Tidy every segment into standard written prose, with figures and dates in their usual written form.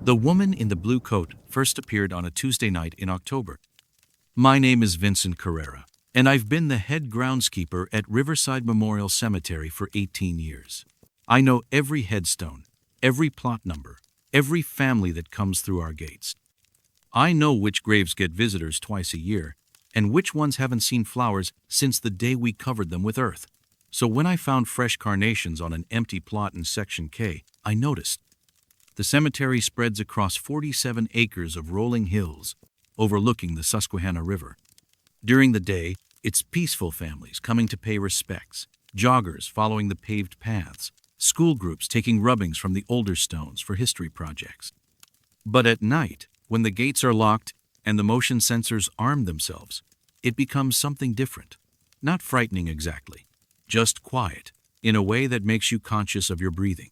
The woman in the blue coat first appeared on a Tuesday night in October. My name is Vincent Carrera, and I've been the head groundskeeper at Riverside Memorial Cemetery for 18 years. I know every headstone, every plot number, every family that comes through our gates. I know which graves get visitors twice a year, and which ones haven't seen flowers since the day we covered them with earth. So when I found fresh carnations on an empty plot in Section K, I noticed. The cemetery spreads across 47 acres of rolling hills, overlooking the Susquehanna River. During the day, it's peaceful families coming to pay respects, joggers following the paved paths, school groups taking rubbings from the older stones for history projects. But at night, when the gates are locked and the motion sensors arm themselves, it becomes something different. Not frightening exactly, just quiet, in a way that makes you conscious of your breathing.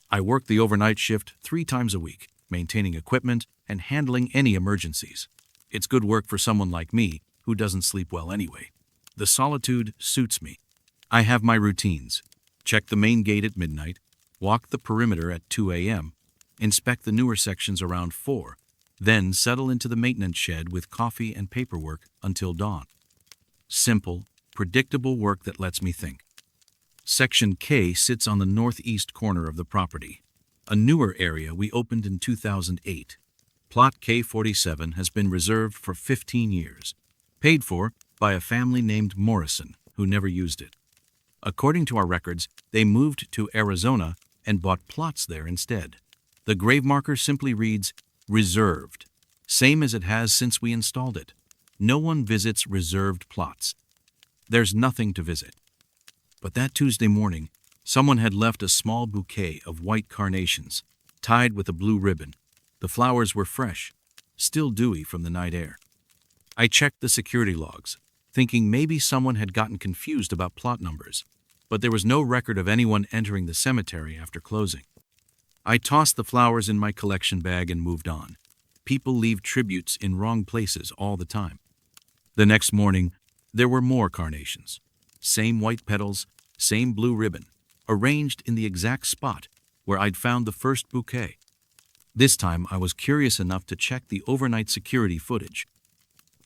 I work the overnight shift 3 times a week, maintaining equipment and handling any emergencies. It's good work for someone like me who doesn't sleep well anyway. The solitude suits me. I have my routines. Check the main gate at midnight, walk the perimeter at 2 a.m., inspect the newer sections around 4, then settle into the maintenance shed with coffee and paperwork until dawn. Simple, predictable work that lets me think. Section K sits on the northeast corner of the property, a newer area we opened in 2008. Plot K47 has been reserved for 15 years, paid for by a family named Morrison, who never used it. According to our records, they moved to Arizona and bought plots there instead. The grave marker simply reads, Reserved, same as it has since we installed it. No one visits reserved plots. There's nothing to visit. But that Tuesday morning, someone had left a small bouquet of white carnations, tied with a blue ribbon. The flowers were fresh, still dewy from the night air. I checked the security logs, thinking maybe someone had gotten confused about plot numbers, but there was no record of anyone entering the cemetery after closing. I tossed the flowers in my collection bag and moved on. People leave tributes in wrong places all the time. The next morning, there were more carnations. Same white petals, same blue ribbon, arranged in the exact spot where I'd found the first bouquet. This time, I was curious enough to check the overnight security footage.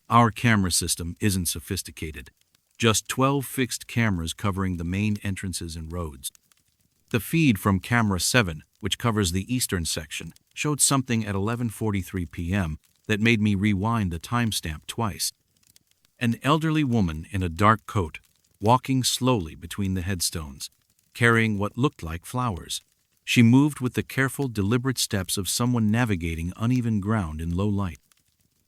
Our camera system isn't sophisticated, just 12 fixed cameras covering the main entrances and roads. The feed from Camera 7, which covers the eastern section, showed something at 11:43 p.m. that made me rewind the timestamp twice. An elderly woman in a dark coat, walking slowly between the headstones, carrying what looked like flowers. She moved with the careful, deliberate steps of someone navigating uneven ground in low light.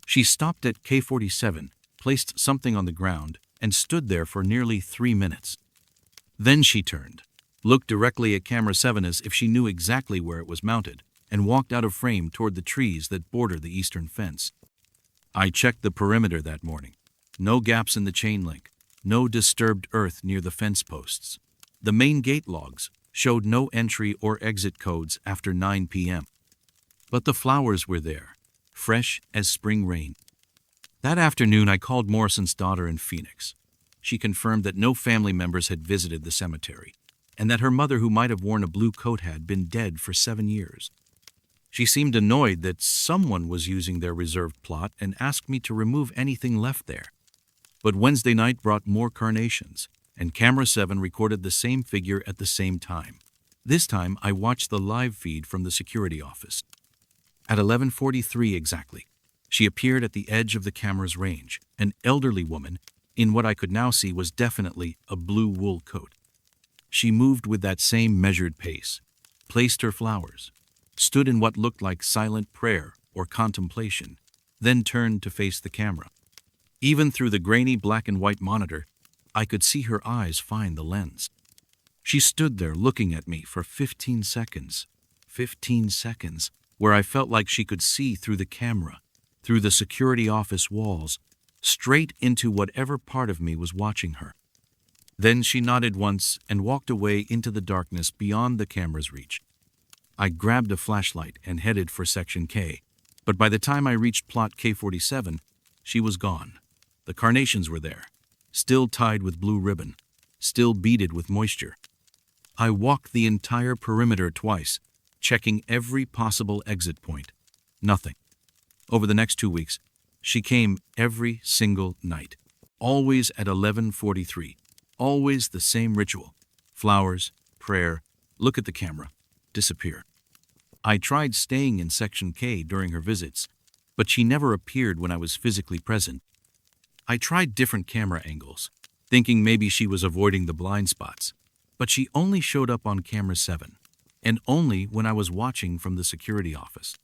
She stopped at K47, placed something on the ground, and stood there for nearly 3 minutes. Then she turned, looked directly at Camera 7 as if she knew exactly where it was mounted, and walked out of frame toward the trees that border the eastern fence. I checked the perimeter that morning. No gaps in the chain link. No disturbed earth near the fence posts. The main gate logs showed no entry or exit codes after 9 p.m. But the flowers were there, fresh as spring rain. That afternoon, I called Morrison's daughter in Phoenix. She confirmed that no family members had visited the cemetery, and that her mother, who might have worn a blue coat, had been dead for 7 years. She seemed annoyed that someone was using their reserved plot and asked me to remove anything left there. But Wednesday night brought more carnations, and Camera 7 recorded the same figure at the same time. This time, I watched the live feed from the security office. At 11:43 exactly, she appeared at the edge of the camera's range, an elderly woman, in what I could now see was definitely a blue wool coat. She moved with that same measured pace, placed her flowers, stood in what looked like silent prayer or contemplation, then turned to face the camera. Even through the grainy black and white monitor, I could see her eyes find the lens. She stood there looking at me for 15 seconds, where I felt like she could see through the camera, through the security office walls, straight into whatever part of me was watching her. Then she nodded once and walked away into the darkness beyond the camera's reach. I grabbed a flashlight and headed for Section K, but by the time I reached plot K47, she was gone. The carnations were there, still tied with blue ribbon, still beaded with moisture. I walked the entire perimeter twice, checking every possible exit point. Nothing. Over the next 2 weeks, she came every single night, always at 11:43, always the same ritual: flowers, prayer, look at the camera, disappear. I tried staying in Section K during her visits, but she never appeared when I was physically present. I tried different camera angles, thinking maybe she was avoiding the blind spots, but she only showed up on camera 7, and only when I was watching from the security office.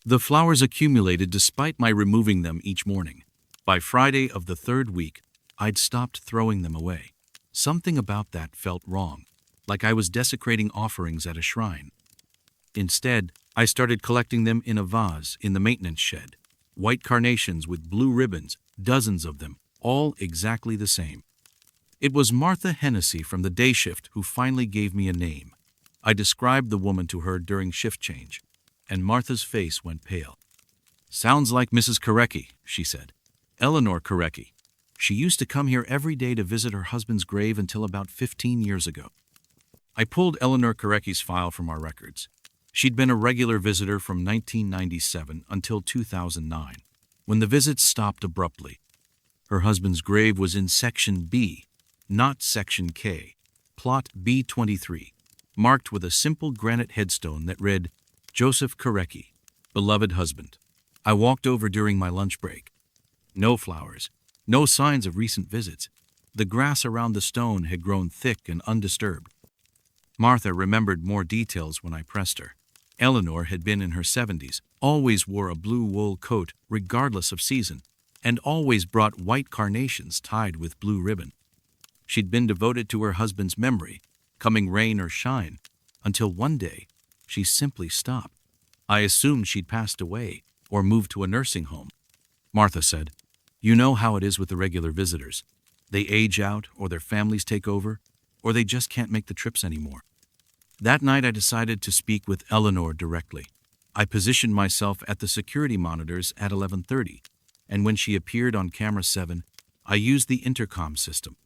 The flowers accumulated despite my removing them each morning. By Friday of the 3rd week, I'd stopped throwing them away. Something about that felt wrong, like I was desecrating offerings at a shrine. Instead, I started collecting them in a vase in the maintenance shed. White carnations with blue ribbons, dozens of them, all exactly the same. It was Martha Hennessy from the day shift who finally gave me a name. I described the woman to her during shift change, and Martha's face went pale. "Sounds like Mrs. Korecki," she said. "Eleanor Korecki. She used to come here every day to visit her husband's grave until about 15 years ago." I pulled Eleanor Korecki's file from our records. She'd been a regular visitor from 1997 until 2009, when the visits stopped abruptly. Her husband's grave was in Section B, not Section K, Plot B23, marked with a simple granite headstone that read, "Joseph Korecki, beloved husband." I walked over during my lunch break. No flowers, no signs of recent visits. The grass around the stone had grown thick and undisturbed. Martha remembered more details when I pressed her. Eleanor had been in her 70s, always wore a blue wool coat regardless of season, and always brought white carnations tied with blue ribbon. She'd been devoted to her husband's memory, coming rain or shine, until one day she simply stopped. I assumed she'd passed away or moved to a nursing home. Martha said, "You know how it is with the regular visitors. They age out, or their families take over, or they just can't make the trips anymore." That night I decided to speak with Eleanor directly. I positioned myself at the security monitors at 11:30, and when she appeared on camera 7, I used the intercom system.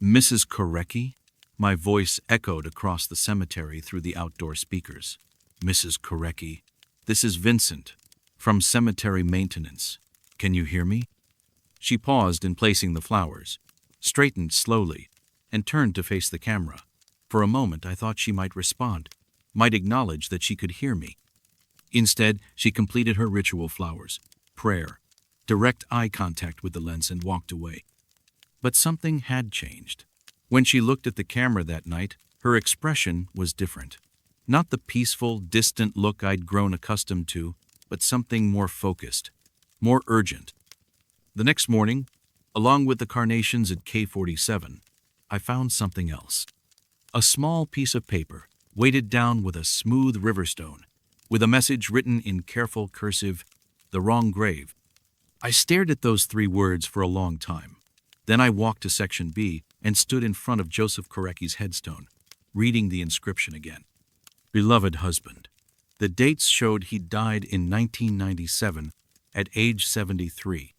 "Mrs. Korecki?" My voice echoed across the cemetery through the outdoor speakers. "Mrs. Korecki, this is Vincent, from Cemetery Maintenance. Can you hear me?" She paused in placing the flowers, straightened slowly, and turned to face the camera. For a moment I thought she might respond, might acknowledge that she could hear me. Instead, she completed her ritual flowers, prayer, direct eye contact with the lens, and walked away. But something had changed. When she looked at the camera that night, her expression was different. Not the peaceful, distant look I'd grown accustomed to, but something more focused, more urgent. The next morning, along with the carnations at K47, I found something else. A small piece of paper, weighted down with a smooth riverstone, with a message written in careful cursive, "The wrong grave." I stared at those 3 words for a long time. Then I walked to Section B and stood in front of Joseph Korecki's headstone, reading the inscription again. "Beloved husband." The dates showed he died in 1997 at age 73.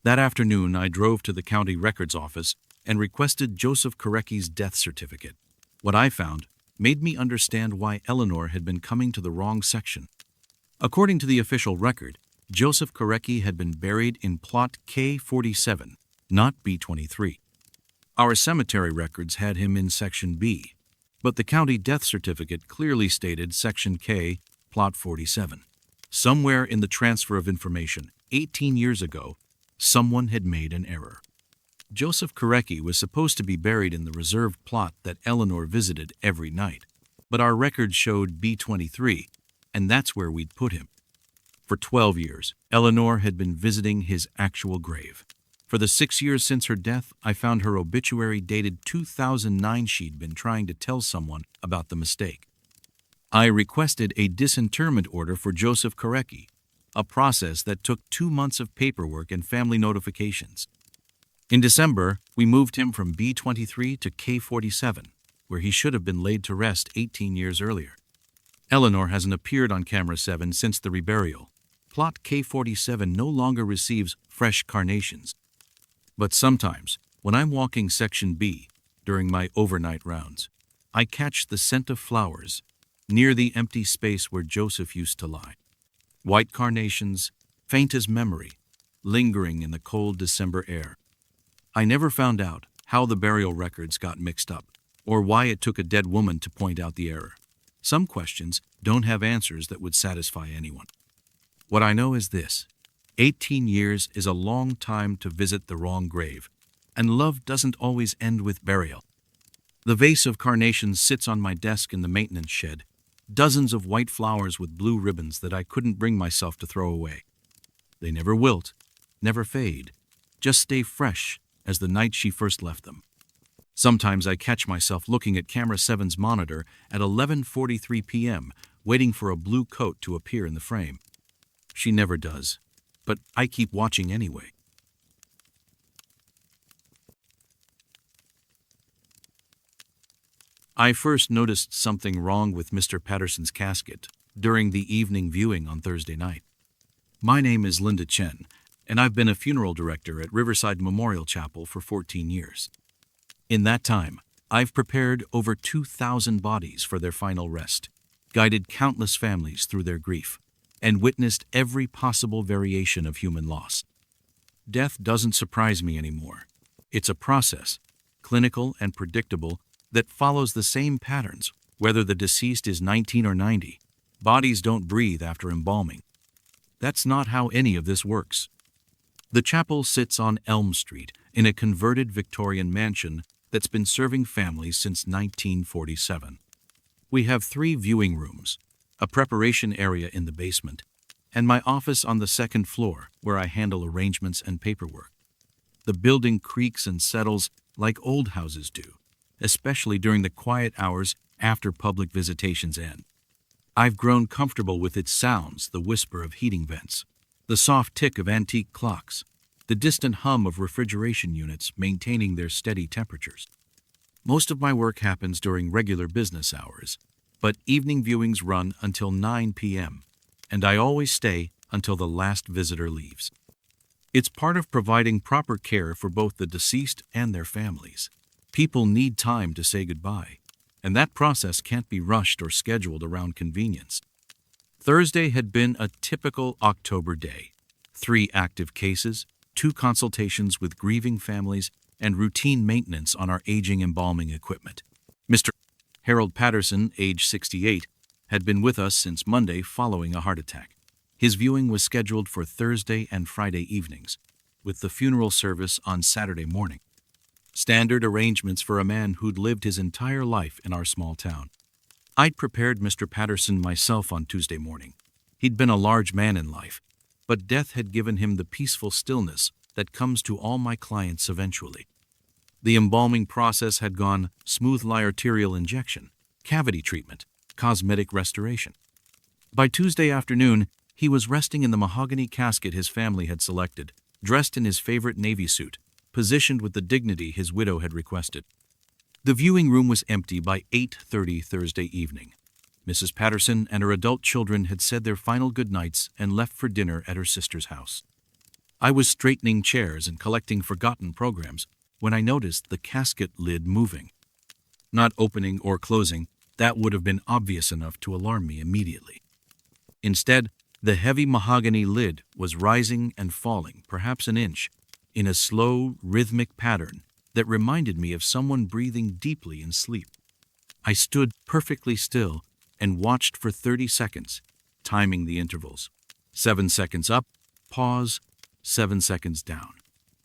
That afternoon I drove to the county records office and requested Joseph Korecki's death certificate. What I found made me understand why Eleanor had been coming to the wrong section. According to the official record, Joseph Korecki had been buried in Plot K47, not B23. Our cemetery records had him in Section B, but the county death certificate clearly stated Section K, Plot 47. Somewhere in the transfer of information, 18 years ago, someone had made an error. Joseph Korecki was supposed to be buried in the reserved plot that Eleanor visited every night, but our records showed B23, and that's where we'd put him. For 12 years, Eleanor had been visiting his actual grave. For the 6 years since her death, I found her obituary dated 2009. She'd been trying to tell someone about the mistake. I requested a disinterment order for Joseph Korecki, a process that took 2 months of paperwork and family notifications. In December, we moved him from B23 to K47, where he should have been laid to rest 18 years earlier. Eleanor hasn't appeared on camera 7 since the reburial. Plot K47 no longer receives fresh carnations. But sometimes, when I'm walking Section B during my overnight rounds, I catch the scent of flowers, near the empty space where Joseph used to lie. White carnations, faint as memory, lingering in the cold December air. I never found out how the burial records got mixed up, or why it took a dead woman to point out the error. Some questions don't have answers that would satisfy anyone. What I know is this: 18 years is a long time to visit the wrong grave, and love doesn't always end with burial. The vase of carnations sits on my desk in the maintenance shed, dozens of white flowers with blue ribbons that I couldn't bring myself to throw away. They never wilt, never fade, just stay fresh as the night she first left them. Sometimes I catch myself looking at Camera 7's monitor at 11:43 p.m., waiting for a blue coat to appear in the frame. She never does, but I keep watching anyway. I first noticed something wrong with Mr. Patterson's casket during the evening viewing on Thursday night. My name is Linda Chen, and I've been a funeral director at Riverside Memorial Chapel for 14 years. In that time, I've prepared over 2,000 bodies for their final rest, guided countless families through their grief, and witnessed every possible variation of human loss. Death doesn't surprise me anymore. It's a process, clinical and predictable, that follows the same patterns, whether the deceased is 19 or 90. Bodies don't breathe after embalming. That's not how any of this works. The chapel sits on Elm Street in a converted Victorian mansion that's been serving families since 1947. We have 3 viewing rooms, a preparation area in the basement, and my office on the 2nd floor where I handle arrangements and paperwork. The building creaks and settles like old houses do, especially during the quiet hours after public visitations end. I've grown comfortable with its sounds, the whisper of heating vents, the soft tick of antique clocks, the distant hum of refrigeration units maintaining their steady temperatures. Most of my work happens during regular business hours, but evening viewings run until 9 p.m., and I always stay until the last visitor leaves. It's part of providing proper care for both the deceased and their families. People need time to say goodbye, and that process can't be rushed or scheduled around convenience. Thursday had been a typical October day. 3 active cases, 2 consultations with grieving families, and routine maintenance on our aging embalming equipment. Mr. Harold Patterson, age 68, had been with us since Monday following a heart attack. His viewing was scheduled for Thursday and Friday evenings, with the funeral service on Saturday morning. Standard arrangements for a man who'd lived his entire life in our small town. I'd prepared Mr. Patterson myself on Tuesday morning. He'd been a large man in life, but death had given him the peaceful stillness that comes to all my clients eventually. The embalming process had gone smooth arterial injection, cavity treatment, cosmetic restoration. By Tuesday afternoon, he was resting in the mahogany casket his family had selected, dressed in his favorite navy suit, positioned with the dignity his widow had requested. The viewing room was empty by 8:30 Thursday evening. Mrs. Patterson and her adult children had said their final goodnights and left for dinner at her sister's house. I was straightening chairs and collecting forgotten programs when I noticed the casket lid moving. Not opening or closing, that would have been obvious enough to alarm me immediately. Instead, the heavy mahogany lid was rising and falling, perhaps an inch, in a slow, rhythmic pattern that reminded me of someone breathing deeply in sleep. I stood perfectly still and watched for 30 seconds, timing the intervals. 7 seconds up, pause, 7 seconds down,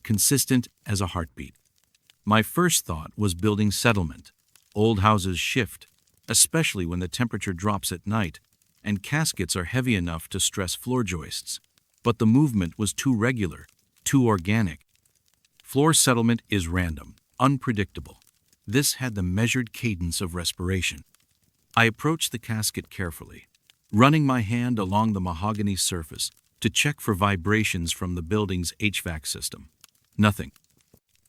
consistent as a heartbeat. My first thought was building settlement. Old houses shift, especially when the temperature drops at night, and caskets are heavy enough to stress floor joists. But the movement was too regular, too organic. Floor settlement is random, unpredictable. This had the measured cadence of respiration. I approached the casket carefully, running my hand along the mahogany surface to check for vibrations from the building's HVAC system. Nothing.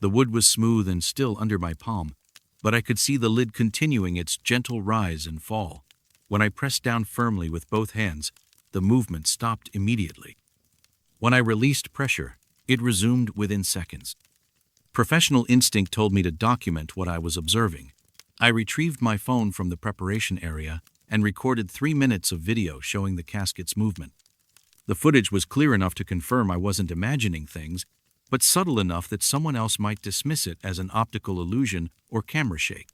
The wood was smooth and still under my palm, but I could see the lid continuing its gentle rise and fall. When I pressed down firmly with both hands, the movement stopped immediately. When I released pressure, it resumed within seconds. Professional instinct told me to document what I was observing. I retrieved my phone from the preparation area and recorded 3 minutes of video showing the casket's movement. The footage was clear enough to confirm I wasn't imagining things, but subtle enough that someone else might dismiss it as an optical illusion or camera shake.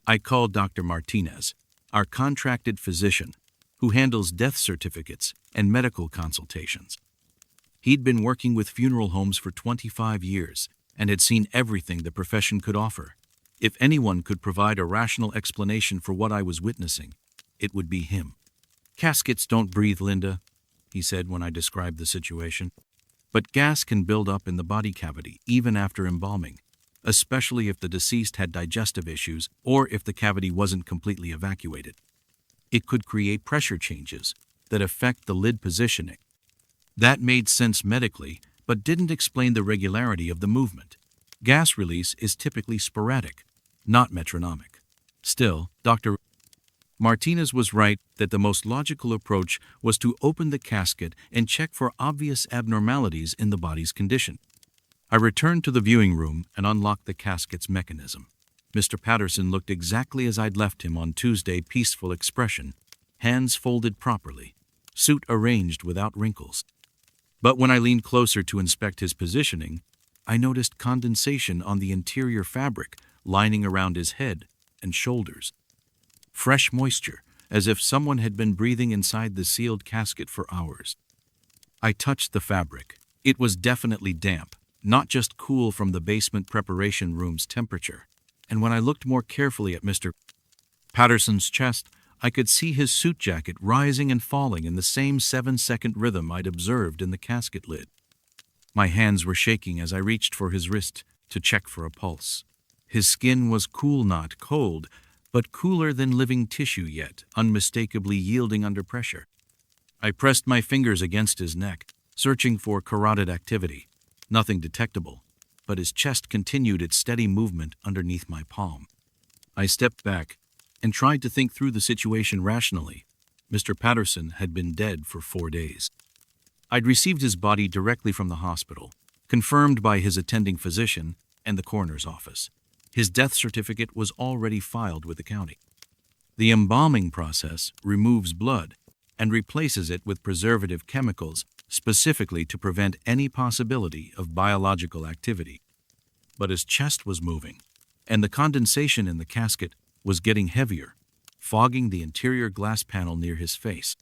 I called Dr. Martinez, our contracted physician, who handles death certificates and medical consultations. He'd been working with funeral homes for 25 years and had seen everything the profession could offer. If anyone could provide a rational explanation for what I was witnessing, it would be him. "Caskets don't breathe, Linda," he said when I described the situation. "But gas can build up in the body cavity even after embalming, especially if the deceased had digestive issues or if the cavity wasn't completely evacuated. It could create pressure changes that affect the lid positioning." That made sense medically, but didn't explain the regularity of the movement. Gas release is typically sporadic, not metronomic. Still, Dr. Martinez was right that the most logical approach was to open the casket and check for obvious abnormalities in the body's condition. I returned to the viewing room and unlocked the casket's mechanism. Mr. Patterson looked exactly as I'd left him on Tuesday, peaceful expression, hands folded properly, suit arranged without wrinkles. But when I leaned closer to inspect his positioning, I noticed condensation on the interior fabric lining around his head and shoulders. Fresh moisture, as if someone had been breathing inside the sealed casket for hours. I touched the fabric. It was definitely damp, not just cool from the basement preparation room's temperature. And when I looked more carefully at Mr. Patterson's chest, I could see his suit jacket rising and falling in the same 7-second rhythm I'd observed in the casket lid. My hands were shaking as I reached for his wrist to check for a pulse. His skin was cool, not cold, but cooler than living tissue yet, unmistakably yielding under pressure. I pressed my fingers against his neck, searching for carotid activity. Nothing detectable, but his chest continued its steady movement underneath my palm. I stepped back and tried to think through the situation rationally. Mr. Patterson had been dead for 4 days. I'd received his body directly from the hospital, confirmed by his attending physician and the coroner's office. His death certificate was already filed with the county. The embalming process removes blood and replaces it with preservative chemicals specifically to prevent any possibility of biological activity. But his chest was moving, and the condensation in the casket was getting heavier, fogging the interior glass panel near his face.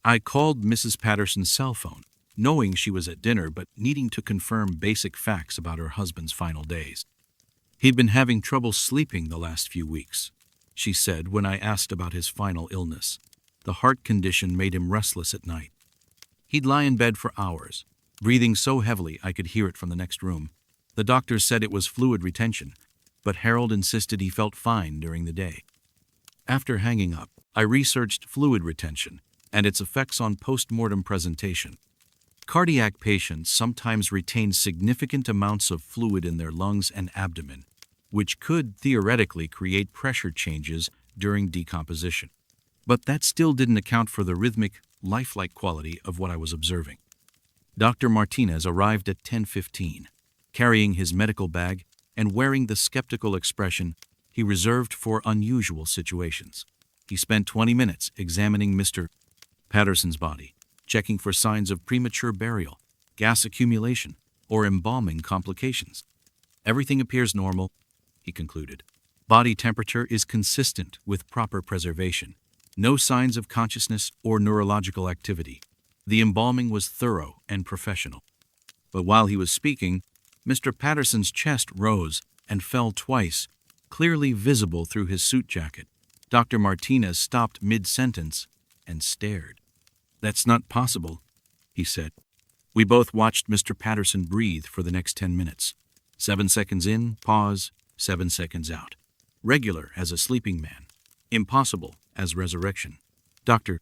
I called Mrs. Patterson's cell phone, knowing she was at dinner but needing to confirm basic facts about her husband's final days. "He'd been having trouble sleeping the last few weeks," she said when I asked about his final illness. "The heart condition made him restless at night. He'd lie in bed for hours, breathing so heavily I could hear it from the next room. The doctors said it was fluid retention, but Harold insisted he felt fine during the day." After hanging up, I researched fluid retention and its effects on post-mortem presentation. Cardiac patients sometimes retain significant amounts of fluid in their lungs and abdomen, which could theoretically create pressure changes during decomposition. But that still didn't account for the rhythmic, lifelike quality of what I was observing. Dr. Martinez arrived at 10:15, carrying his medical bag and wearing the skeptical expression he reserved for unusual situations. He spent 20 minutes examining Mr. Patterson's body, checking for signs of premature burial, gas accumulation, or embalming complications. "Everything appears normal," he concluded. "Body temperature is consistent with proper preservation. No signs of consciousness or neurological activity. The embalming was thorough and professional." But while he was speaking, Mr. Patterson's chest rose and fell twice, clearly visible through his suit jacket. Dr. Martinez stopped mid-sentence and stared. "That's not possible," he said. We both watched Mr. Patterson breathe for the next 10 minutes. 7 seconds in, pause, 7 seconds out. Regular as a sleeping man. Impossible as resurrection. Dr.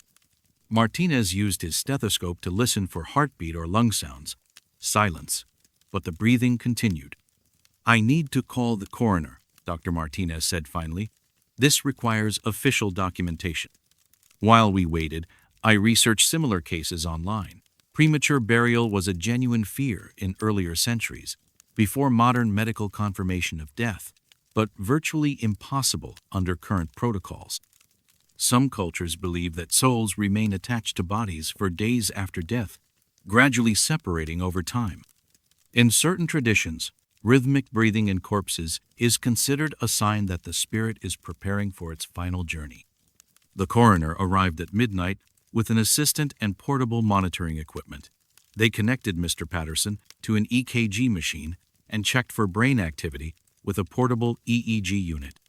Martinez used his stethoscope to listen for heartbeat or lung sounds. Silence. But the breathing continued. "I need to call the coroner," Dr. Martinez said finally. "This requires official documentation." While we waited, I researched similar cases online. Premature burial was a genuine fear in earlier centuries, before modern medical confirmation of death, but virtually impossible under current protocols. Some cultures believe that souls remain attached to bodies for days after death, gradually separating over time. In certain traditions, rhythmic breathing in corpses is considered a sign that the spirit is preparing for its final journey. The coroner arrived at midnight with an assistant and portable monitoring equipment. They connected Mr. Patterson to an EKG machine and checked for brain activity with a portable EEG unit.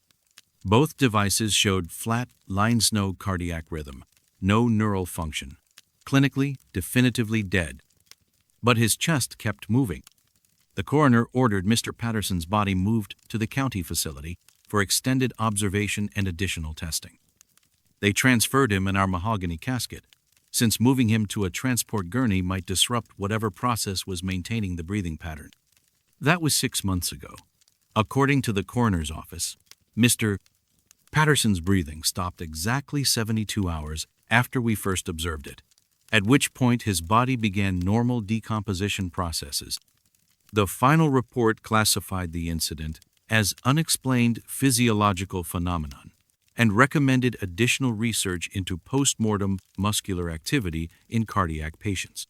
Both devices showed flat, line-slow cardiac rhythm, no neural function. Clinically, definitively dead. But his chest kept moving. The coroner ordered Mr. Patterson's body moved to the county facility for extended observation and additional testing. They transferred him in our mahogany casket, since moving him to a transport gurney might disrupt whatever process was maintaining the breathing pattern. That was 6 months ago. According to the coroner's office, Mr. Patterson's breathing stopped exactly 72 hours after we first observed it, at which point his body began normal decomposition processes. The final report classified the incident as unexplained physiological phenomenon and recommended additional research into post-mortem muscular activity in cardiac patients.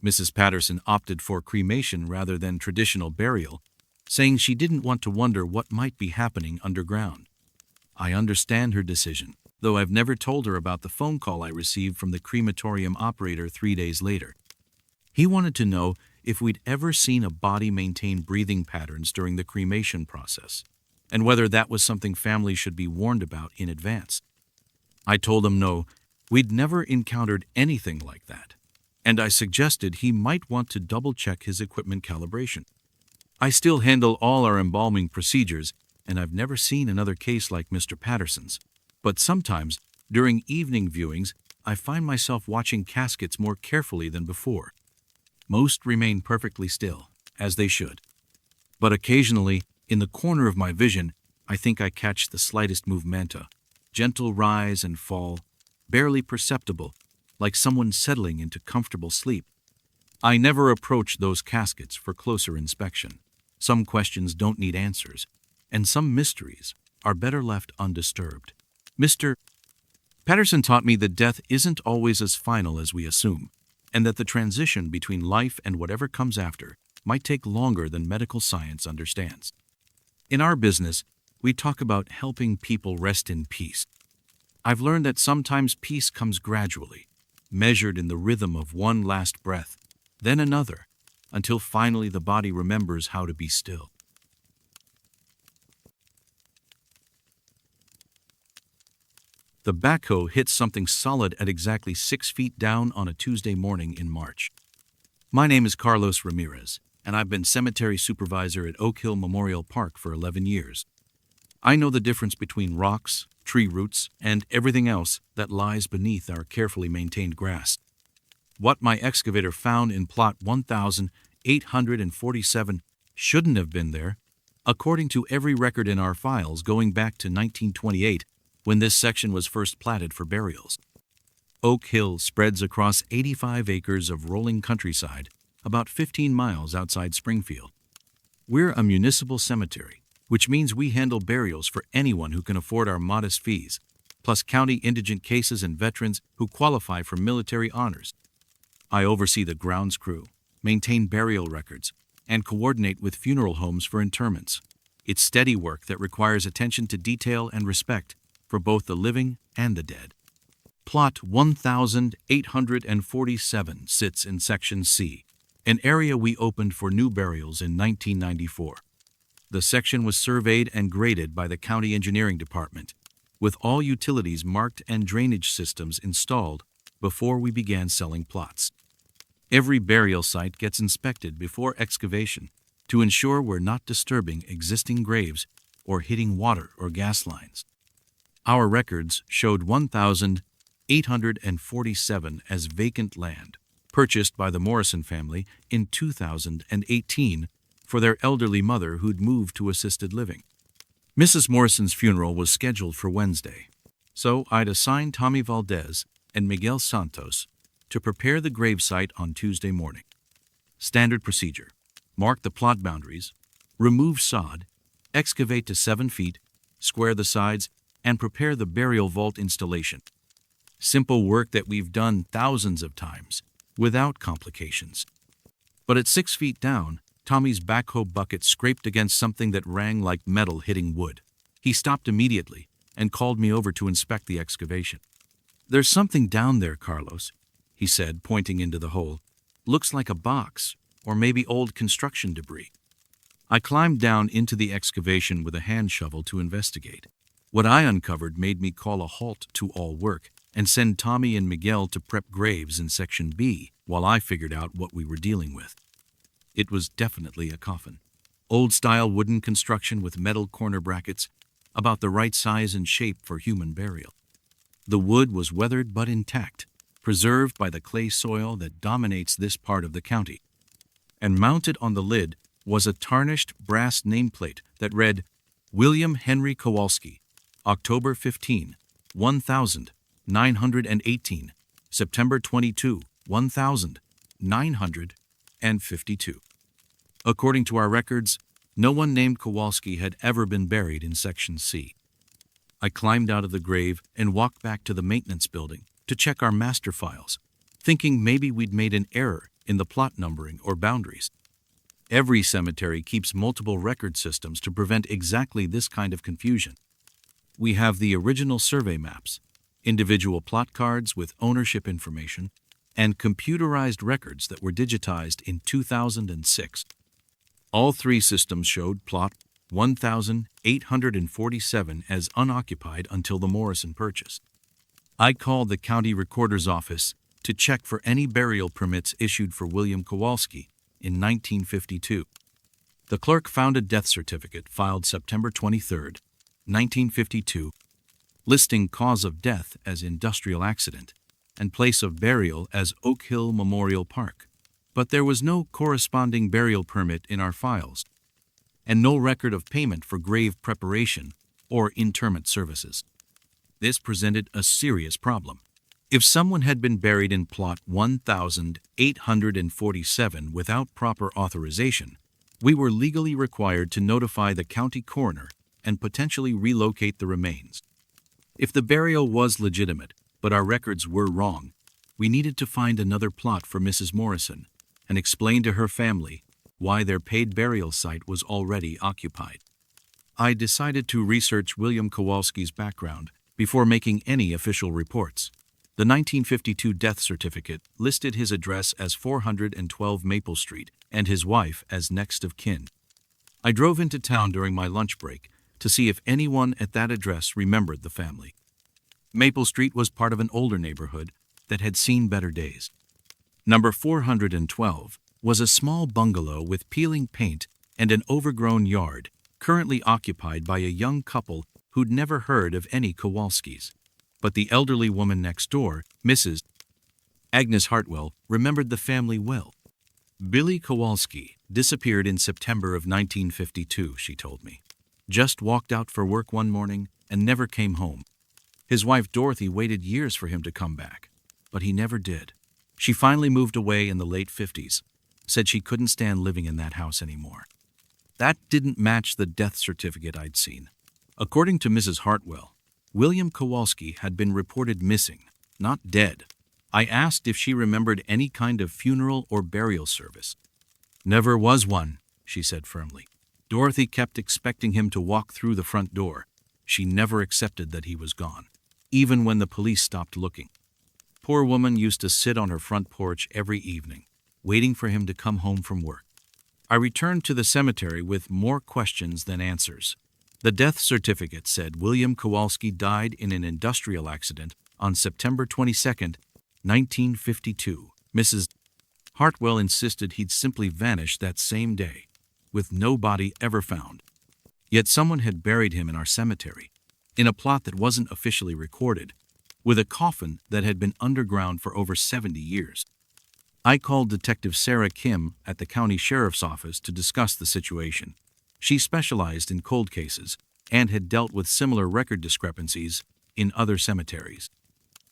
Mrs. Patterson opted for cremation rather than traditional burial, saying she didn't want to wonder what might be happening underground. I understand her decision, though I've never told her about the phone call I received from the crematorium operator 3 days later. He wanted to know if we'd ever seen a body maintain breathing patterns during the cremation process, and whether that was something families should be warned about in advance. I told him no, we'd never encountered anything like that, and I suggested he might want to double-check his equipment calibration. I still handle all our embalming procedures, and I've never seen another case like Mr. Patterson's. But sometimes, during evening viewings, I find myself watching caskets more carefully than before. Most remain perfectly still, as they should. But occasionally, in the corner of my vision, I think I catch the slightest movementa, gentle rise and fall, barely perceptible, like someone settling into comfortable sleep. I never approach those caskets for closer inspection. Some questions don't need answers, and some mysteries are better left undisturbed. Mr. Patterson taught me that death isn't always as final as we assume, and that the transition between life and whatever comes after might take longer than medical science understands. In our business, we talk about helping people rest in peace. I've learned that sometimes peace comes gradually, measured in the rhythm of one last breath, then another, until finally the body remembers how to be still. The backhoe hit something solid at exactly 6 feet down on a Tuesday morning in March. My name is Carlos Ramirez, and I've been cemetery supervisor at Oak Hill Memorial Park for 11 years. I know the difference between rocks, tree roots, and everything else that lies beneath our carefully maintained grass. What my excavator found in plot 1,847 shouldn't have been there, according to every record in our files going back to 1928, when this section was first platted for burials. Oak Hill spreads across 85 acres of rolling countryside, about 15 miles outside Springfield. We're a municipal cemetery, which means we handle burials for anyone who can afford our modest fees, plus county indigent cases and veterans who qualify for military honors. I oversee the grounds crew, maintain burial records, and coordinate with funeral homes for interments. It's steady work that requires attention to detail and respect for both the living and the dead. Plot 1,847 sits in Section C, an area we opened for new burials in 1994. The section was surveyed and graded by the County Engineering Department, with all utilities marked and drainage systems installed before we began selling plots. Every burial site gets inspected before excavation to ensure we're not disturbing existing graves or hitting water or gas lines. Our records showed 1,847 as vacant land, purchased by the Morrison family in 2018 for their elderly mother who'd moved to assisted living. Mrs. Morrison's funeral was scheduled for Wednesday, so I'd assigned Tommy Valdez and Miguel Santos to prepare the gravesite on Tuesday morning. Standard procedure: mark the plot boundaries, remove sod, excavate to 7 feet, square the sides, and prepare the burial vault installation. Simple work that we've done thousands of times, without complications. But at 6 feet down, Tommy's backhoe bucket scraped against something that rang like metal hitting wood. He stopped immediately and called me over to inspect the excavation. "There's something down there, Carlos," he said, pointing into the hole. "Looks like a box, or maybe old construction debris." I climbed down into the excavation with a hand shovel to investigate. What I uncovered made me call a halt to all work and send Tommy and Miguel to prep graves in Section B while I figured out what we were dealing with. It was definitely a coffin. Old-style wooden construction with metal corner brackets, about the right size and shape for human burial. The wood was weathered but intact, preserved by the clay soil that dominates this part of the county. And mounted on the lid was a tarnished brass nameplate that read, "William Henry Kowalski, October 15, 1918, September 22, 1952. According to our records, no one named Kowalski had ever been buried in Section C. I climbed out of the grave and walked back to the maintenance building to check our master files, thinking maybe we'd made an error in the plot numbering or boundaries. Every cemetery keeps multiple record systems to prevent exactly this kind of confusion. We have the original survey maps, individual plot cards with ownership information, and computerized records that were digitized in 2006. All three systems showed plot 1,847 as unoccupied until the Morrison purchase. I called the county recorder's office to check for any burial permits issued for William Kowalski in 1952. The clerk found a death certificate filed September 23, 1952, listing cause of death as industrial accident and place of burial as Oak Hill Memorial Park. But there was no corresponding burial permit in our files, and no record of payment for grave preparation or interment services. This presented a serious problem. If someone had been buried in plot 1,847 without proper authorization, we were legally required to notify the county coroner and potentially relocate the remains. If the burial was legitimate, but our records were wrong, we needed to find another plot for Mrs. Morrison and explain to her family why their paid burial site was already occupied. I decided to research William Kowalski's background before making any official reports. The 1952 death certificate listed his address as 412 Maple Street and his wife as next of kin. I drove into town during my lunch break to see if anyone at that address remembered the family. Maple Street was part of an older neighborhood that had seen better days. Number 412 was a small bungalow with peeling paint and an overgrown yard, currently occupied by a young couple who'd never heard of any Kowalskis. But the elderly woman next door, Mrs. Agnes Hartwell, remembered the family well. Billy Kowalski disappeared in September of 1952, she told me. Just walked out for work one morning and never came home. His wife Dorothy waited years for him to come back, but he never did. She finally moved away in the late 50s, said she couldn't stand living in that house anymore. That didn't match the death certificate I'd seen. According to Mrs. Hartwell, William Kowalski had been reported missing, not dead. I asked if she remembered any kind of funeral or burial service. "Never was one," she said firmly. Dorothy kept expecting him to walk through the front door. She never accepted that he was gone, even when the police stopped looking. Poor woman used to sit on her front porch every evening, waiting for him to come home from work. I returned to the cemetery with more questions than answers. The death certificate said William Kowalski died in an industrial accident on September 22, 1952. Mrs. Hartwell insisted he'd simply vanished that same day, with no body ever found. Yet someone had buried him in our cemetery, in a plot that wasn't officially recorded, with a coffin that had been underground for over 70 years. I called Detective Sarah Kim at the county sheriff's office to discuss the situation. She specialized in cold cases and had dealt with similar record discrepancies in other cemeteries.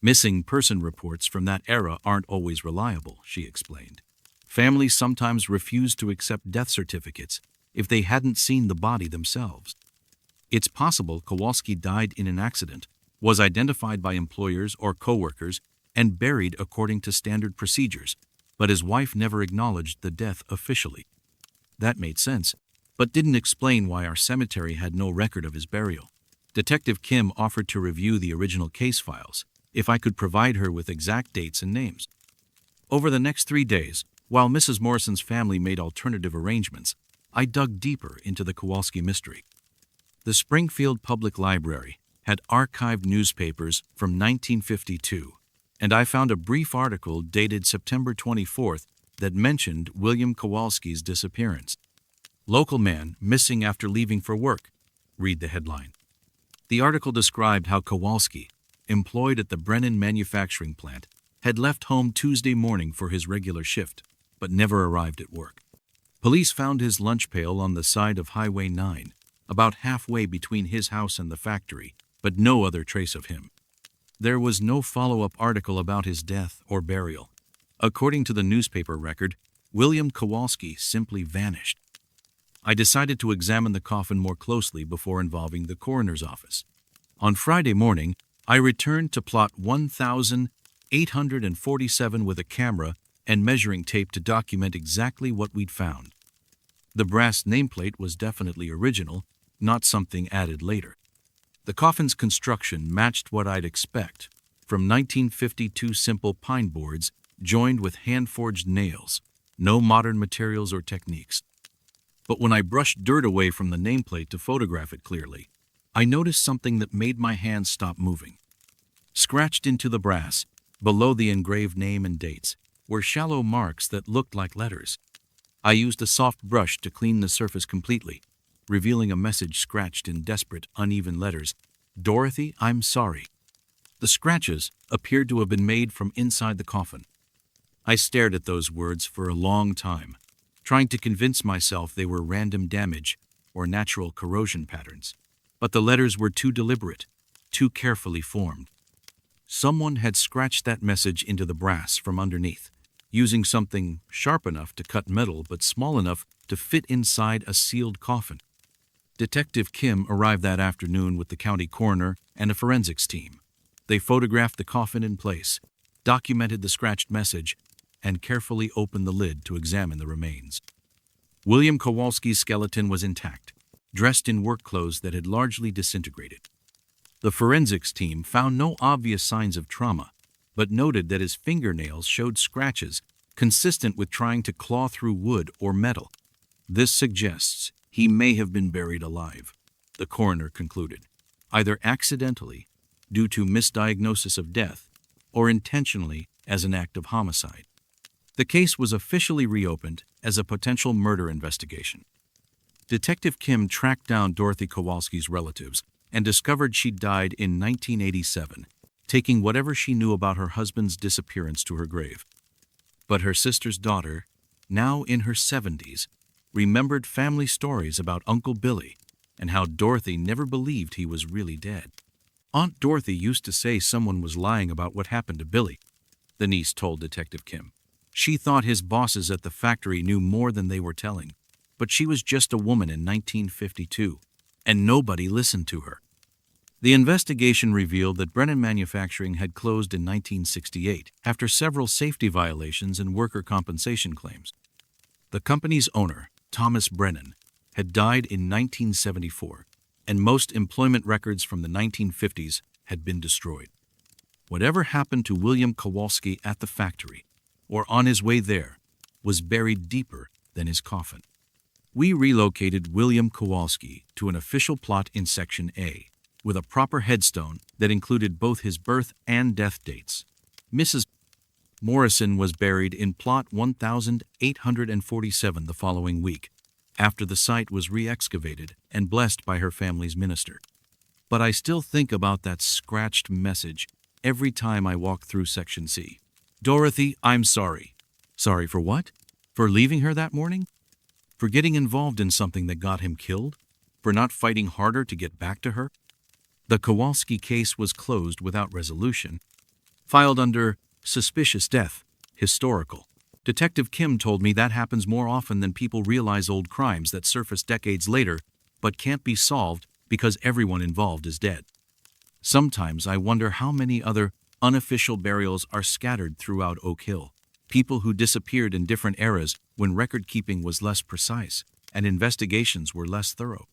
Missing person reports from that era aren't always reliable, she explained. Families sometimes refused to accept death certificates if they hadn't seen the body themselves. It's possible Kowalski died in an accident, was identified by employers or coworkers, and buried according to standard procedures, but his wife never acknowledged the death officially. That made sense, but didn't explain why our cemetery had no record of his burial. Detective Kim offered to review the original case files if I could provide her with exact dates and names. Over the next 3 days, while Mrs. Morrison's family made alternative arrangements, I dug deeper into the Kowalski mystery. The Springfield Public Library had archived newspapers from 1952, and I found a brief article dated September 24th that mentioned William Kowalski's disappearance. "Local man missing after leaving for work," read the headline. The article described how Kowalski, employed at the Brennan manufacturing plant, had left home Tuesday morning for his regular shift, but never arrived at work. Police found his lunch pail on the side of Highway 9, about halfway between his house and the factory, but no other trace of him. There was no follow-up article about his death or burial. According to the newspaper record, William Kowalski simply vanished. I decided to examine the coffin more closely before involving the coroner's office. On Friday morning, I returned to plot 1,847 with a camera and measuring tape to document exactly what we'd found. The brass nameplate was definitely original, not something added later. The coffin's construction matched what I'd expect, from 1952 simple pine boards joined with hand-forged nails, no modern materials or techniques. But when I brushed dirt away from the nameplate to photograph it clearly, I noticed something that made my hands stop moving. Scratched into the brass, below the engraved name and dates, were shallow marks that looked like letters. I used a soft brush to clean the surface completely, revealing a message scratched in desperate, uneven letters: "Dorothy, I'm sorry." The scratches appeared to have been made from inside the coffin. I stared at those words for a long time, trying to convince myself they were random damage or natural corrosion patterns. But the letters were too deliberate, too carefully formed. Someone had scratched that message into the brass from underneath, using something sharp enough to cut metal but small enough to fit inside a sealed coffin. Detective Kim arrived that afternoon with the county coroner and a forensics team. They photographed the coffin in place, documented the scratched message, and carefully opened the lid to examine the remains. William Kowalski's skeleton was intact, dressed in work clothes that had largely disintegrated. The forensics team found no obvious signs of trauma, but noted that his fingernails showed scratches consistent with trying to claw through wood or metal. This suggests he may have been buried alive, the coroner concluded, either accidentally, due to misdiagnosis of death, or intentionally as an act of homicide. The case was officially reopened as a potential murder investigation. Detective Kim tracked down Dorothy Kowalski's relatives and discovered she died in 1987, taking whatever she knew about her husband's disappearance to her grave. But her sister's daughter, now in her 70s, remembered family stories about Uncle Billy and how Dorothy never believed he was really dead. "Aunt Dorothy used to say someone was lying about what happened to Billy," the niece told Detective Kim. She thought his bosses at the factory knew more than they were telling, but she was just a woman in 1952, and nobody listened to her. The investigation revealed that Brennan Manufacturing had closed in 1968 after several safety violations and worker compensation claims. The company's owner, Thomas Brennan, had died in 1974, and most employment records from the 1950s had been destroyed. Whatever happened to William Kowalski at the factory, or on his way there, was buried deeper than his coffin. We relocated William Kowalski to an official plot in Section A, with a proper headstone that included both his birth and death dates. Mrs. Morrison was buried in plot 1,847 the following week, after the site was re-excavated and blessed by her family's minister. But I still think about that scratched message every time I walk through Section C. "Dorothy, I'm sorry." Sorry for what? For leaving her that morning? For getting involved in something that got him killed? For not fighting harder to get back to her? The Kowalski case was closed without resolution, filed under suspicious death, historical. Detective Kim told me that happens more often than people realize. Old crimes that surface decades later but can't be solved because everyone involved is dead. Sometimes I wonder how many other unofficial burials are scattered throughout Oak Hill. People who disappeared in different eras when record-keeping was less precise and investigations were less thorough.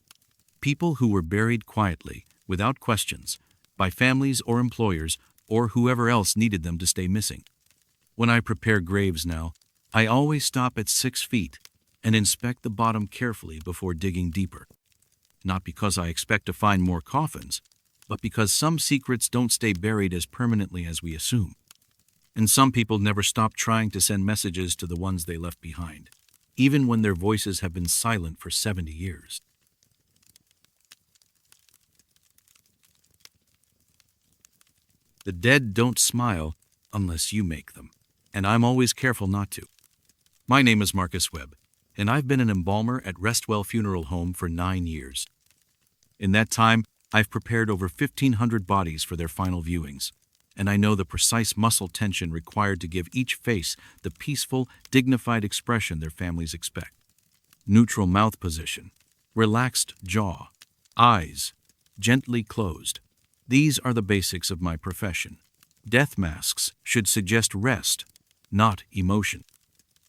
People who were buried quietly, without questions, by families or employers or whoever else needed them to stay missing. When I prepare graves now, I always stop at 6 feet and inspect the bottom carefully before digging deeper. Not because I expect to find more coffins, but because some secrets don't stay buried as permanently as we assume. And some people never stop trying to send messages to the ones they left behind, even when their voices have been silent for 70 years. The dead don't smile unless you make them, and I'm always careful not to. My name is Marcus Webb, and I've been an embalmer at Restwell Funeral Home for 9 years. In that time, I've prepared over 1,500 bodies for their final viewings, and I know the precise muscle tension required to give each face the peaceful, dignified expression their families expect. Neutral mouth position, relaxed jaw, eyes gently closed. These are the basics of my profession. Death masks should suggest rest, not emotion.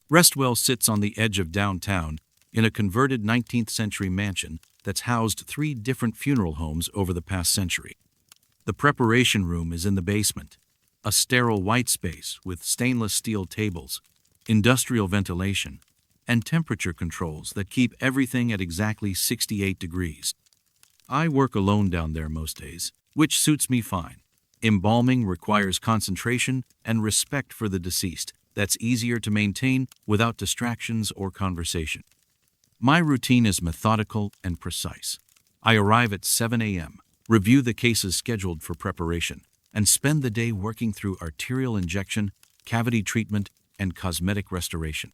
Restwell sits on the edge of downtown in a converted 19th century mansion that's housed 3 different funeral homes over the past century. The preparation room is in the basement, a sterile white space with stainless steel tables, industrial ventilation, and temperature controls that keep everything at exactly 68 degrees. I work alone down there most days, which suits me fine. Embalming requires concentration and respect for the deceased that's easier to maintain without distractions or conversation. My routine is methodical and precise. I arrive at 7 a.m., review the cases scheduled for preparation, and spend the day working through arterial injection, cavity treatment, and cosmetic restoration.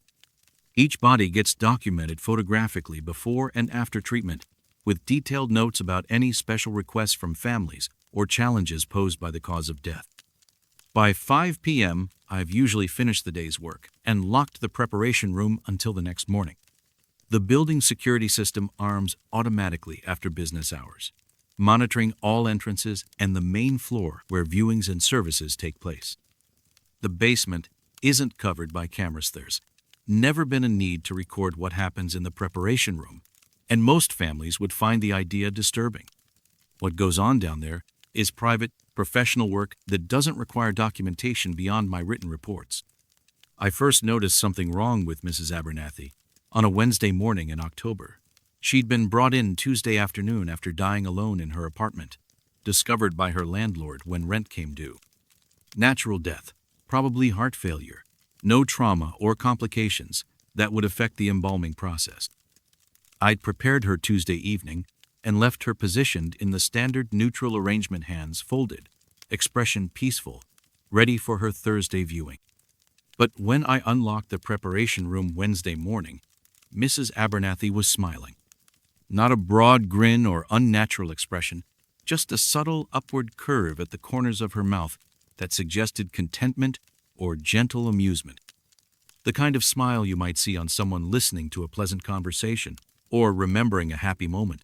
Each body gets documented photographically before and after treatment, with detailed notes about any special requests from families or challenges posed by the cause of death. By 5 p.m., I've usually finished the day's work and locked the preparation room until the next morning. The building security system arms automatically after business hours, monitoring all entrances and the main floor where viewings and services take place. The basement isn't covered by cameras. There's never been a need to record what happens in the preparation room, and most families would find the idea disturbing. What goes on down there is private, professional work that doesn't require documentation beyond my written reports. I first noticed something wrong with Mrs. Abernathy on a Wednesday morning in October. She'd been brought in Tuesday afternoon after dying alone in her apartment, discovered by her landlord when rent came due. Natural death, probably heart failure, no trauma or complications that would affect the embalming process. I'd prepared her Tuesday evening and left her positioned in the standard neutral arrangement, hands folded, expression peaceful, ready for her Thursday viewing. But when I unlocked the preparation room Wednesday morning, Mrs. Abernathy was smiling. Not a broad grin or unnatural expression, just a subtle upward curve at the corners of her mouth that suggested contentment or gentle amusement. The kind of smile you might see on someone listening to a pleasant conversation or remembering a happy moment.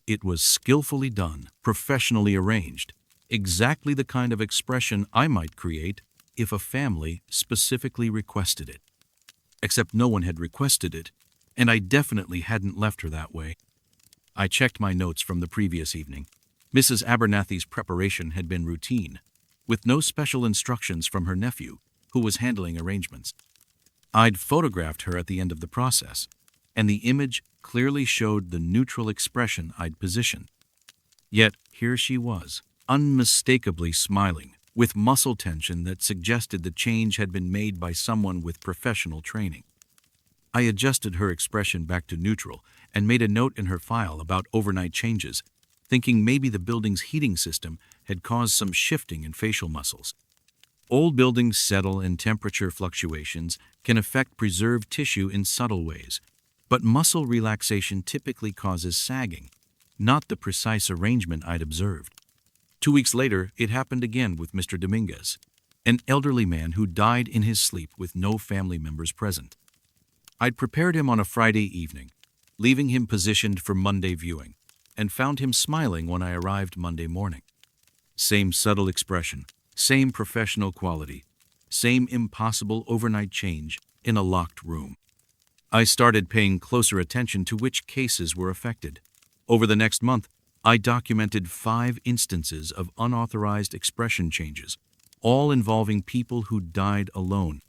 It was skillfully done, professionally arranged, exactly the kind of expression I might create if a family specifically requested it. Except no one had requested it, and I definitely hadn't left her that way. I checked my notes from the previous evening. Mrs. Abernathy's preparation had been routine, with no special instructions from her nephew, who was handling arrangements. I'd photographed her at the end of the process, and the image clearly showed the neutral expression I'd positioned. Yet here she was, unmistakably smiling, with muscle tension that suggested the change had been made by someone with professional training. I adjusted her expression back to neutral and made a note in her file about overnight changes, thinking maybe the building's heating system had caused some shifting in facial muscles. Old buildings settle and temperature fluctuations can affect preserved tissue in subtle ways, but muscle relaxation typically causes sagging, not the precise arrangement I'd observed. 2 weeks later, it happened again with Mr. Dominguez, an elderly man who died in his sleep with no family members present. I'd prepared him on a Friday evening, leaving him positioned for Monday viewing, and found him smiling when I arrived Monday morning. Same subtle expression, same professional quality, same impossible overnight change in a locked room. I started paying closer attention to which cases were affected. Over the next month, I documented 5 instances of unauthorized expression changes, all involving people who died alone.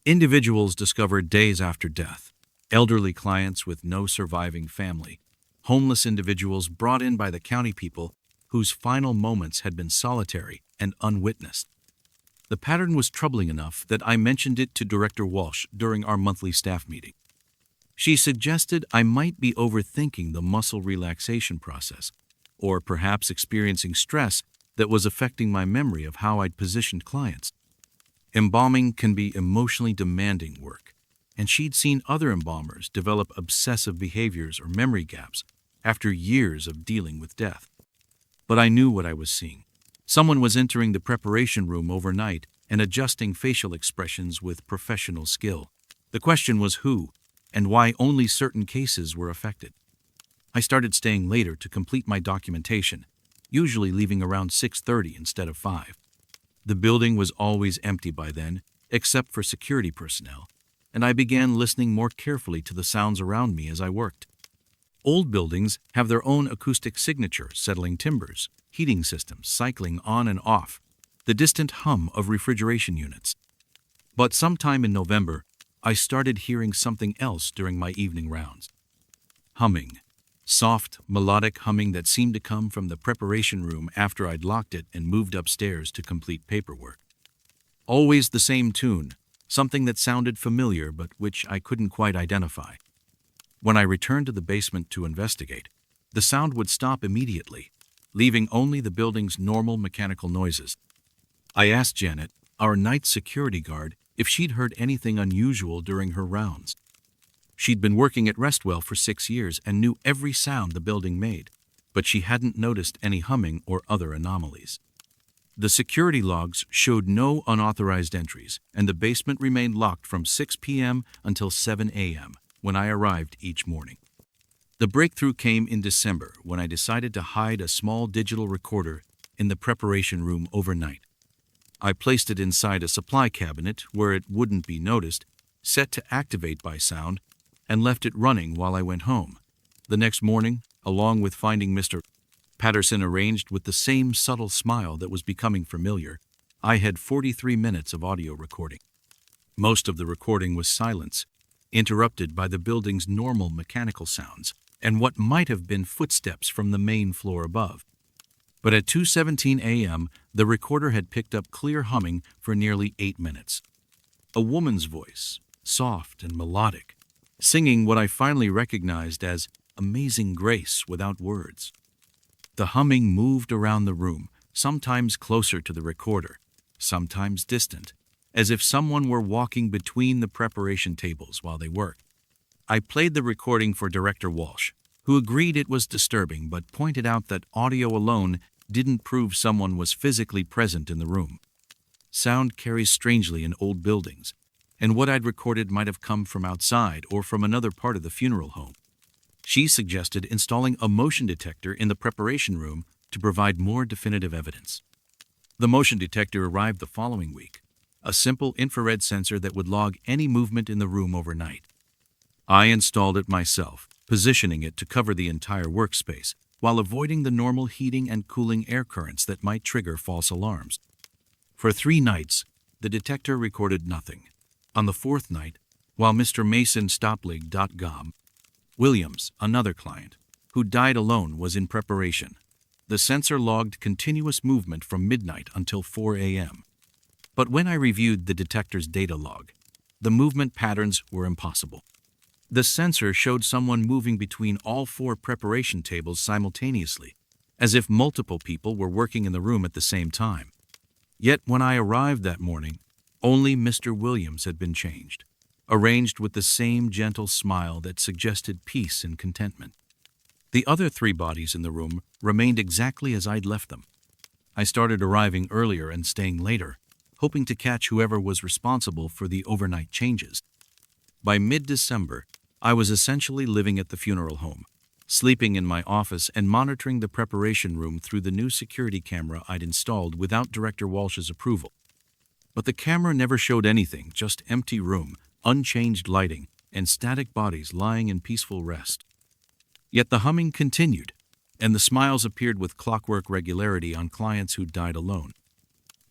Individuals discovered days after death, elderly clients with no surviving family, homeless individuals brought in by the county people whose final moments had been solitary and unwitnessed. The pattern was troubling enough that I mentioned it to Director Walsh during our monthly staff meeting. She suggested I might be overthinking the muscle relaxation process, or perhaps experiencing stress that was affecting my memory of how I'd positioned clients. Embalming can be emotionally demanding work, and she'd seen other embalmers develop obsessive behaviors or memory gaps after years of dealing with death. But I knew what I was seeing. Someone was entering the preparation room overnight and adjusting facial expressions with professional skill. The question was who, and why only certain cases were affected. I started staying later to complete my documentation, usually leaving around 6:30 instead of 5. The building was always empty by then, except for security personnel, and I began listening more carefully to the sounds around me as I worked. Old buildings have their own acoustic signature, settling timbers, heating systems cycling on and off, the distant hum of refrigeration units. But sometime in November, I started hearing something else during my evening rounds. Humming. Soft, melodic humming that seemed to come from the preparation room after I'd locked it and moved upstairs to complete paperwork. Always the same tune, something that sounded familiar but which I couldn't quite identify. When I returned to the basement to investigate, the sound would stop immediately, leaving only the building's normal mechanical noises. I asked Janet, our night security guard, if she'd heard anything unusual during her rounds. She'd been working at Restwell for 6 years and knew every sound the building made, but she hadn't noticed any humming or other anomalies. The security logs showed no unauthorized entries, and the basement remained locked from 6 p.m. until 7 a.m. when I arrived each morning. The breakthrough came in December when I decided to hide a small digital recorder in the preparation room overnight. I placed it inside a supply cabinet where it wouldn't be noticed, set to activate by sound, and left it running while I went home. The next morning, along with finding Mr. Patterson arranged with the same subtle smile that was becoming familiar, I had 43 minutes of audio recording. Most of the recording was silence, interrupted by the building's normal mechanical sounds and what might have been footsteps from the main floor above. But at 2:17 a.m., the recorder had picked up clear humming for nearly 8 minutes. A woman's voice, soft and melodic, singing what I finally recognized as Amazing Grace without words. The humming moved around the room, sometimes closer to the recorder, sometimes distant, as if someone were walking between the preparation tables while they worked. I played the recording for Director Walsh, who agreed it was disturbing but pointed out that audio alone didn't prove someone was physically present in the room. Sound carries strangely in old buildings, and what I'd recorded might have come from outside or from another part of the funeral home. She suggested installing a motion detector in the preparation room to provide more definitive evidence. The motion detector arrived the following week, a simple infrared sensor that would log any movement in the room overnight. I installed it myself, positioning it to cover the entire workspace, while avoiding the normal heating and cooling air currents that might trigger false alarms. For 3 nights, the detector recorded nothing. On the 4th night, while Mr. Mason Stoplig.com, Williams, another client, who died alone, was in preparation, the sensor logged continuous movement from midnight until 4 a.m. But when I reviewed the detector's data log, the movement patterns were impossible. The sensor showed someone moving between all 4 preparation tables simultaneously, as if multiple people were working in the room at the same time. Yet when I arrived that morning, only Mr. Williams had been changed, arranged with the same gentle smile that suggested peace and contentment. The other 3 bodies in the room remained exactly as I'd left them. I started arriving earlier and staying later, hoping to catch whoever was responsible for the overnight changes. By mid-December, I was essentially living at the funeral home, sleeping in my office and monitoring the preparation room through the new security camera I'd installed without Director Walsh's approval. But the camera never showed anything, just empty room, unchanged lighting, and static bodies lying in peaceful rest. Yet the humming continued, and the smiles appeared with clockwork regularity on clients who died alone.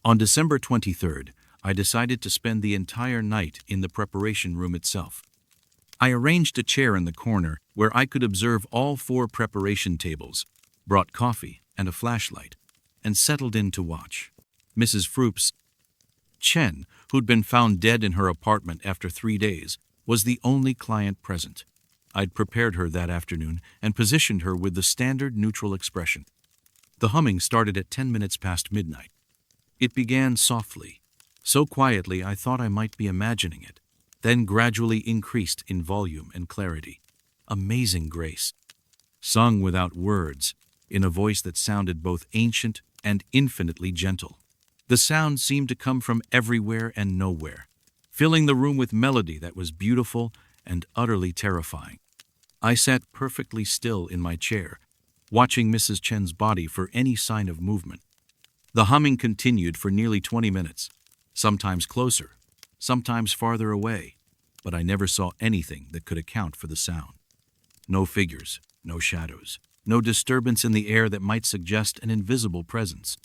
On December 23rd, I decided to spend the entire night in the preparation room itself. I arranged a chair in the corner where I could observe all 4 preparation tables, brought coffee and a flashlight, and settled in to watch. Mrs. Froops Chen, who'd been found dead in her apartment after 3 days, was the only client present. I'd prepared her that afternoon and positioned her with the standard neutral expression. The humming started at 10 minutes past midnight. It began softly, so quietly I thought I might be imagining it, then gradually increased in volume and clarity. Amazing grace. Sung without words, in a voice that sounded both ancient and infinitely gentle. The sound seemed to come from everywhere and nowhere, filling the room with melody that was beautiful and utterly terrifying. I sat perfectly still in my chair, watching Mrs. Chen's body for any sign of movement. The humming continued for nearly 20 minutes, sometimes closer, sometimes farther away, but I never saw anything that could account for the sound. No figures, no shadows, no disturbance in the air that might suggest an invisible presence.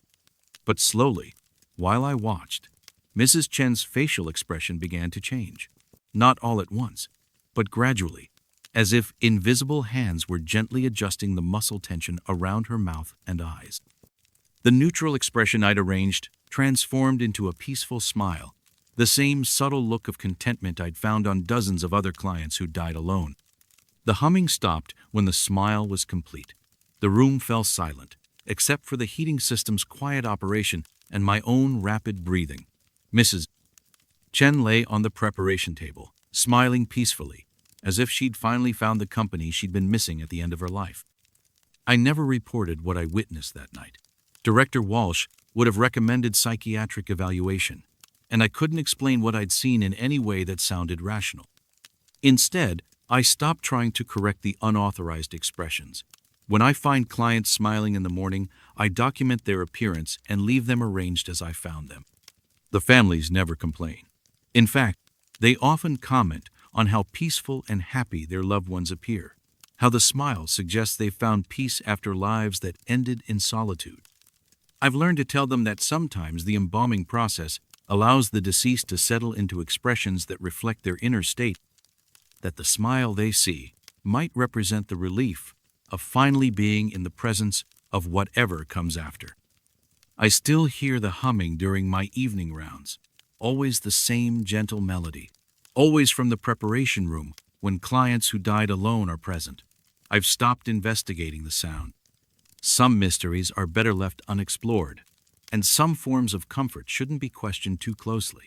But slowly, while I watched, Mrs. Chen's facial expression began to change. Not all at once, but gradually, as if invisible hands were gently adjusting the muscle tension around her mouth and eyes. The neutral expression I'd arranged transformed into a peaceful smile, the same subtle look of contentment I'd found on dozens of other clients who died alone. The humming stopped when the smile was complete. The room fell silent, except for the heating system's quiet operation and my own rapid breathing. Mrs. Chen lay on the preparation table, smiling peacefully, as if she'd finally found the company she'd been missing at the end of her life. I never reported what I witnessed that night. Director Walsh would have recommended psychiatric evaluation, and I couldn't explain what I'd seen in any way that sounded rational. Instead, I stopped trying to correct the unauthorized expressions. When I find clients smiling in the morning, I document their appearance and leave them arranged as I found them. The families never complain. In fact, they often comment on how peaceful and happy their loved ones appear, how the smile suggests they've found peace after lives that ended in solitude. I've learned to tell them that sometimes the embalming process allows the deceased to settle into expressions that reflect their inner state, that the smile they see might represent the relief of finally being in the presence of whatever comes after. I still hear the humming during my evening rounds, always the same gentle melody, always from the preparation room when clients who died alone are present. I've stopped investigating the sound. Some mysteries are better left unexplored, and some forms of comfort shouldn't be questioned too closely.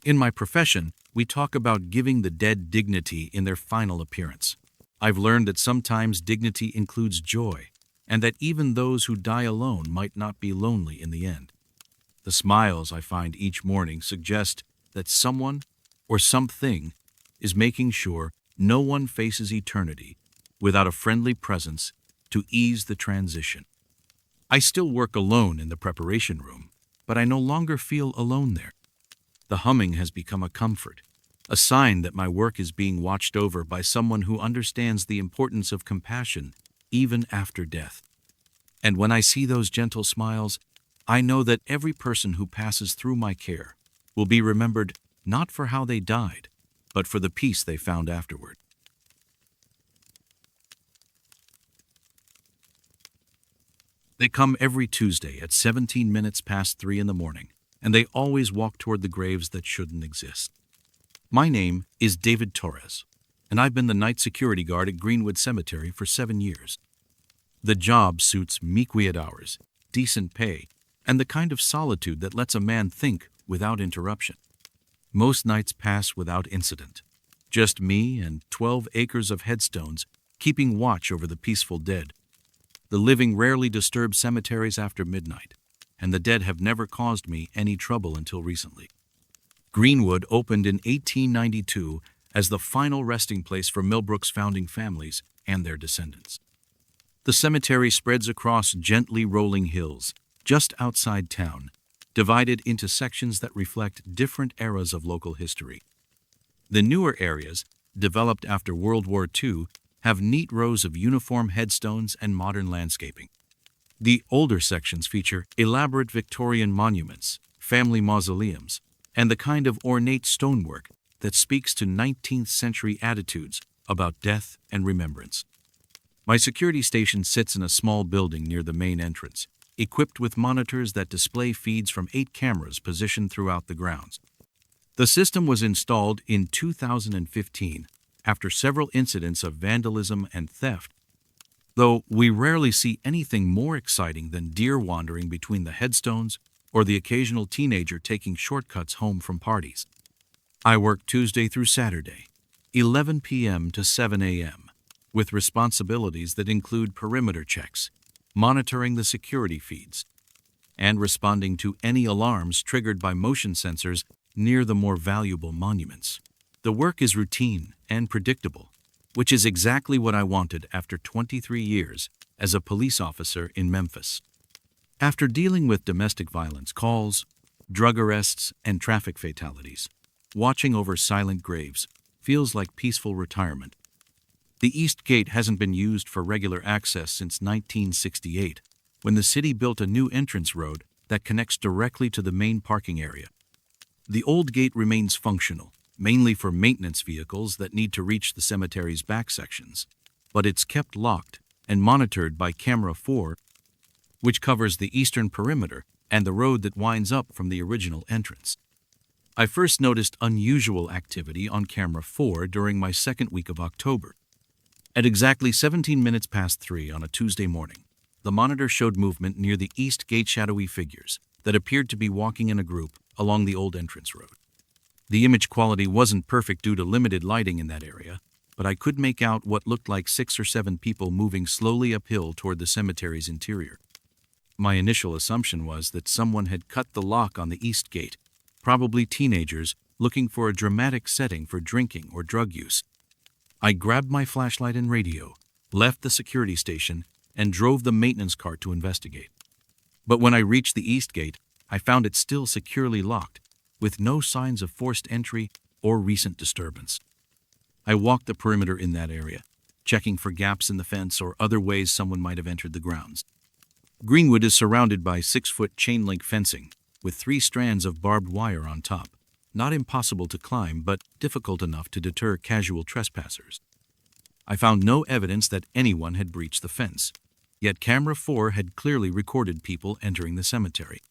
In my profession, we talk about giving the dead dignity in their final appearance. I've learned that sometimes dignity includes joy, and that even those who die alone might not be lonely in the end. The smiles I find each morning suggest that someone or something is making sure no one faces eternity without a friendly presence to ease the transition. I still work alone in the preparation room, but I no longer feel alone there. The humming has become a comfort, a sign that my work is being watched over by someone who understands the importance of compassion even after death. And when I see those gentle smiles, I know that every person who passes through my care will be remembered not for how they died, but for the peace they found afterward. They come every Tuesday at 17 minutes past 3 in the morning, and they always walk toward the graves that shouldn't exist. My name is David Torres, and I've been the night security guard at Greenwood Cemetery for 7 years. The job suits me: quiet hours, decent pay, and the kind of solitude that lets a man think without interruption. Most nights pass without incident. Just me and 12 acres of headstones keeping watch over the peaceful dead. The living rarely disturb cemeteries after midnight, and the dead have never caused me any trouble until recently. Greenwood opened in 1892 as the final resting place for Millbrook's founding families and their descendants. The cemetery spreads across gently rolling hills, just outside town, divided into sections that reflect different eras of local history. The newer areas, developed after World War II, have neat rows of uniform headstones and modern landscaping. The older sections feature elaborate Victorian monuments, family mausoleums, and the kind of ornate stonework that speaks to 19th century attitudes about death and remembrance. My security station sits in a small building near the main entrance, equipped with monitors that display feeds from 8 cameras positioned throughout the grounds. The system was installed in 2015 after several incidents of vandalism and theft, though we rarely see anything more exciting than deer wandering between the headstones or the occasional teenager taking shortcuts home from parties. I work Tuesday through Saturday, 11 p.m. to 7 a.m., with responsibilities that include perimeter checks, monitoring the security feeds, and responding to any alarms triggered by motion sensors near the more valuable monuments. The work is routine and predictable, which is exactly what I wanted after 23 years as a police officer in Memphis. After dealing with domestic violence calls, drug arrests, and traffic fatalities, watching over silent graves feels like peaceful retirement. The East Gate hasn't been used for regular access since 1968, when the city built a new entrance road that connects directly to the main parking area. The old gate remains functional, mainly for maintenance vehicles that need to reach the cemetery's back sections, but it's kept locked and monitored by Camera 4, which covers the eastern perimeter and the road that winds up from the original entrance. I first noticed unusual activity on Camera 4 during my second week of October. At exactly 17 minutes past 3 on a Tuesday morning, the monitor showed movement near the East Gate, shadowy figures that appeared to be walking in a group along the old entrance road. The image quality wasn't perfect due to limited lighting in that area, but I could make out what looked like 6 or 7 people moving slowly uphill toward the cemetery's interior. My initial assumption was that someone had cut the lock on the East Gate, probably teenagers looking for a dramatic setting for drinking or drug use. I grabbed my flashlight and radio, left the security station, and drove the maintenance cart to investigate. But when I reached the East Gate, I found it still securely locked, with no signs of forced entry or recent disturbance. I walked the perimeter in that area, checking for gaps in the fence or other ways someone might have entered the grounds. Greenwood is surrounded by 6-foot chain-link fencing, with 3 strands of barbed wire on top. Not impossible to climb, but difficult enough to deter casual trespassers. I found no evidence that anyone had breached the fence, yet Camera 4 had clearly recorded people entering the cemetery.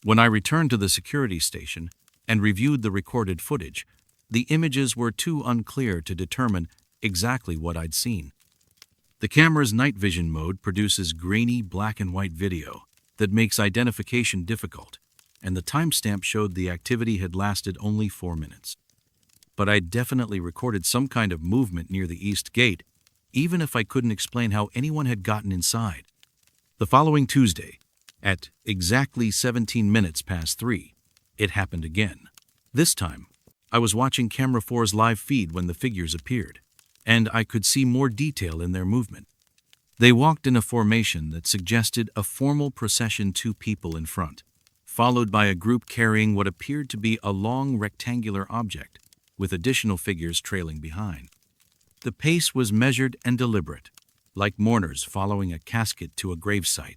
When I returned to the security station and reviewed the recorded footage, the images were too unclear to determine exactly what I'd seen. The camera's night vision mode produces grainy black and white video that makes identification difficult, and the timestamp showed the activity had lasted only 4 minutes. But I definitely recorded some kind of movement near the East Gate, even if I couldn't explain how anyone had gotten inside. The following Tuesday, at exactly 17 minutes past 3, it happened again. This time, I was watching Camera 4's live feed when the figures appeared, and I could see more detail in their movement. They walked in a formation that suggested a formal procession, 2 people in front, followed by a group carrying what appeared to be a long rectangular object, with additional figures trailing behind. The pace was measured and deliberate, like mourners following a casket to a gravesite.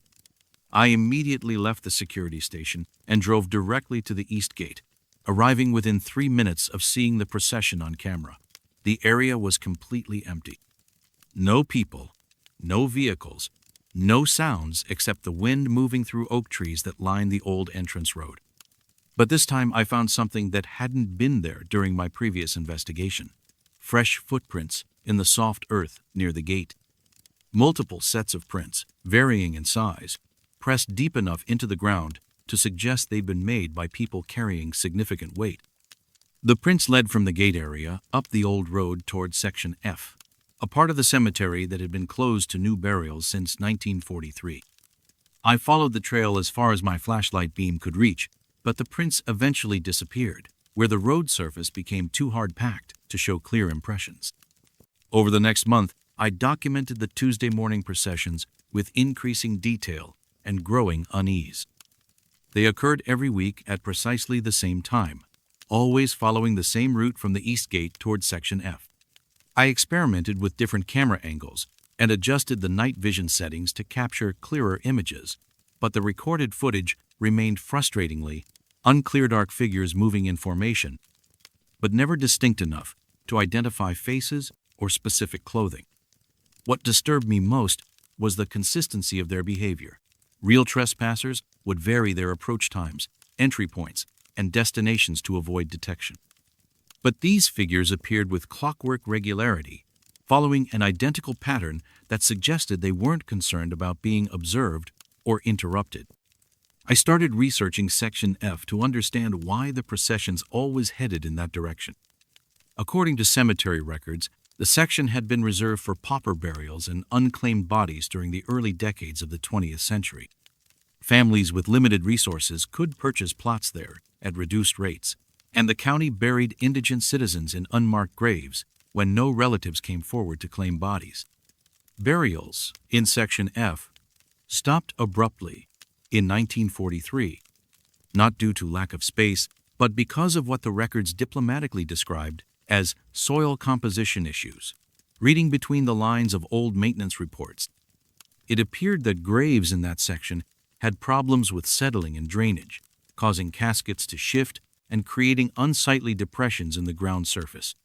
I immediately left the security station and drove directly to the East Gate, arriving within 3 minutes of seeing the procession on camera. The area was completely empty. No people, no vehicles, no sounds except the wind moving through oak trees that line the old entrance road. But this time I found something that hadn't been there during my previous investigation. Fresh footprints in the soft earth near the gate. Multiple sets of prints, varying in size, pressed deep enough into the ground to suggest they'd been made by people carrying significant weight. The prints led from the gate area up the old road toward Section F, a part of the cemetery that had been closed to new burials since 1943. I followed the trail as far as my flashlight beam could reach, but the prints eventually disappeared, where the road surface became too hard-packed to show clear impressions. Over the next month, I documented the Tuesday morning processions with increasing detail and growing unease. They occurred every week at precisely the same time, always following the same route from the East Gate toward Section F. I experimented with different camera angles and adjusted the night vision settings to capture clearer images, but the recorded footage remained frustratingly unclear, dark figures moving in formation, but never distinct enough to identify faces or specific clothing. What disturbed me most was the consistency of their behavior. Real trespassers would vary their approach times, entry points, and destinations to avoid detection. But these figures appeared with clockwork regularity, following an identical pattern that suggested they weren't concerned about being observed or interrupted. I started researching Section F to understand why the processions always headed in that direction. According to cemetery records, the section had been reserved for pauper burials and unclaimed bodies during the early decades of the 20th century. Families with limited resources could purchase plots there at reduced rates, and the county buried indigent citizens in unmarked graves when no relatives came forward to claim bodies. Burials in Section F stopped abruptly in 1943, not due to lack of space, but because of what the records diplomatically described as soil composition issues. Reading between the lines of old maintenance reports, it appeared that graves in that section had problems with settling and drainage, causing caskets to shift and creating unsightly depressions in the ground surface.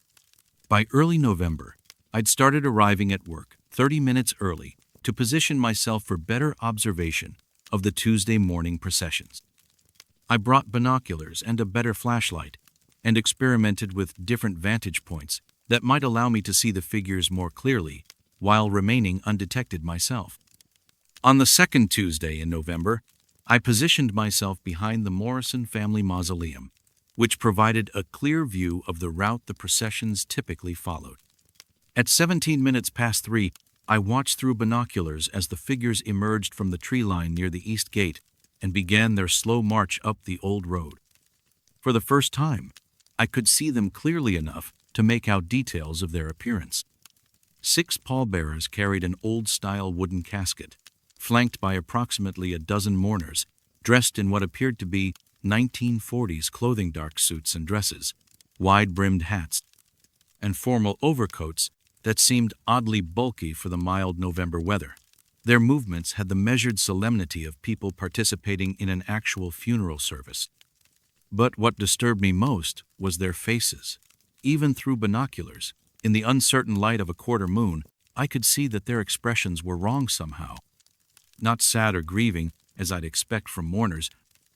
By early November, I'd started arriving at work 30 minutes early to position myself for better observation of the Tuesday morning processions. I brought binoculars and a better flashlight and experimented with different vantage points that might allow me to see the figures more clearly while remaining undetected myself. On the second Tuesday in November, I positioned myself behind the Morrison family mausoleum, which provided a clear view of the route the processions typically followed. At 17 minutes past 3, I watched through binoculars as the figures emerged from the tree line near the East Gate and began their slow march up the old road. For the first time, I could see them clearly enough to make out details of their appearance. 6 pallbearers carried an old-style wooden casket, flanked by approximately a dozen mourners, dressed in what appeared to be 1940s clothing, dark suits and dresses, wide-brimmed hats, and formal overcoats that seemed oddly bulky for the mild November weather. Their movements had the measured solemnity of people participating in an actual funeral service. But what disturbed me most was their faces. Even through binoculars, in the uncertain light of a quarter moon, I could see that their expressions were wrong somehow. Not sad or grieving, as I'd expect from mourners,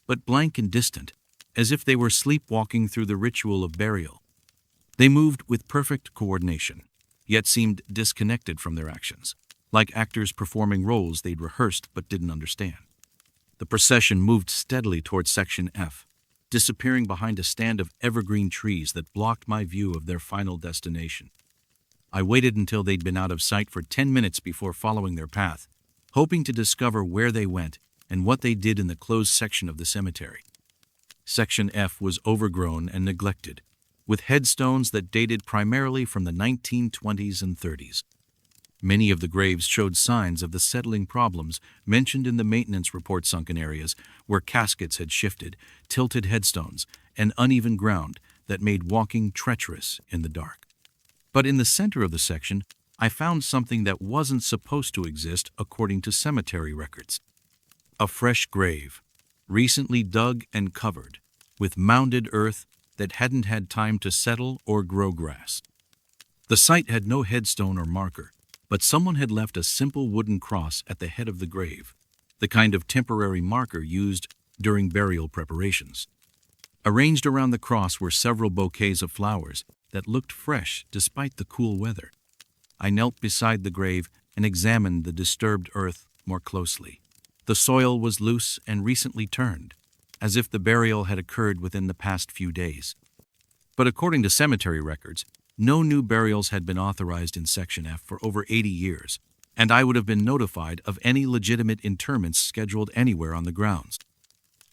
but blank and distant, as if they were sleepwalking through the ritual of burial. They moved with perfect coordination, yet seemed disconnected from their actions, like actors performing roles they'd rehearsed but didn't understand. The procession moved steadily towards Section F, disappearing behind a stand of evergreen trees that blocked my view of their final destination. I waited until they'd been out of sight for 10 minutes before following their path, hoping to discover where they went and what they did in the closed section of the cemetery. Section F was overgrown and neglected, with headstones that dated primarily from the 1920s and 30s. Many of the graves showed signs of the settling problems mentioned in the maintenance report. Sunken areas where caskets had shifted, tilted headstones, and uneven ground that made walking treacherous in the dark. But in the center of the section, I found something that wasn't supposed to exist according to cemetery records. A fresh grave, recently dug and covered, with mounded earth that hadn't had time to settle or grow grass. The site had no headstone or marker, but someone had left a simple wooden cross at the head of the grave, the kind of temporary marker used during burial preparations. Arranged around the cross were several bouquets of flowers that looked fresh despite the cool weather. I knelt beside the grave and examined the disturbed earth more closely. The soil was loose and recently turned, as if the burial had occurred within the past few days. But according to cemetery records, no new burials had been authorized in Section F for over 80 years, and I would have been notified of any legitimate interments scheduled anywhere on the grounds.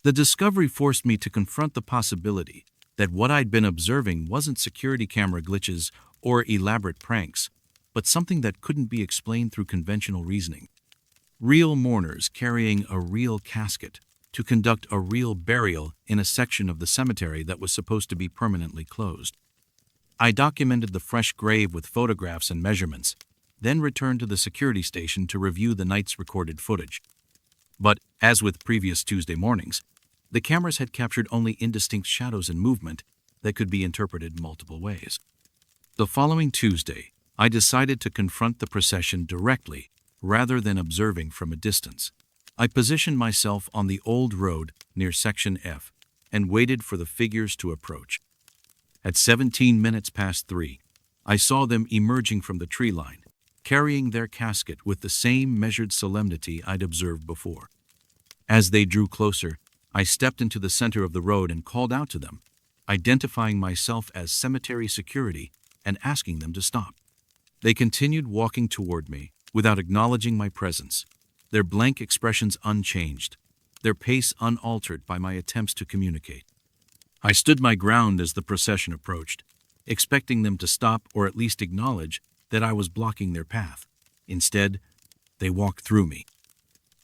The discovery forced me to confront the possibility that what I'd been observing wasn't security camera glitches or elaborate pranks, but something that couldn't be explained through conventional reasoning. Real mourners carrying a real casket to conduct a real burial in a section of the cemetery that was supposed to be permanently closed. I documented the fresh grave with photographs and measurements, then returned to the security station to review the night's recorded footage. But, as with previous Tuesday mornings, the cameras had captured only indistinct shadows and movement that could be interpreted multiple ways. The following Tuesday, I decided to confront the procession directly rather than observing from a distance. I positioned myself on the old road near Section F and waited for the figures to approach. At 17 minutes past 3, I saw them emerging from the tree line, carrying their casket with the same measured solemnity I'd observed before. As they drew closer, I stepped into the center of the road and called out to them, identifying myself as cemetery security and asking them to stop. They continued walking toward me without acknowledging my presence, their blank expressions unchanged, their pace unaltered by my attempts to communicate. I stood my ground as the procession approached, expecting them to stop or at least acknowledge that I was blocking their path. Instead, they walked through me.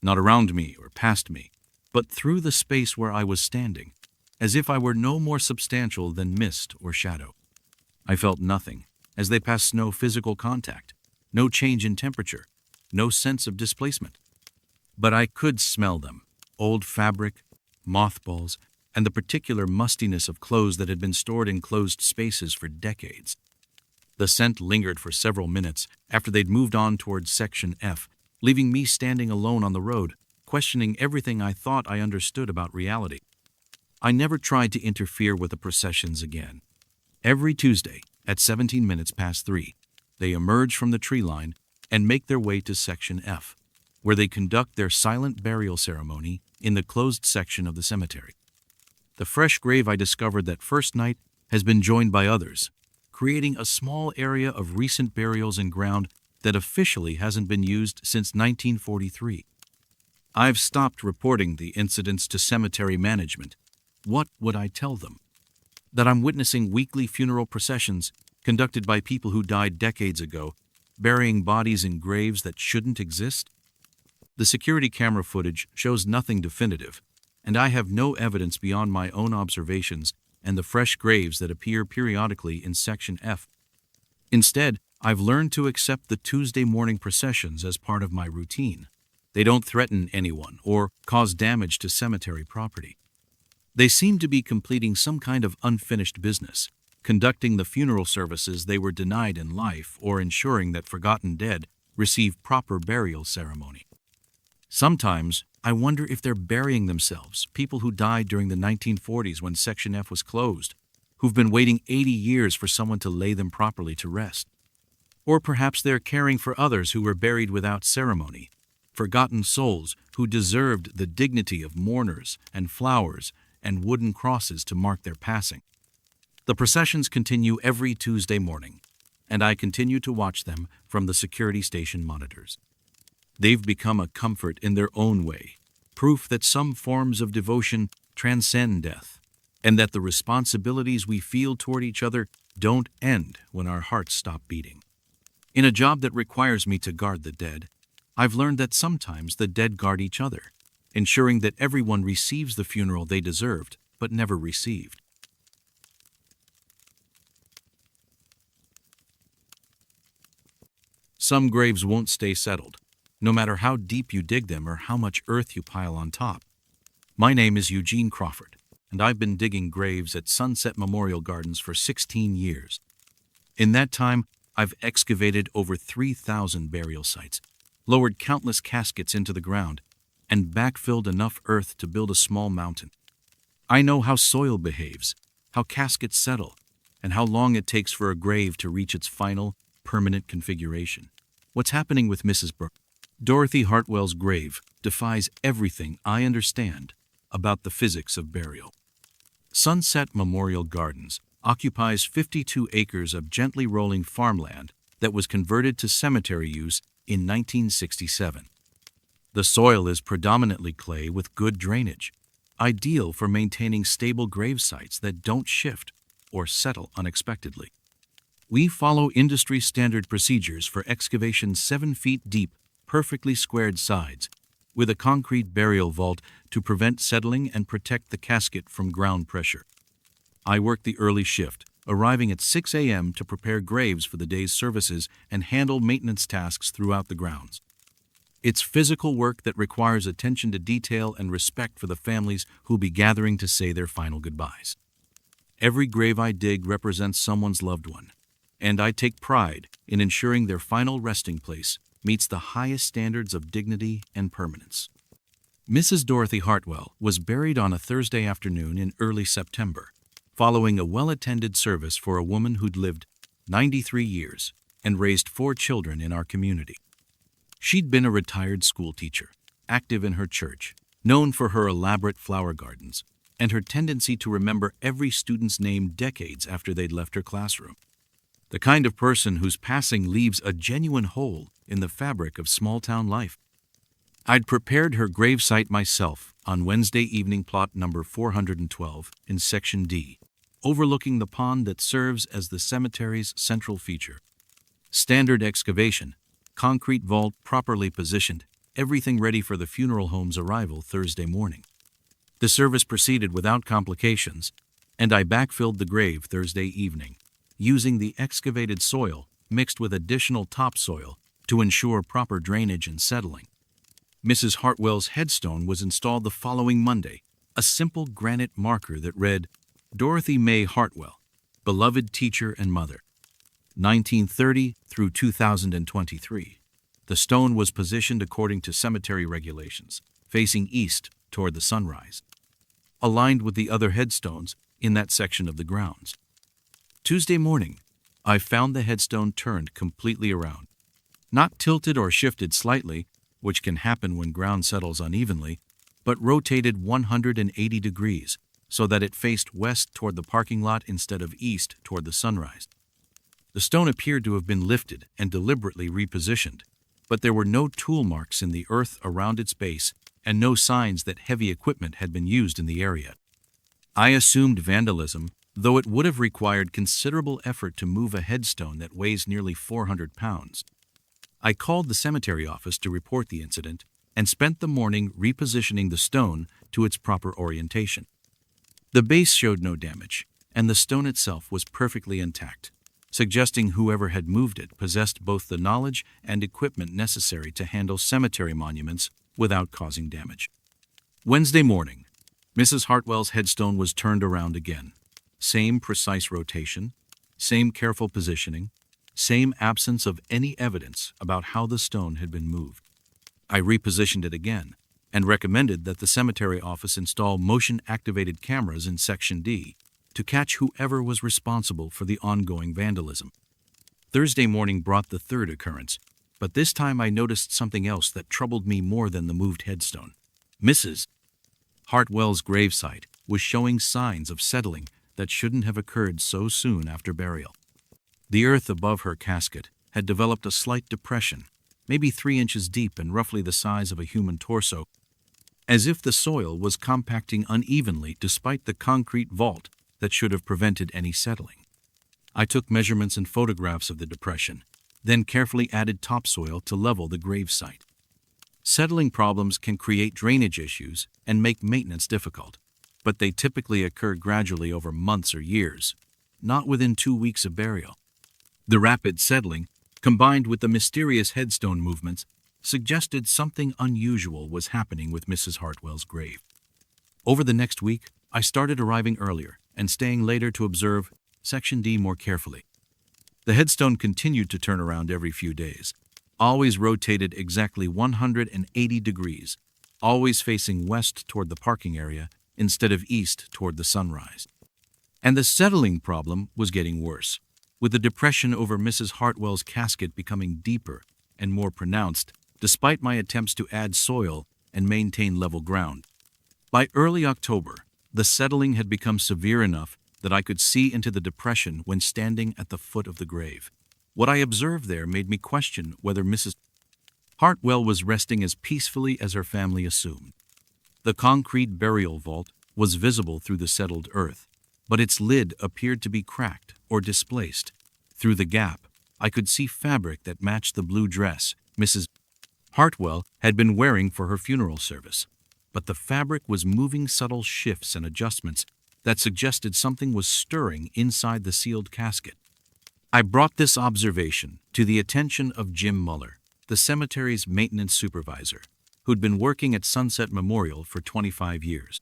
Not around me or past me, but through the space where I was standing, as if I were no more substantial than mist or shadow. I felt nothing, as they passed no physical contact, no change in temperature, no sense of displacement. But I could smell them, old fabric, mothballs, and the particular mustiness of clothes that had been stored in closed spaces for decades. The scent lingered for several minutes after they'd moved on towards Section F, leaving me standing alone on the road, questioning everything I thought I understood about reality. I never tried to interfere with the processions again. Every Tuesday, at 17 minutes past 3, they emerge from the tree line and make their way to Section F, where they conduct their silent burial ceremony in the closed section of the cemetery. The fresh grave I discovered that first night has been joined by others, creating a small area of recent burials in ground that officially hasn't been used since 1943. I've stopped reporting the incidents to cemetery management. What would I tell them? That I'm witnessing weekly funeral processions conducted by people who died decades ago, burying bodies in graves that shouldn't exist? The security camera footage shows nothing definitive, and I have no evidence beyond my own observations and the fresh graves that appear periodically in Section F. Instead, I've learned to accept the Tuesday morning processions as part of my routine. They don't threaten anyone or cause damage to cemetery property. They seem to be completing some kind of unfinished business, conducting the funeral services they were denied in life or ensuring that forgotten dead receive proper burial ceremony. Sometimes, I wonder if they're burying themselves, people who died during the 1940s when Section F was closed, who've been waiting 80 years for someone to lay them properly to rest. Or perhaps they're caring for others who were buried without ceremony, forgotten souls who deserved the dignity of mourners and flowers and wooden crosses to mark their passing. The processions continue every Tuesday morning, and I continue to watch them from the security station monitors. They've become a comfort in their own way, proof that some forms of devotion transcend death, and that the responsibilities we feel toward each other don't end when our hearts stop beating. In a job that requires me to guard the dead, I've learned that sometimes the dead guard each other, ensuring that everyone receives the funeral they deserved but never received. Some graves won't stay settled, no matter how deep you dig them or how much earth you pile on top. My name is Eugene Crawford, and I've been digging graves at Sunset Memorial Gardens for 16 years. In that time, I've excavated over 3,000 burial sites, lowered countless caskets into the ground, and backfilled enough earth to build a small mountain. I know how soil behaves, how caskets settle, and how long it takes for a grave to reach its final, permanent configuration. What's happening with Mrs. Brooks? Dorothy Hartwell's grave defies everything I understand about the physics of burial. Sunset Memorial Gardens occupies 52 acres of gently rolling farmland that was converted to cemetery use in 1967. The soil is predominantly clay with good drainage, ideal for maintaining stable grave sites that don't shift or settle unexpectedly. We follow industry standard procedures for excavation 7 feet deep, perfectly squared sides, with a concrete burial vault to prevent settling and protect the casket from ground pressure. I work the early shift, arriving at 6 a.m. to prepare graves for the day's services and handle maintenance tasks throughout the grounds. It's physical work that requires attention to detail and respect for the families who'll be gathering to say their final goodbyes. Every grave I dig represents someone's loved one, and I take pride in ensuring their final resting place meets the highest standards of dignity and permanence. Mrs. Dorothy Hartwell was buried on a Thursday afternoon in early September, following a well-attended service for a woman who'd lived 93 years and raised 4 children in our community. She'd been a retired schoolteacher, active in her church, known for her elaborate flower gardens, and her tendency to remember every student's name decades after they'd left her classroom. The kind of person whose passing leaves a genuine hole in the fabric of small-town life. I'd prepared her gravesite myself on Wednesday evening plot number 412 in Section D, overlooking the pond that serves as the cemetery's central feature. Standard excavation, concrete vault properly positioned, everything ready for the funeral home's arrival Thursday morning. The service proceeded without complications, and I backfilled the grave Thursday evening, using the excavated soil mixed with additional topsoil to ensure proper drainage and settling. Mrs. Hartwell's headstone was installed the following Monday, a simple granite marker that read, Dorothy May Hartwell, beloved teacher and mother, 1930 through 2023. The stone was positioned according to cemetery regulations, facing east toward the sunrise, aligned with the other headstones in that section of the grounds. Tuesday morning, I found the headstone turned completely around, not tilted or shifted slightly, which can happen when ground settles unevenly, but rotated 180 degrees so that it faced west toward the parking lot instead of east toward the sunrise. The stone appeared to have been lifted and deliberately repositioned, but there were no tool marks in the earth around its base and no signs that heavy equipment had been used in the area. I assumed vandalism, though it would have required considerable effort to move a headstone that weighs nearly 400 pounds. I called the cemetery office to report the incident and spent the morning repositioning the stone to its proper orientation. The base showed no damage, and the stone itself was perfectly intact, suggesting whoever had moved it possessed both the knowledge and equipment necessary to handle cemetery monuments without causing damage. Wednesday morning, Mrs. Hartwell's headstone was turned around again. Same precise rotation, same careful positioning, same absence of any evidence about how the stone had been moved. I repositioned it again and recommended that the cemetery office install motion-activated cameras in Section D to catch whoever was responsible for the ongoing vandalism. Thursday morning brought the third occurrence, but this time I noticed something else that troubled me more than the moved headstone. Mrs. Hartwell's gravesite was showing signs of settling that shouldn't have occurred so soon after burial. The earth above her casket had developed a slight depression, maybe 3 inches deep and roughly the size of a human torso, as if the soil was compacting unevenly despite the concrete vault that should have prevented any settling. I took measurements and photographs of the depression, then carefully added topsoil to level the gravesite. Settling problems can create drainage issues and make maintenance difficult, but they typically occur gradually over months or years, not within 2 weeks of burial. The rapid settling, combined with the mysterious headstone movements, suggested something unusual was happening with Mrs. Hartwell's grave. Over the next week, I started arriving earlier and staying later to observe Section D more carefully. The headstone continued to turn around every few days, always rotated exactly 180 degrees, always facing west toward the parking area instead of east toward the sunrise. And the settling problem was getting worse, with the depression over Mrs. Hartwell's casket becoming deeper and more pronounced despite my attempts to add soil and maintain level ground. By early October, the settling had become severe enough that I could see into the depression when standing at the foot of the grave. What I observed there made me question whether Mrs. Hartwell was resting as peacefully as her family assumed. The concrete burial vault was visible through the settled earth, but its lid appeared to be cracked or displaced, Through the gap, I could see fabric that matched the blue dress Mrs. Hartwell had been wearing for her funeral service. But the fabric was moving subtle shifts and adjustments that suggested something was stirring inside the sealed casket. I brought this observation to the attention of Jim Muller, the cemetery's maintenance supervisor, who'd been working at Sunset Memorial for 25 years.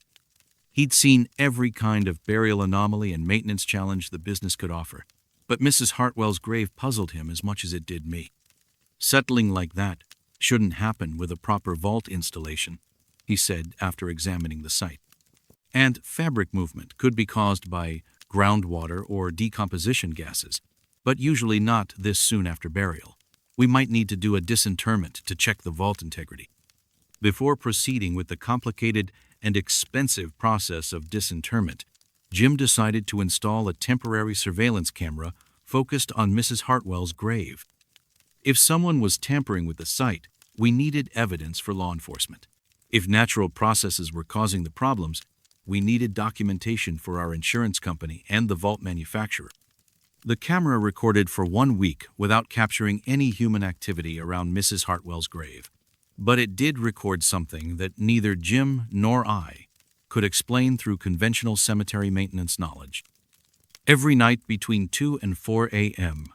He'd seen every kind of burial anomaly and maintenance challenge the business could offer, but Mrs. Hartwell's grave puzzled him as much as it did me. Settling like that shouldn't happen with a proper vault installation, he said after examining the site. And fabric movement could be caused by groundwater or decomposition gases, but usually not this soon after burial. We might need to do a disinterment to check the vault integrity. Before proceeding with the complicated and expensive process of disinterment, Jim decided to install a temporary surveillance camera focused on Mrs. Hartwell's grave. If someone was tampering with the site, we needed evidence for law enforcement. If natural processes were causing the problems, we needed documentation for our insurance company and the vault manufacturer. The camera recorded for 1 week without capturing any human activity around Mrs. Hartwell's grave. But it did record something that neither Jim nor I could explain through conventional cemetery maintenance knowledge. Every night between 2 and 4 a.m.,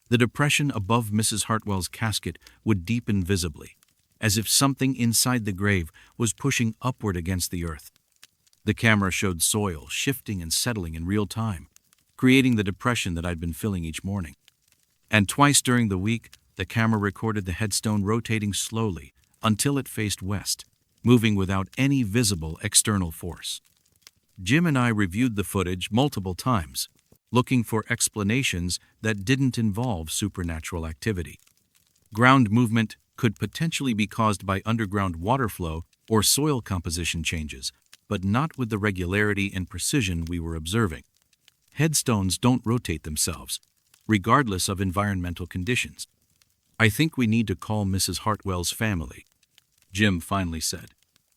the depression above Mrs. Hartwell's casket would deepen visibly, as if something inside the grave was pushing upward against the earth. The camera showed soil shifting and settling in real time, creating the depression that I'd been filling each morning. And twice during the week, the camera recorded the headstone rotating slowly until it faced west, moving without any visible external force. Jim and I reviewed the footage multiple times, looking for explanations that didn't involve supernatural activity. Ground movement could potentially be caused by underground water flow or soil composition changes, but not with the regularity and precision we were observing. Headstones don't rotate themselves, regardless of environmental conditions. I think we need to call Mrs. Hartwell's family, Jim finally said.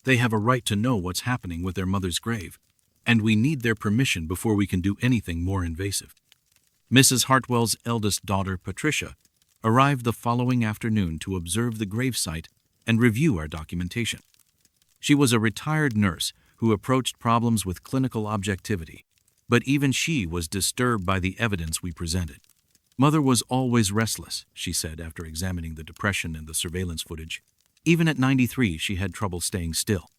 They have a right to know what's happening with their mother's grave, and we need their permission before we can do anything more invasive. Mrs. Hartwell's eldest daughter, Patricia, arrived the following afternoon to observe the gravesite and review our documentation. She was a retired nurse who approached problems with clinical objectivity, but even she was disturbed by the evidence we presented. Mother was always restless, she said after examining the depression and the surveillance footage. Even at 93, she had trouble staying still.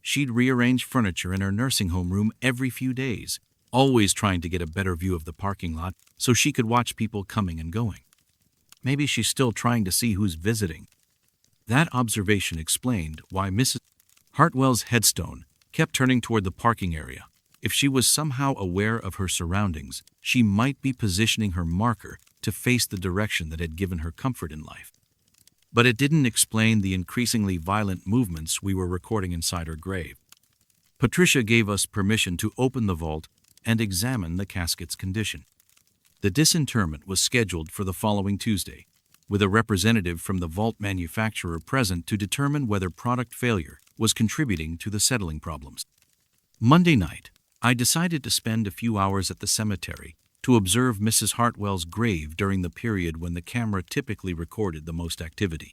She'd rearrange furniture in her nursing home room every few days, always trying to get a better view of the parking lot so she could watch people coming and going. Maybe she's still trying to see who's visiting. That observation explained why Mrs. Hartwell's headstone kept turning toward the parking area. If she was somehow aware of her surroundings, she might be positioning her marker to face the direction that had given her comfort in life. But it didn't explain the increasingly violent movements we were recording inside her grave. Patricia gave us permission to open the vault and examine the casket's condition. The disinterment was scheduled for the following Tuesday, with a representative from the vault manufacturer present to determine whether product failure was contributing to the settling problems. Monday night, I decided to spend a few hours at the cemetery to observe Mrs. Hartwell's grave during the period when the camera typically recorded the most activity.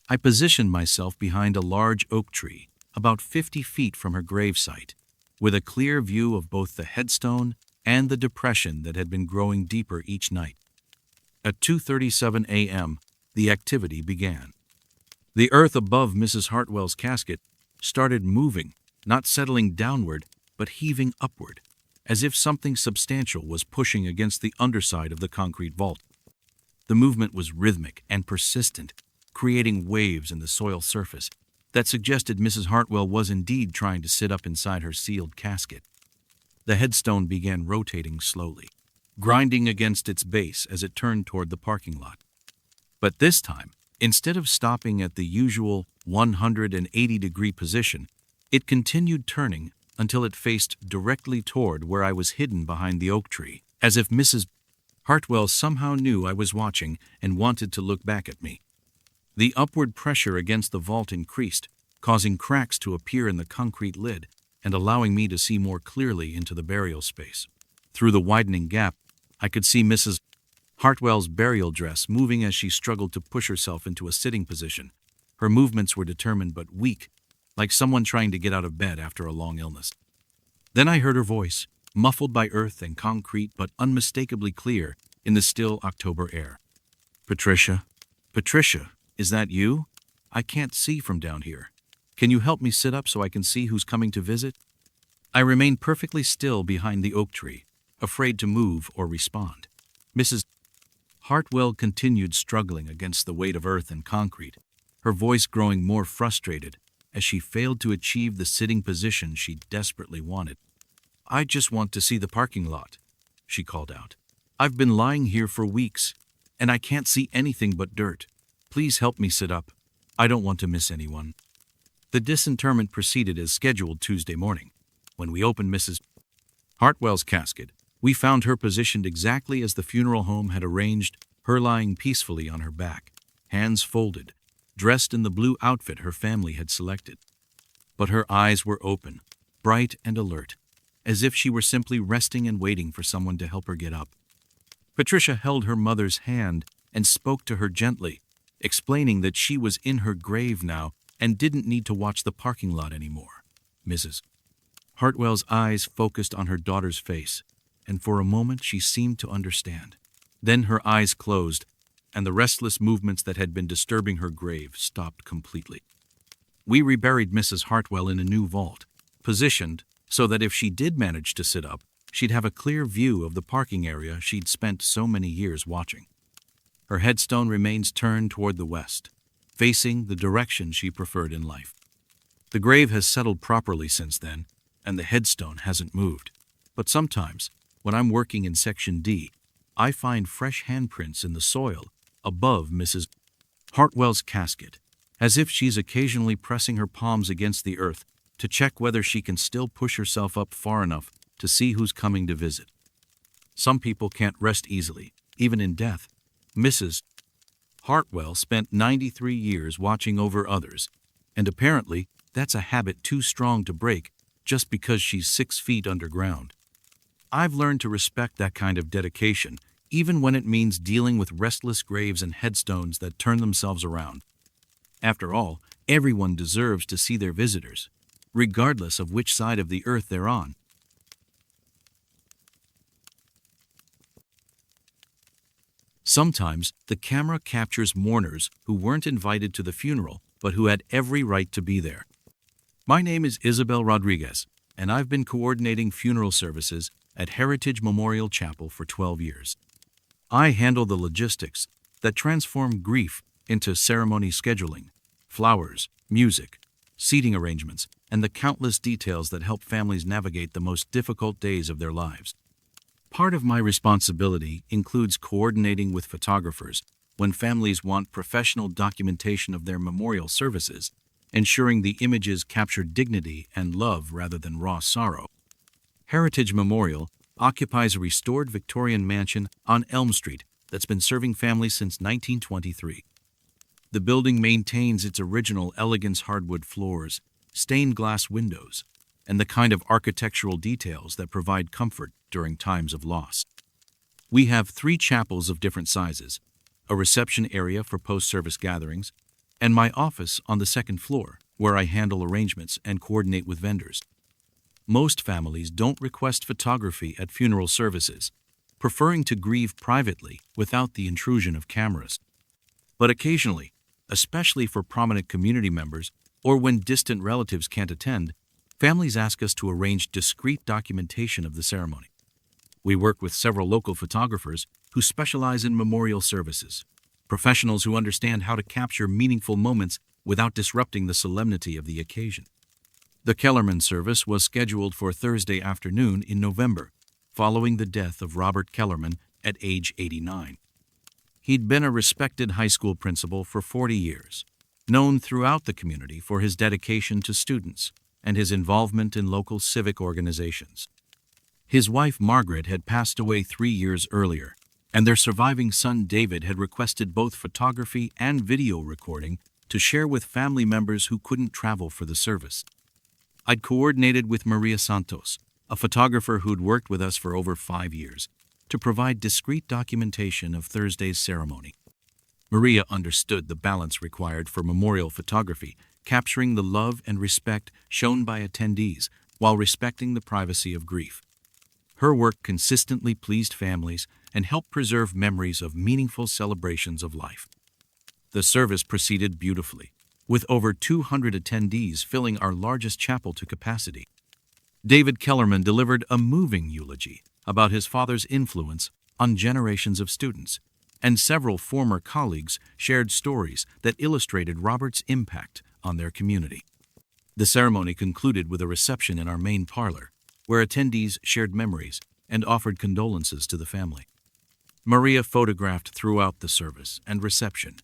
I positioned myself behind a large oak tree, about 50 feet from her gravesite, with a clear view of both the headstone and the depression that had been growing deeper each night. At 2:37 a.m., the activity began. The earth above Mrs. Hartwell's casket started moving, not settling downward, but heaving upward, as if something substantial was pushing against the underside of the concrete vault. The movement was rhythmic and persistent, creating waves in the soil surface that suggested Mrs. Hartwell was indeed trying to sit up inside her sealed casket. The headstone began rotating slowly, grinding against its base as it turned toward the parking lot. But this time, instead of stopping at the usual 180-degree position, it continued turning until it faced directly toward where I was hidden behind the oak tree, as if Mrs. Hartwell somehow knew I was watching and wanted to look back at me. The upward pressure against the vault increased, causing cracks to appear in the concrete lid and allowing me to see more clearly into the burial space. Through the widening gap, I could see Mrs. Hartwell's burial dress moving as she struggled to push herself into a sitting position. Her movements were determined but weak, like someone trying to get out of bed after a long illness. Then I heard her voice, muffled by earth and concrete but unmistakably clear in the still October air. Patricia? Patricia, is that you? I can't see from down here. Can you help me sit up so I can see who's coming to visit? I remained perfectly still behind the oak tree, afraid to move or respond. Mrs. Hartwell continued struggling against the weight of earth and concrete, her voice growing more frustrated as she failed to achieve the sitting position she desperately wanted. I just want to see the parking lot, she called out. I've been lying here for weeks, and I can't see anything but dirt. Please help me sit up. I don't want to miss anyone. The disinterment proceeded as scheduled Tuesday morning. When we opened Mrs. Hartwell's casket, we found her positioned exactly as the funeral home had arranged, her lying peacefully on her back, hands folded, dressed in the blue outfit her family had selected. But her eyes were open, bright and alert, as if she were simply resting and waiting for someone to help her get up. Patricia held her mother's hand and spoke to her gently, explaining that she was in her grave now and didn't need to watch the parking lot anymore. Mrs. Hartwell's eyes focused on her daughter's face, and for a moment she seemed to understand. Then her eyes closed, and the restless movements that had been disturbing her grave stopped completely. We reburied Mrs. Hartwell in a new vault, positioned so that if she did manage to sit up, she'd have a clear view of the parking area she'd spent so many years watching. Her headstone remains turned toward the west, facing the direction she preferred in life. The grave has settled properly since then, and the headstone hasn't moved. But sometimes, when I'm working in Section D, I find fresh handprints in the soil above Mrs. Hartwell's casket, as if she's occasionally pressing her palms against the earth to check whether she can still push herself up far enough to see who's coming to visit. Some people can't rest easily, even in death. Mrs. Hartwell spent 93 years watching over others, and apparently that's a habit too strong to break just because she's 6 feet underground. I've learned to respect that kind of dedication, even when it means dealing with restless graves and headstones that turn themselves around. After all, everyone deserves to see their visitors, regardless of which side of the earth they're on. Sometimes, the camera captures mourners who weren't invited to the funeral, but who had every right to be there. My name is Isabel Rodriguez, and I've been coordinating funeral services at Heritage Memorial Chapel for 12 years. I handle the logistics that transform grief into ceremony scheduling, flowers, music, seating arrangements, and the countless details that help families navigate the most difficult days of their lives. Part of my responsibility includes coordinating with photographers when families want professional documentation of their memorial services, ensuring the images capture dignity and love rather than raw sorrow. Heritage Memorial occupies a restored Victorian mansion on Elm Street that's been serving families since 1923. The building maintains its original elegance hardwood floors, stained glass windows, and the kind of architectural details that provide comfort during times of loss. We have 3 chapels of different sizes, a reception area for post-service gatherings, and my office on the 2nd floor, where I handle arrangements and coordinate with vendors. Most families don't request photography at funeral services, preferring to grieve privately without the intrusion of cameras. But occasionally, especially for prominent community members or when distant relatives can't attend, families ask us to arrange discreet documentation of the ceremony. We work with several local photographers who specialize in memorial services, professionals who understand how to capture meaningful moments without disrupting the solemnity of the occasion. The Kellerman service was scheduled for Thursday afternoon in November, following the death of Robert Kellerman at age 89. He'd been a respected high school principal for 40 years, known throughout the community for his dedication to students and his involvement in local civic organizations. His wife Margaret had passed away 3 years earlier, and their surviving son David had requested both photography and video recording to share with family members who couldn't travel for the service. I'd coordinated with Maria Santos, a photographer who'd worked with us for over 5 years, to provide discreet documentation of Thursday's ceremony. Maria understood the balance required for memorial photography, capturing the love and respect shown by attendees while respecting the privacy of grief. Her work consistently pleased families and helped preserve memories of meaningful celebrations of life. The service proceeded beautifully, with over 200 attendees filling our largest chapel to capacity. David Kellerman delivered a moving eulogy about his father's influence on generations of students, and several former colleagues shared stories that illustrated Robert's impact on their community. The ceremony concluded with a reception in our main parlor, where attendees shared memories and offered condolences to the family. Maria photographed throughout the service and reception,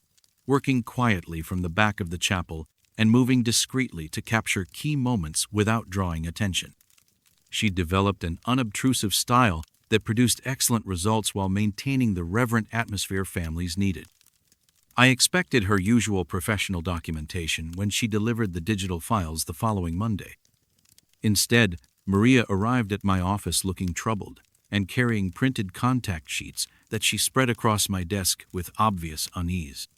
working quietly from the back of the chapel and moving discreetly to capture key moments without drawing attention. She developed an unobtrusive style that produced excellent results while maintaining the reverent atmosphere families needed. I expected her usual professional documentation when she delivered the digital files the following Monday. Instead, Maria arrived at my office looking troubled and carrying printed contact sheets that she spread across my desk with obvious unease.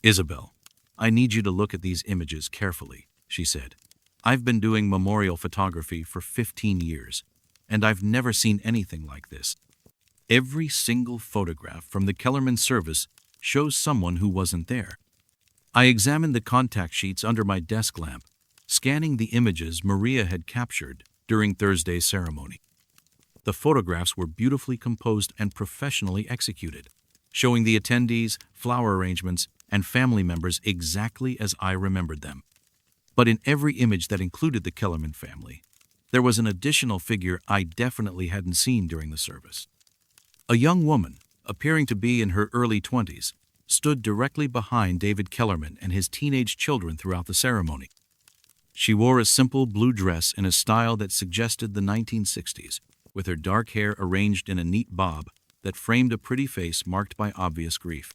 "Isabel, I need you to look at these images carefully," she said. "I've been doing memorial photography for 15 years, and I've never seen anything like this. Every single photograph from the Kellerman service shows someone who wasn't there." I examined the contact sheets under my desk lamp, scanning the images Maria had captured during Thursday's ceremony. The photographs were beautifully composed and professionally executed, showing the attendees, flower arrangements, and family members exactly as I remembered them. But in every image that included the Kellerman family, there was an additional figure I definitely hadn't seen during the service. A young woman, appearing to be in her early 20s, stood directly behind David Kellerman and his teenage children throughout the ceremony. She wore a simple blue dress in a style that suggested the 1960s, with her dark hair arranged in a neat bob that framed a pretty face marked by obvious grief.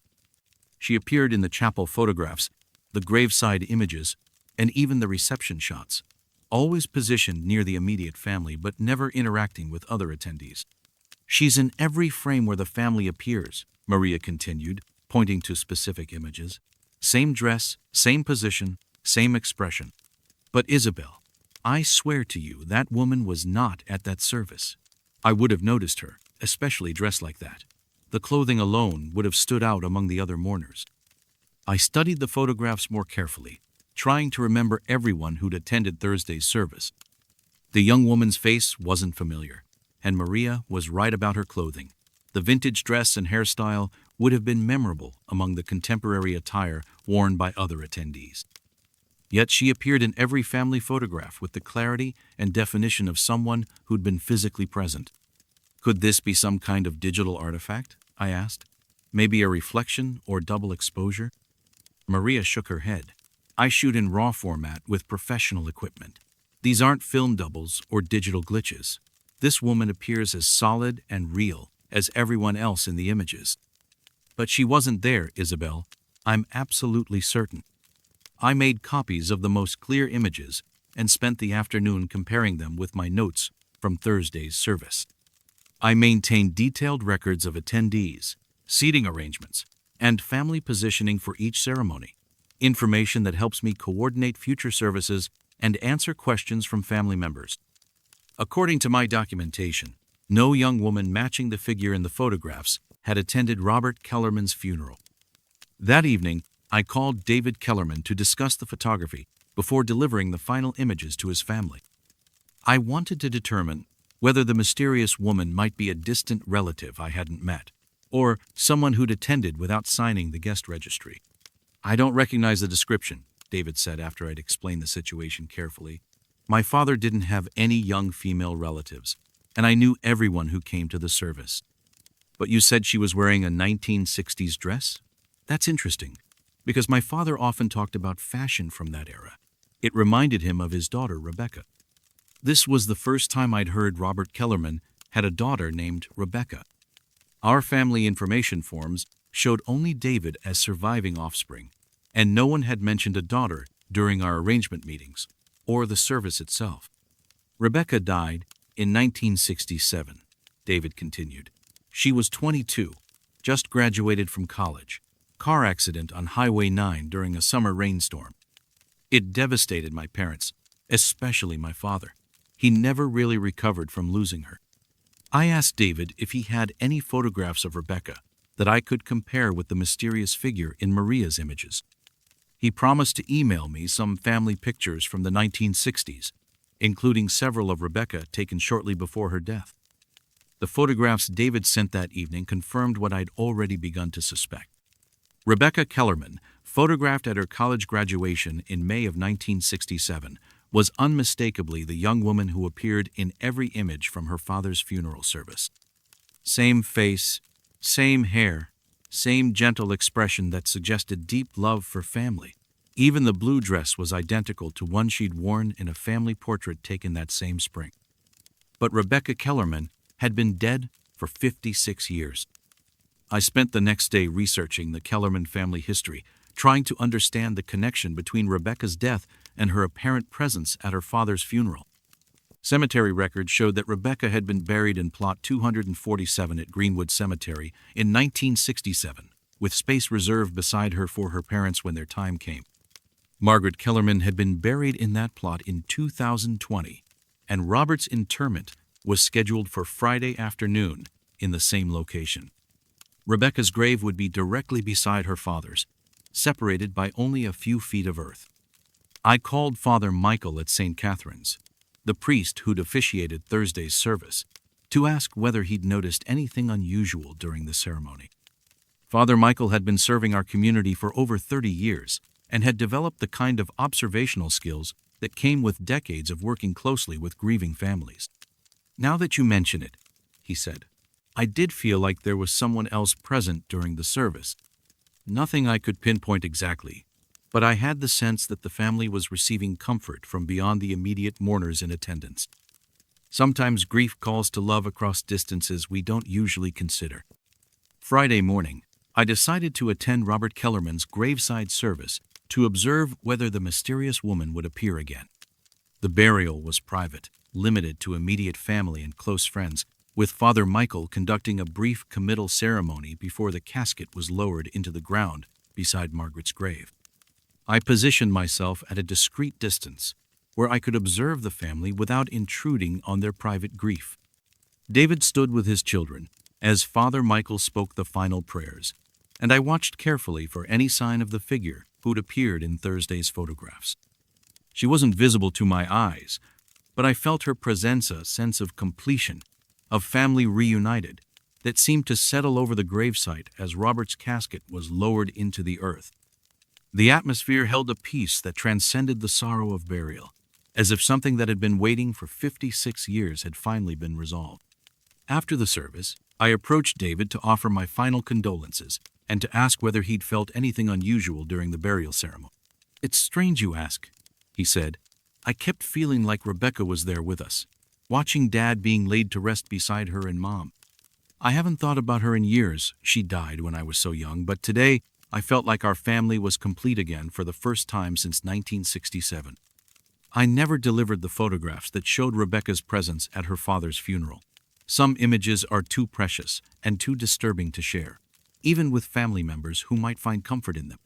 She appeared in the chapel photographs, the graveside images, and even the reception shots, always positioned near the immediate family but never interacting with other attendees. "She's in every frame where the family appears," Maria continued, pointing to specific images. "Same dress, same position, same expression. But Isabel, I swear to you that woman was not at that service. I would have noticed her, especially dressed like that. The clothing alone would have stood out among the other mourners." I studied the photographs more carefully, trying to remember everyone who'd attended Thursday's service. The young woman's face wasn't familiar, and Maria was right about her clothing. The vintage dress and hairstyle would have been memorable among the contemporary attire worn by other attendees. Yet she appeared in every family photograph with the clarity and definition of someone who'd been physically present. "Could this be some kind of digital artifact?" I asked. "Maybe a reflection or double exposure?" Maria shook her head. "I shoot in RAW format with professional equipment. These aren't film doubles or digital glitches. This woman appears as solid and real as everyone else in the images." "But she wasn't there, Isabel. I'm absolutely certain. I made copies of the most clear images and spent the afternoon comparing them with my notes from Thursday's service. I maintained detailed records of attendees, seating arrangements, and family positioning for each ceremony, information that helps me coordinate future services and answer questions from family members. According to my documentation, no young woman matching the figure in the photographs had attended Robert Kellerman's funeral. That evening, I called David Kellerman to discuss the photography before delivering the final images to his family. I wanted to determine whether the mysterious woman might be a distant relative I hadn't met, or someone who'd attended without signing the guest registry. "I don't recognize the description," David said after I'd explained the situation carefully. "My father didn't have any young female relatives, and I knew everyone who came to the service." "But you said she was wearing a 1960s dress? That's interesting, because my father often talked about fashion from that era. It reminded him of his daughter, Rebecca." This was the first time I'd heard Robert Kellerman had a daughter named Rebecca. Our family information forms showed only David as surviving offspring, and no one had mentioned a daughter during our arrangement meetings or the service itself. "Rebecca died in 1967, David continued. She was 22, just graduated from college. Car accident on Highway 9 during a summer rainstorm. It devastated my parents, especially my father. He never really recovered from losing her. I asked David if he had any photographs of Rebecca that I could compare with the mysterious figure in Maria's images. He promised to email me some family pictures from the 1960s, including several of Rebecca taken shortly before her death. The photographs David sent that evening confirmed what I'd already begun to suspect. Rebecca Kellerman, photographed at her college graduation in May of 1967, was unmistakably the young woman who appeared in every image from her father's funeral service. Same face, same hair, same gentle expression that suggested deep love for family. Even the blue dress was identical to one she'd worn in a family portrait taken that same spring. But Rebecca Kellerman had been dead for 56 years. I spent the next day researching the Kellerman family history, trying to understand the connection between Rebecca's death and her apparent presence at her father's funeral. Cemetery records showed that Rebecca had been buried in plot 247 at Greenwood Cemetery in 1967, with space reserved beside her for her parents when their time came. Margaret Kellerman had been buried in that plot in 2020, and Robert's interment was scheduled for Friday afternoon in the same location. Rebecca's grave would be directly beside her father's, separated by only a few feet of earth. I called Father Michael at St. Catherine's, the priest who'd officiated Thursday's service, to ask whether he'd noticed anything unusual during the ceremony. Father Michael had been serving our community for over 30 years and had developed the kind of observational skills that came with decades of working closely with grieving families. "Now that you mention it," he said, "I did feel like there was someone else present during the service. Nothing I could pinpoint exactly, but I had the sense that the family was receiving comfort from beyond the immediate mourners in attendance. Sometimes grief calls to love across distances we don't usually consider." Friday morning, I decided to attend Robert Kellerman's graveside service to observe whether the mysterious woman would appear again. The burial was private, limited to immediate family and close friends, with Father Michael conducting a brief committal ceremony before the casket was lowered into the ground beside Margaret's grave. I positioned myself at a discreet distance, where I could observe the family without intruding on their private grief. David stood with his children as Father Michael spoke the final prayers, and I watched carefully for any sign of the figure who'd appeared in Thursday's photographs. She wasn't visible to my eyes, but I felt her presence, a sense of completion, of family reunited, that seemed to settle over the gravesite as Robert's casket was lowered into the earth. The atmosphere held a peace that transcended the sorrow of burial, as if something that had been waiting for 56 years had finally been resolved. After the service, I approached David to offer my final condolences and to ask whether he'd felt anything unusual during the burial ceremony. "It's strange you ask," he said. "I kept feeling like Rebecca was there with us, watching Dad being laid to rest beside her and Mom. I haven't thought about her in years. She died when I was so young, but today I felt like our family was complete again for the first time since 1967. I never delivered the photographs that showed Rebecca's presence at her father's funeral. Some images are too precious and too disturbing to share, even with family members who might find comfort in them.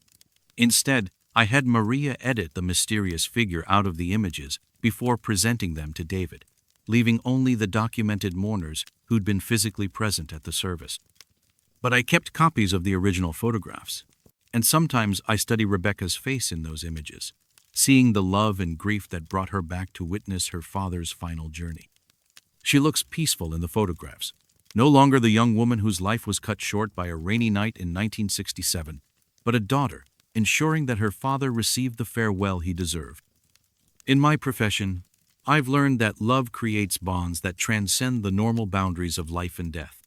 Instead, I had Maria edit the mysterious figure out of the images before presenting them to David, leaving only the documented mourners who'd been physically present at the service. But I kept copies of the original photographs, and sometimes I study Rebecca's face in those images, seeing the love and grief that brought her back to witness her father's final journey. She looks peaceful in the photographs, no longer the young woman whose life was cut short by a rainy night in 1967, but a daughter, ensuring that her father received the farewell he deserved. In my profession, I've learned that love creates bonds that transcend the normal boundaries of life and death.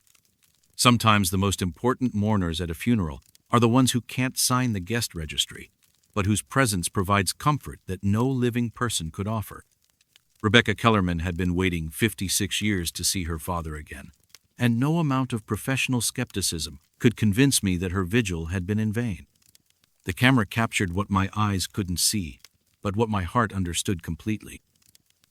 Sometimes the most important mourners at a funeral are the ones who can't sign the guest registry, but whose presence provides comfort that no living person could offer. Rebecca Kellerman had been waiting 56 years to see her father again, and no amount of professional skepticism could convince me that her vigil had been in vain. The camera captured what my eyes couldn't see, but what my heart understood completely.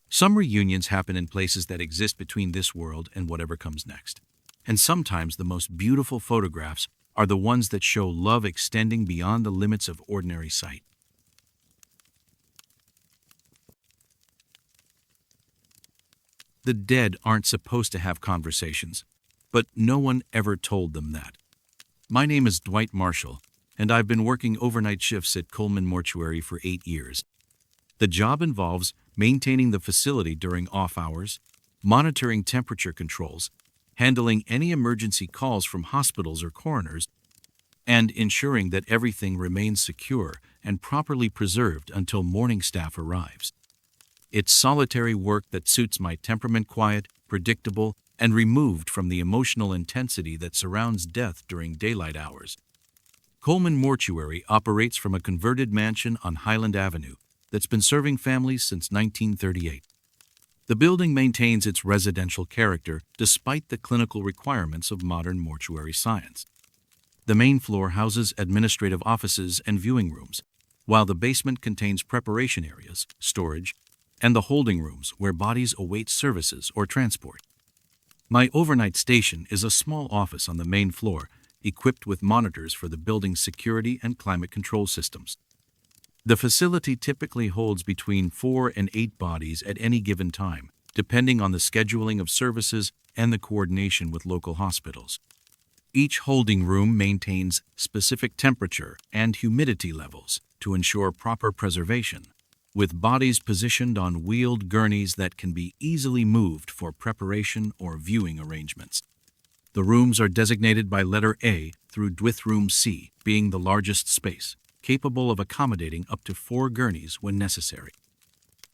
Some reunions happen in places that exist between this world and whatever comes next. And sometimes the most beautiful photographs are the ones that show love extending beyond the limits of ordinary sight. The dead aren't supposed to have conversations, but no one ever told them that. My name is Dwight Marshall, and I've been working overnight shifts at Coleman Mortuary for 8 years. The job involves maintaining the facility during off hours, monitoring temperature controls, handling any emergency calls from hospitals or coroners, and ensuring that everything remains secure and properly preserved until morning staff arrives. It's solitary work that suits my temperament, quiet, predictable, and removed from the emotional intensity that surrounds death during daylight hours. Coleman Mortuary operates from a converted mansion on Highland Avenue that's been serving families since 1938. The building maintains its residential character despite the clinical requirements of modern mortuary science. The main floor houses administrative offices and viewing rooms, while the basement contains preparation areas, storage, and the holding rooms where bodies await services or transport. My overnight station is a small office on the main floor, equipped with monitors for the building's security and climate control systems. The facility typically holds between 4 and 8 bodies at any given time, depending on the scheduling of services and the coordination with local hospitals. Each holding room maintains specific temperature and humidity levels to ensure proper preservation, with bodies positioned on wheeled gurneys that can be easily moved for preparation or viewing arrangements. The rooms are designated by letter A through with room C being the largest space, capable of accommodating up to 4 gurneys when necessary.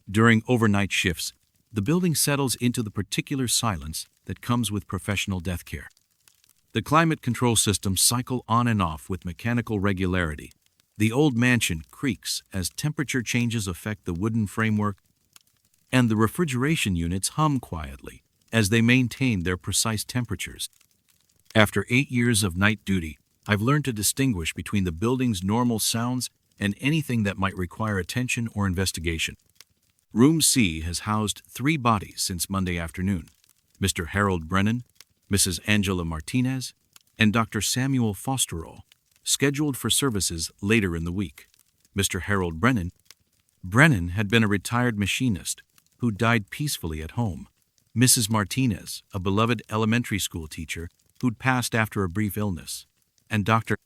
During overnight shifts, the building settles into the particular silence that comes with professional death care. The climate control systems cycle on and off with mechanical regularity. The old mansion creaks as temperature changes affect the wooden framework, and the refrigeration units hum quietly as they maintain their precise temperatures. After 8 years of night duty, I've learned to distinguish between the building's normal sounds and anything that might require attention or investigation. Room C has housed 3 bodies since Monday afternoon: Mr. Harold Brennan, Mrs. Angela Martinez, and Dr. Samuel Fosterall, scheduled for services later in the week. Mr. Harold Brennan had been a retired machinist who died peacefully at home. Mrs. Martinez, a beloved elementary school teacher who'd passed after a brief illness, and Dr.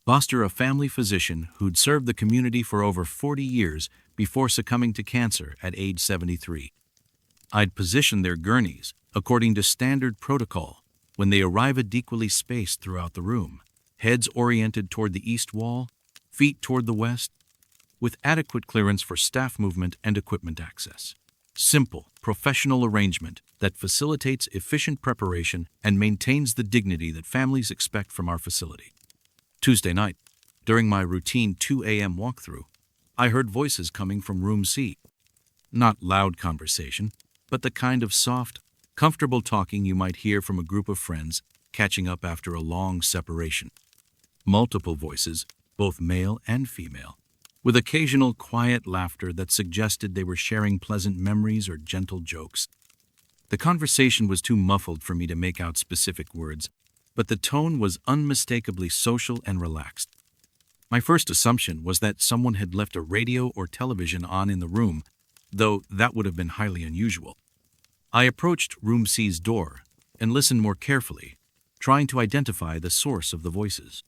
Foster, a family physician who'd served the community for over 40 years before succumbing to cancer at age 73. I'd position their gurneys according to standard protocol when they arrive adequately spaced throughout the room, heads oriented toward the east wall, feet toward the west, with adequate clearance for staff movement and equipment access. Simple, professional arrangement that facilitates efficient preparation and maintains the dignity that families expect from our facility. Tuesday night, during my routine 2 a.m. walkthrough, I heard voices coming from Room C. Not loud conversation, but the kind of soft, comfortable talking you might hear from a group of friends catching up after a long separation. Multiple voices, both male and female, with occasional quiet laughter that suggested they were sharing pleasant memories or gentle jokes. The conversation was too muffled for me to make out specific words, but the tone was unmistakably social and relaxed. My first assumption was that someone had left a radio or television on in the room, though that would have been highly unusual. I approached Room C's door and listened more carefully, trying to identify the source of the voices.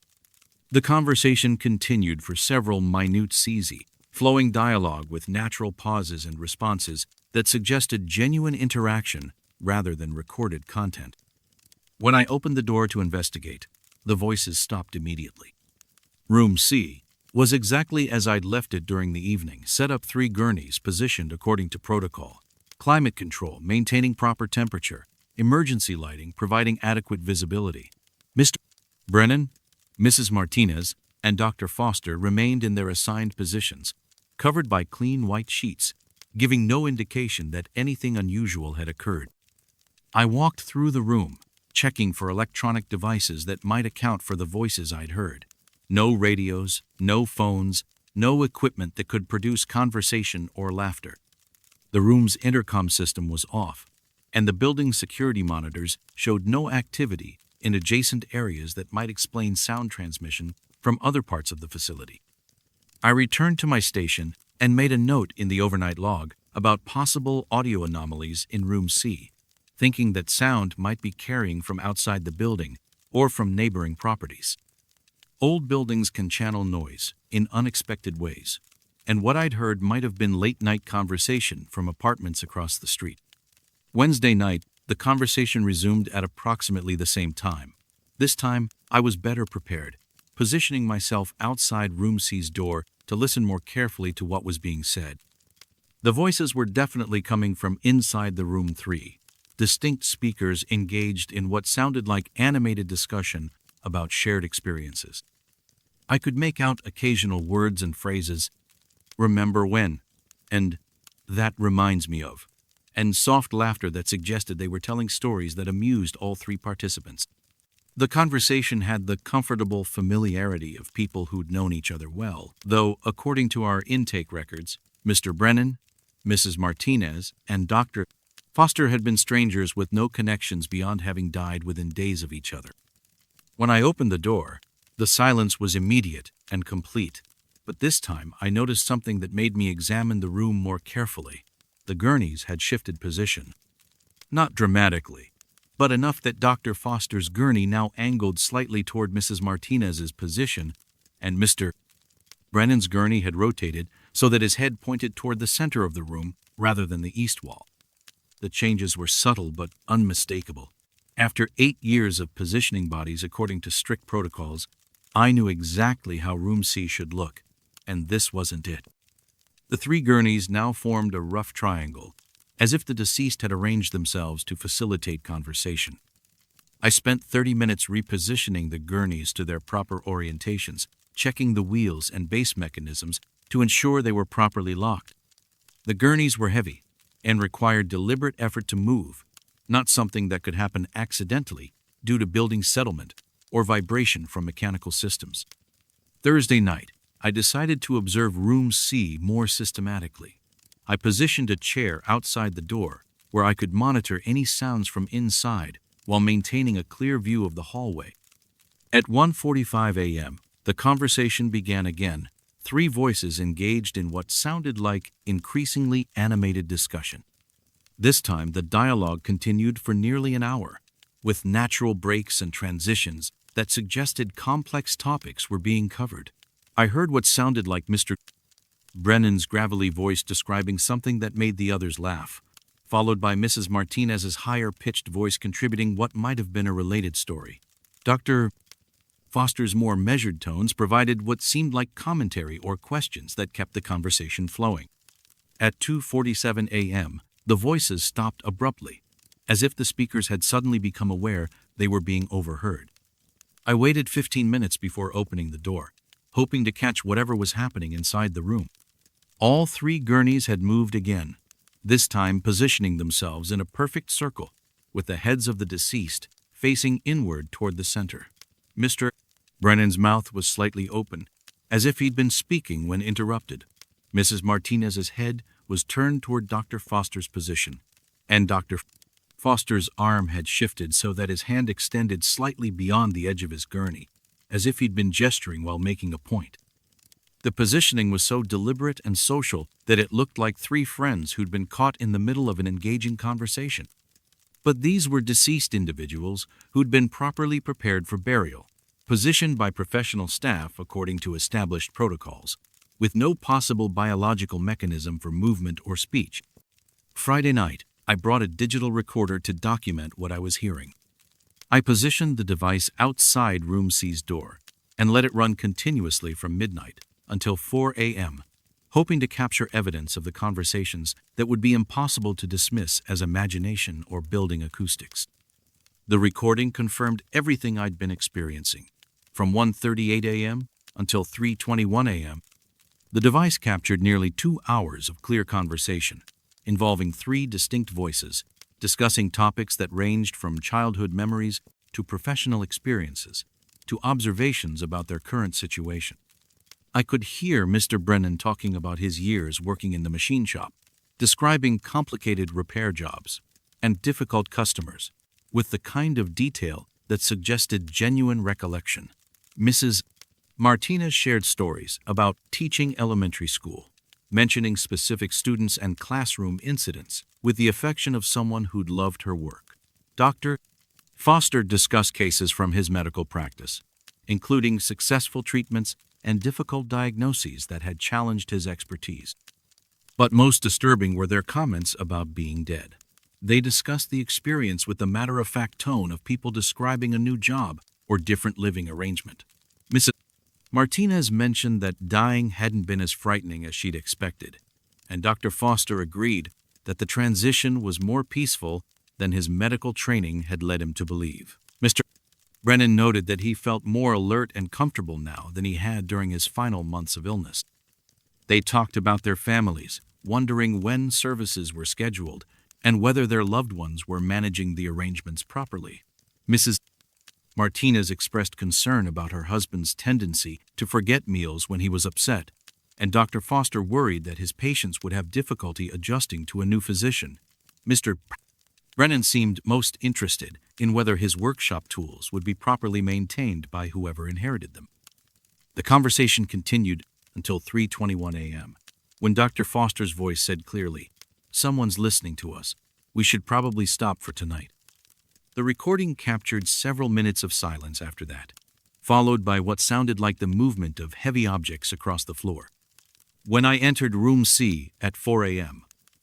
The conversation continued for several minute seasons, flowing dialogue with natural pauses and responses that suggested genuine interaction rather than recorded content. When I opened the door to investigate, the voices stopped immediately. Room C was exactly as I'd left it during the evening, set up 3 gurneys positioned according to protocol, climate control maintaining proper temperature, emergency lighting providing adequate visibility. Mr. Brennan, Mrs. Martinez, and Dr. Foster remained in their assigned positions, covered by clean white sheets, giving no indication that anything unusual had occurred. I walked through the room, checking for electronic devices that might account for the voices I'd heard. No radios, no phones, no equipment that could produce conversation or laughter. The room's intercom system was off, and the building's security monitors showed no activity in adjacent areas that might explain sound transmission from other parts of the facility. I returned to my station and made a note in the overnight log about possible audio anomalies in Room C, thinking that sound might be carrying from outside the building or from neighboring properties. Old buildings can channel noise in unexpected ways, and what I'd heard might have been late-night conversation from apartments across the street. Wednesday night, the conversation resumed at approximately the same time. This time, I was better prepared, positioning myself outside Room C's door to listen more carefully to what was being said. The voices were definitely coming from inside the Room 3, distinct speakers engaged in what sounded like animated discussion about shared experiences. I could make out occasional words and phrases, "remember when," and "that reminds me of," and soft laughter that suggested they were telling stories that amused all three participants. The conversation had the comfortable familiarity of people who'd known each other well, though, according to our intake records, Mr. Brennan, Mrs. Martinez, and Dr. Foster had been strangers with no connections beyond having died within days of each other. When I opened the door, the silence was immediate and complete, but this time I noticed something that made me examine the room more carefully. The gurneys had shifted position. Not dramatically, but enough that Dr. Foster's gurney now angled slightly toward Mrs. Martinez's position, and Mr. Brennan's gurney had rotated so that his head pointed toward the center of the room rather than the east wall. The changes were subtle but unmistakable. After 8 years of positioning bodies according to strict protocols, I knew exactly how Room C should look, and this wasn't it. The three gurneys now formed a rough triangle, as if the deceased had arranged themselves to facilitate conversation. I spent 30 minutes repositioning the gurneys to their proper orientations, checking the wheels and base mechanisms to ensure they were properly locked. The gurneys were heavy and required deliberate effort to move, not something that could happen accidentally due to building settlement or vibration from mechanical systems. Thursday night, I decided to observe Room C more systematically. I positioned a chair outside the door where I could monitor any sounds from inside while maintaining a clear view of the hallway. At 1:45 a.m., the conversation began again. Three voices engaged in what sounded like increasingly animated discussion. This time, the dialogue continued for nearly an hour, with natural breaks and transitions that suggested complex topics were being covered. I heard what sounded like Mr. Brennan's gravelly voice describing something that made the others laugh, followed by Mrs. Martinez's higher-pitched voice contributing what might have been a related story. Dr. Foster's more measured tones provided what seemed like commentary or questions that kept the conversation flowing. At 2:47 a.m., the voices stopped abruptly, as if the speakers had suddenly become aware they were being overheard. I waited 15 minutes before opening the door, hoping to catch whatever was happening inside the room. All three gurneys had moved again, this time positioning themselves in a perfect circle, with the heads of the deceased facing inward toward the center. Mr. Brennan's mouth was slightly open, as if he'd been speaking when interrupted. Mrs. Martinez's head was turned toward Dr. Foster's position, and Dr. Foster's arm had shifted so that his hand extended slightly beyond the edge of his gurney, as if he'd been gesturing while making a point. The positioning was so deliberate and social that it looked like three friends who'd been caught in the middle of an engaging conversation. But these were deceased individuals who'd been properly prepared for burial, positioned by professional staff according to established protocols, with no possible biological mechanism for movement or speech. Friday night, I brought a digital recorder to document what I was hearing. I positioned the device outside Room C's door and let it run continuously from midnight until 4 a.m., hoping to capture evidence of the conversations that would be impossible to dismiss as imagination or building acoustics. The recording confirmed everything I'd been experiencing. From 1:38 a.m. until 3:21 a.m., the device captured nearly 2 hours of clear conversation, involving three distinct voices, discussing topics that ranged from childhood memories to professional experiences to observations about their current situation. I could hear Mr. Brennan talking about his years working in the machine shop, describing complicated repair jobs. and difficult customers, with the kind of detail that suggested genuine recollection. Mrs. Martinez shared stories about teaching elementary school, mentioning specific students and classroom incidents with the affection of someone who'd loved her work. Dr. Foster discussed cases from his medical practice, including successful treatments and difficult diagnoses that had challenged his expertise. But most disturbing were their comments about being dead. They discussed the experience with the matter-of-fact tone of people describing a new job or different living arrangement. Mrs. Martinez mentioned that dying hadn't been as frightening as she'd expected, and Dr. Foster agreed that the transition was more peaceful than his medical training had led him to believe. Mr. Brennan noted that he felt more alert and comfortable now than he had during his final months of illness. They talked about their families, wondering when services were scheduled and whether their loved ones were managing the arrangements properly. Mrs. Martinez expressed concern about her husband's tendency to forget meals when he was upset, and Dr. Foster worried that his patients would have difficulty adjusting to a new physician. Mr. Brennan seemed most interested in whether his workshop tools would be properly maintained by whoever inherited them. The conversation continued until 3:21 a.m., when Dr. Foster's voice said clearly, "Someone's listening to us. We should probably stop for tonight." The recording captured several minutes of silence after that, followed by what sounded like the movement of heavy objects across the floor. When I entered Room C at 4 a.m.,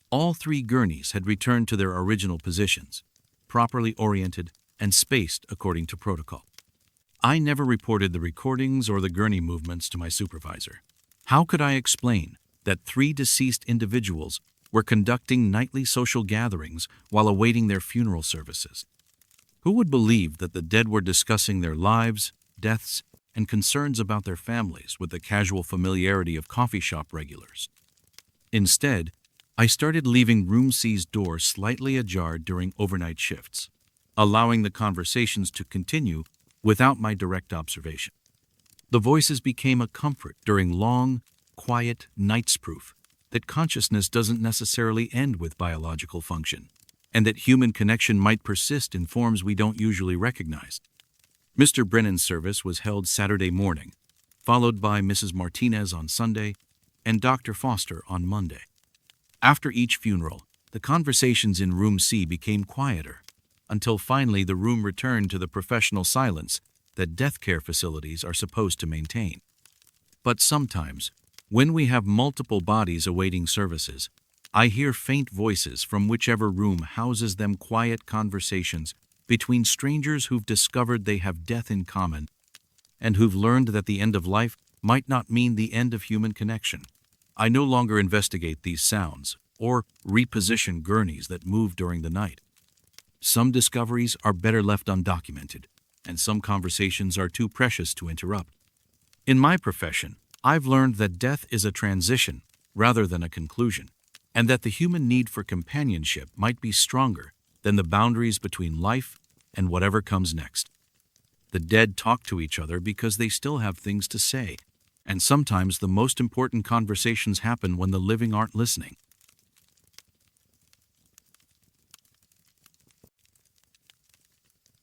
all 3 gurneys had returned to their original positions, properly oriented and spaced according to protocol. I never reported the recordings or the gurney movements to my supervisor. How could I explain that 3 deceased individuals were conducting nightly social gatherings while awaiting their funeral services? Who would believe that the dead were discussing their lives, deaths, and concerns about their families with the casual familiarity of coffee shop regulars? Instead, I started leaving Room C's door slightly ajar during overnight shifts, allowing the conversations to continue without my direct observation. The voices became a comfort during long, quiet nights, proof that consciousness doesn't necessarily end with biological function, and that human connection might persist in forms we don't usually recognize. Mr. Brennan's service was held Saturday morning, followed by Mrs. Martinez on Sunday and Dr. Foster on Monday. After each funeral, the conversations in Room C became quieter, until finally the room returned to the professional silence that death care facilities are supposed to maintain. But sometimes, when we have multiple bodies awaiting services, I hear faint voices from whichever room houses them, quiet conversations between strangers who've discovered they have death in common and who've learned that the end of life might not mean the end of human connection. I no longer investigate these sounds or reposition gurneys that move during the night. Some discoveries are better left undocumented, and some conversations are too precious to interrupt. In my profession, I've learned that death is a transition rather than a conclusion, and that the human need for companionship might be stronger than the boundaries between life and whatever comes next. The dead talk to each other because they still have things to say, and sometimes the most important conversations happen when the living aren't listening.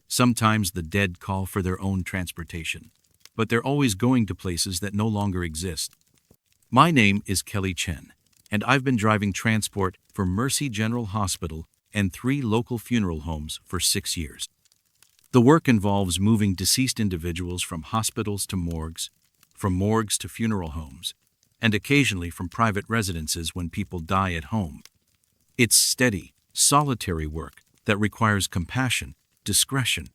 Sometimes the dead call for their own transportation, but they're always going to places that no longer exist. My name is Kelly Chen, and I've been driving transport for Mercy General Hospital and 3 local funeral homes for 6 years. The work involves moving deceased individuals from hospitals to morgues, from morgues to funeral homes, and occasionally from private residences when people die at home. It's steady, solitary work that requires compassion, discretion,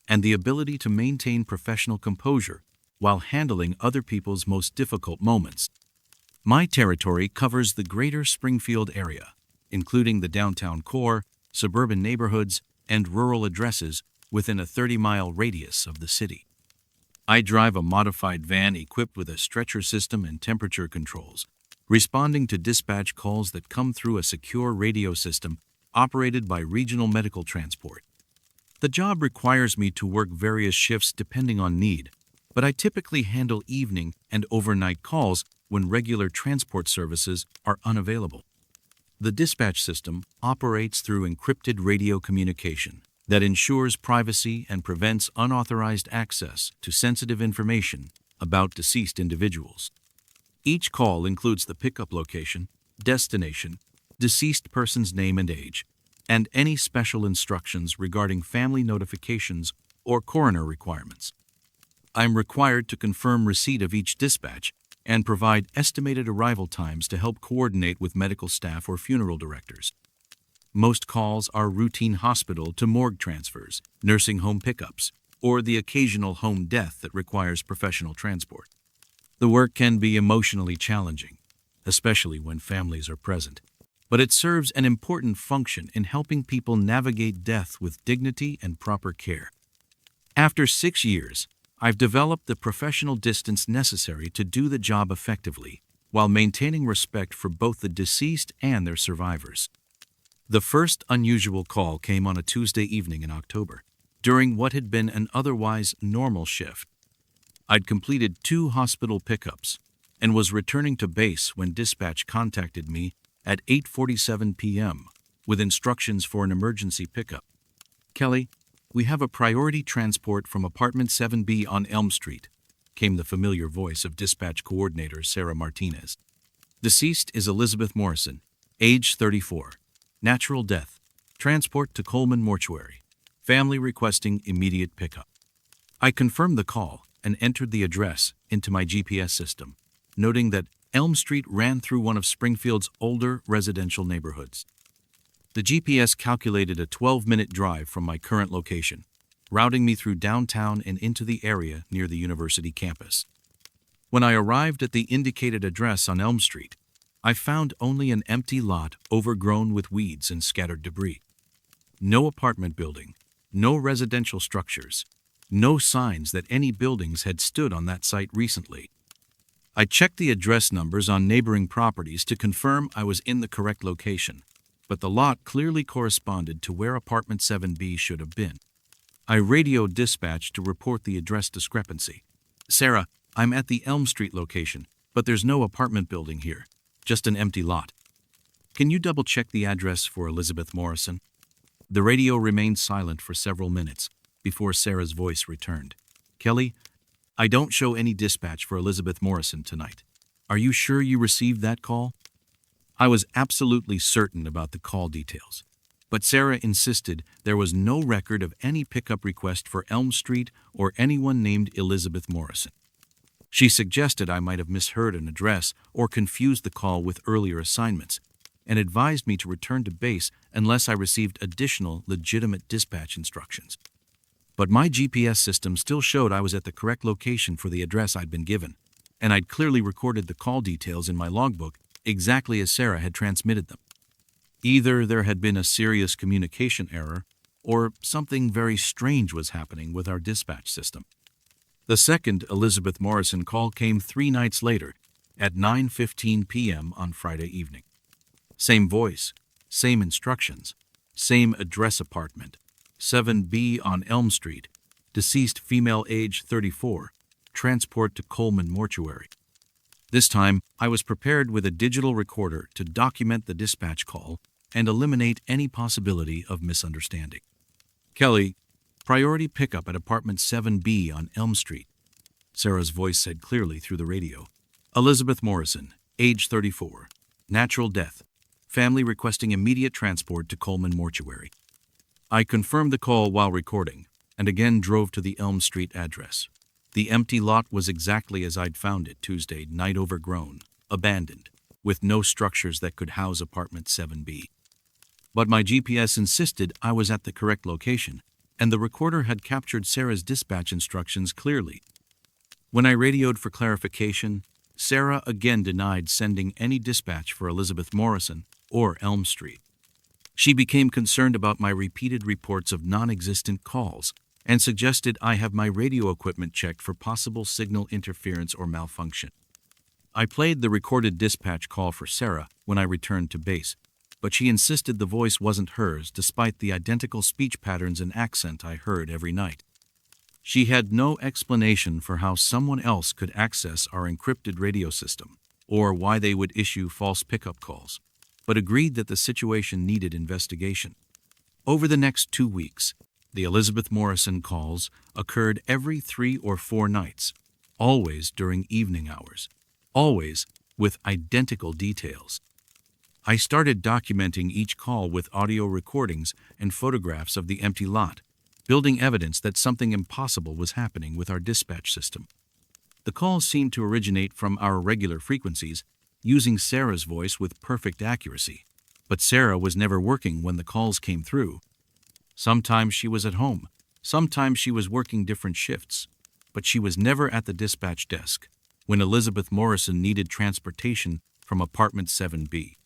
and the ability to maintain professional composure while handling other people's most difficult moments. My territory covers the greater Springfield area, including the downtown core, suburban neighborhoods, and rural addresses within a 30-mile radius of the city. I drive a modified van equipped with a stretcher system and temperature controls, responding to dispatch calls that come through a secure radio system operated by Regional Medical Transport. The job requires me to work various shifts depending on need, but I typically handle evening and overnight calls when regular transport services are unavailable. The dispatch system operates through encrypted radio communication that ensures privacy and prevents unauthorized access to sensitive information about deceased individuals. Each call includes the pickup location, destination, deceased person's name and age, and any special instructions regarding family notifications or coroner requirements. I'm required to confirm receipt of each dispatch and provide estimated arrival times to help coordinate with medical staff or funeral directors. Most calls are routine hospital to morgue transfers, nursing home pickups, or the occasional home death that requires professional transport. The work can be emotionally challenging, especially when families are present, but it serves an important function in helping people navigate death with dignity and proper care. After 6 years, I've developed the professional distance necessary to do the job effectively, while maintaining respect for both the deceased and their survivors. The first unusual call came on a Tuesday evening in October, during what had been an otherwise normal shift. I'd completed 2 hospital pickups and was returning to base when dispatch contacted me at 8:47 p.m. with instructions for an emergency pickup. "Kelly, we have a priority transport from apartment 7B on Elm Street," came the familiar voice of dispatch coordinator Sarah Martinez. "Deceased is Elizabeth Morrison, age 34. Natural death. Transport to Coleman Mortuary. Family requesting immediate pickup." I confirmed the call and entered the address into my GPS system, noting that Elm Street ran through one of Springfield's older residential neighborhoods. The GPS calculated a 12-minute drive from my current location, routing me through downtown and into the area near the university campus. When I arrived at the indicated address on Elm Street, I found only an empty lot overgrown with weeds and scattered debris. No apartment building, no residential structures, no signs that any buildings had stood on that site recently. I checked the address numbers on neighboring properties to confirm I was in the correct location, but the lot clearly corresponded to where apartment 7B should have been. I radioed dispatch to report the address discrepancy. "Sarah, I'm at the Elm Street location, but there's no apartment building here, just an empty lot. Can you double-check the address for Elizabeth Morrison?" The radio remained silent for several minutes before Sarah's voice returned. "Kelly, I don't show any dispatch for Elizabeth Morrison tonight. Are you sure you received that call?" I was absolutely certain about the call details, but Sarah insisted there was no record of any pickup request for Elm Street or anyone named Elizabeth Morrison. She suggested I might have misheard an address or confused the call with earlier assignments, and advised me to return to base unless I received additional legitimate dispatch instructions. But my GPS system still showed I was at the correct location for the address I'd been given, and I'd clearly recorded the call details in my logbook exactly as Sarah had transmitted them. Either there had been a serious communication error, or something very strange was happening with our dispatch system. The second Elizabeth Morrison call came 3 nights later, at 9:15 p.m. on Friday evening. Same voice, same instructions, same address: apartment 7B on Elm Street, deceased female, age 34, transport to Coleman Mortuary. This time, I was prepared with a digital recorder to document the dispatch call and eliminate any possibility of misunderstanding. "Kelly, priority pickup at apartment 7B on Elm Street," Sarah's voice said clearly through the radio. "Elizabeth Morrison, age 34, natural death, family requesting immediate transport to Coleman Mortuary." I confirmed the call while recording, and again drove to the Elm Street address. The empty lot was exactly as I'd found it Tuesday night, overgrown, abandoned, with no structures that could house apartment 7B. But my GPS insisted I was at the correct location, and the recorder had captured Sarah's dispatch instructions clearly. When I radioed for clarification, Sarah again denied sending any dispatch for Elizabeth Morrison or Elm Street. She became concerned about my repeated reports of non-existent calls and suggested I have my radio equipment checked for possible signal interference or malfunction. I played the recorded dispatch call for Sarah when I returned to base, but she insisted the voice wasn't hers despite the identical speech patterns and accent I heard every night. She had no explanation for how someone else could access our encrypted radio system, or why they would issue false pickup calls. but agreed that the situation needed investigation. Over the next 2 weeks, the Elizabeth Morrison calls occurred every 3 or 4 nights, always during evening hours, always with identical details. I started documenting each call with audio recordings and photographs of the empty lot, building evidence that something impossible was happening with our dispatch system. The calls seemed to originate from our regular frequencies, using Sarah's voice with perfect accuracy. But Sarah was never working when the calls came through. Sometimes she was at home, sometimes she was working different shifts, but she was never at the dispatch desk when Elizabeth Morrison needed transportation from apartment 7B.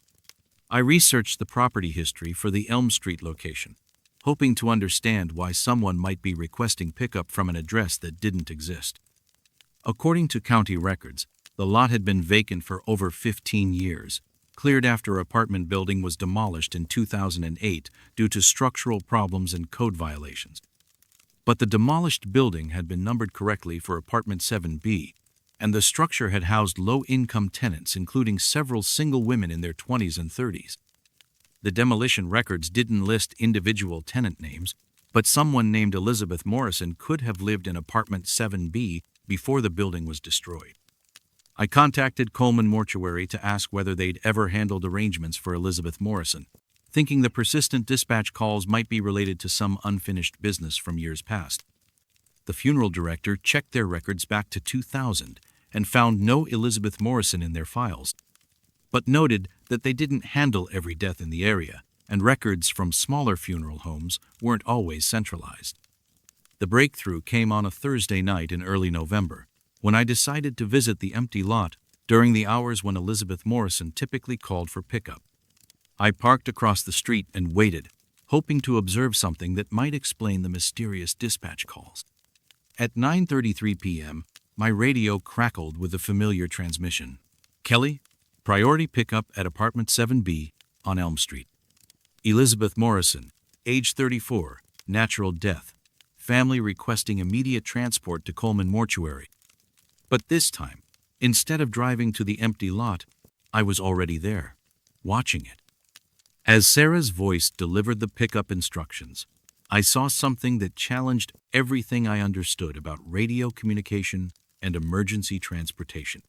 I researched the property history for the Elm Street location, hoping to understand why someone might be requesting pickup from an address that didn't exist. According to county records, the lot had been vacant for over 15 years, cleared after apartment building was demolished in 2008 due to structural problems and code violations. But the demolished building had been numbered correctly for apartment 7B, and the structure had housed low-income tenants, including several single women in their 20s and 30s. The demolition records didn't list individual tenant names, but someone named Elizabeth Morrison could have lived in apartment 7B before the building was destroyed. I contacted Coleman Mortuary to ask whether they'd ever handled arrangements for Elizabeth Morrison, thinking the persistent dispatch calls might be related to some unfinished business from years past. The funeral director checked their records back to 2000 and found no Elizabeth Morrison in their files, but noted that they didn't handle every death in the area, and records from smaller funeral homes weren't always centralized. The breakthrough came on a Thursday night in early November, when I decided to visit the empty lot during the hours when Elizabeth Morrison typically called for pickup. I parked across the street and waited, hoping to observe something that might explain the mysterious dispatch calls. At 9:33 p.m., my radio crackled with a familiar transmission. Kelly, priority pickup at apartment 7B on Elm Street. Elizabeth Morrison, age 34, natural death. Family requesting immediate transport to Coleman Mortuary. But this time, instead of driving to the empty lot, I was already there, watching it. As Sarah's voice delivered the pickup instructions, I saw something that challenged everything I understood about radio communication and emergency transportation.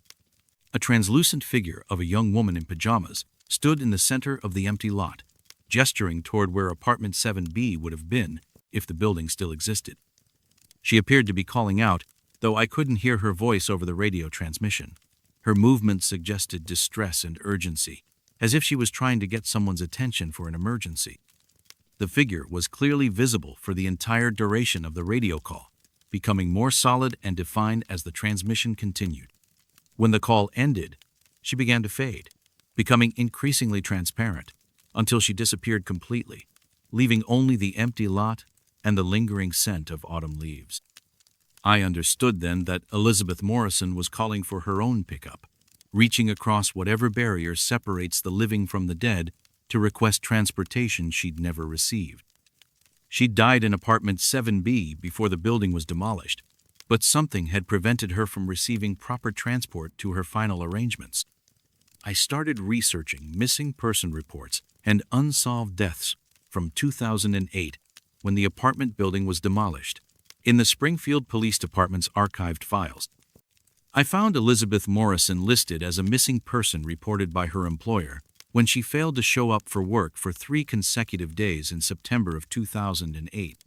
A translucent figure of a young woman in pajamas stood in the center of the empty lot, gesturing toward where apartment 7B would have been if the building still existed. She appeared to be calling out, though I couldn't hear her voice over the radio transmission. Her movements suggested distress and urgency, as if she was trying to get someone's attention for an emergency. The figure was clearly visible for the entire duration of the radio call, becoming more solid and defined as the transmission continued. When the call ended, she began to fade, becoming increasingly transparent, until she disappeared completely, leaving only the empty lot and the lingering scent of autumn leaves. I understood then that Elizabeth Morrison was calling for her own pickup, reaching across whatever barrier separates the living from the dead to request transportation she'd never received. She'd died in apartment 7B before the building was demolished, but something had prevented her from receiving proper transport to her final arrangements. I started researching missing person reports and unsolved deaths from 2008 when the apartment building was demolished in the Springfield Police Department's archived files. I found Elizabeth Morrison listed as a missing person reported by her employer when she failed to show up for work for 3 consecutive days in September of 2008.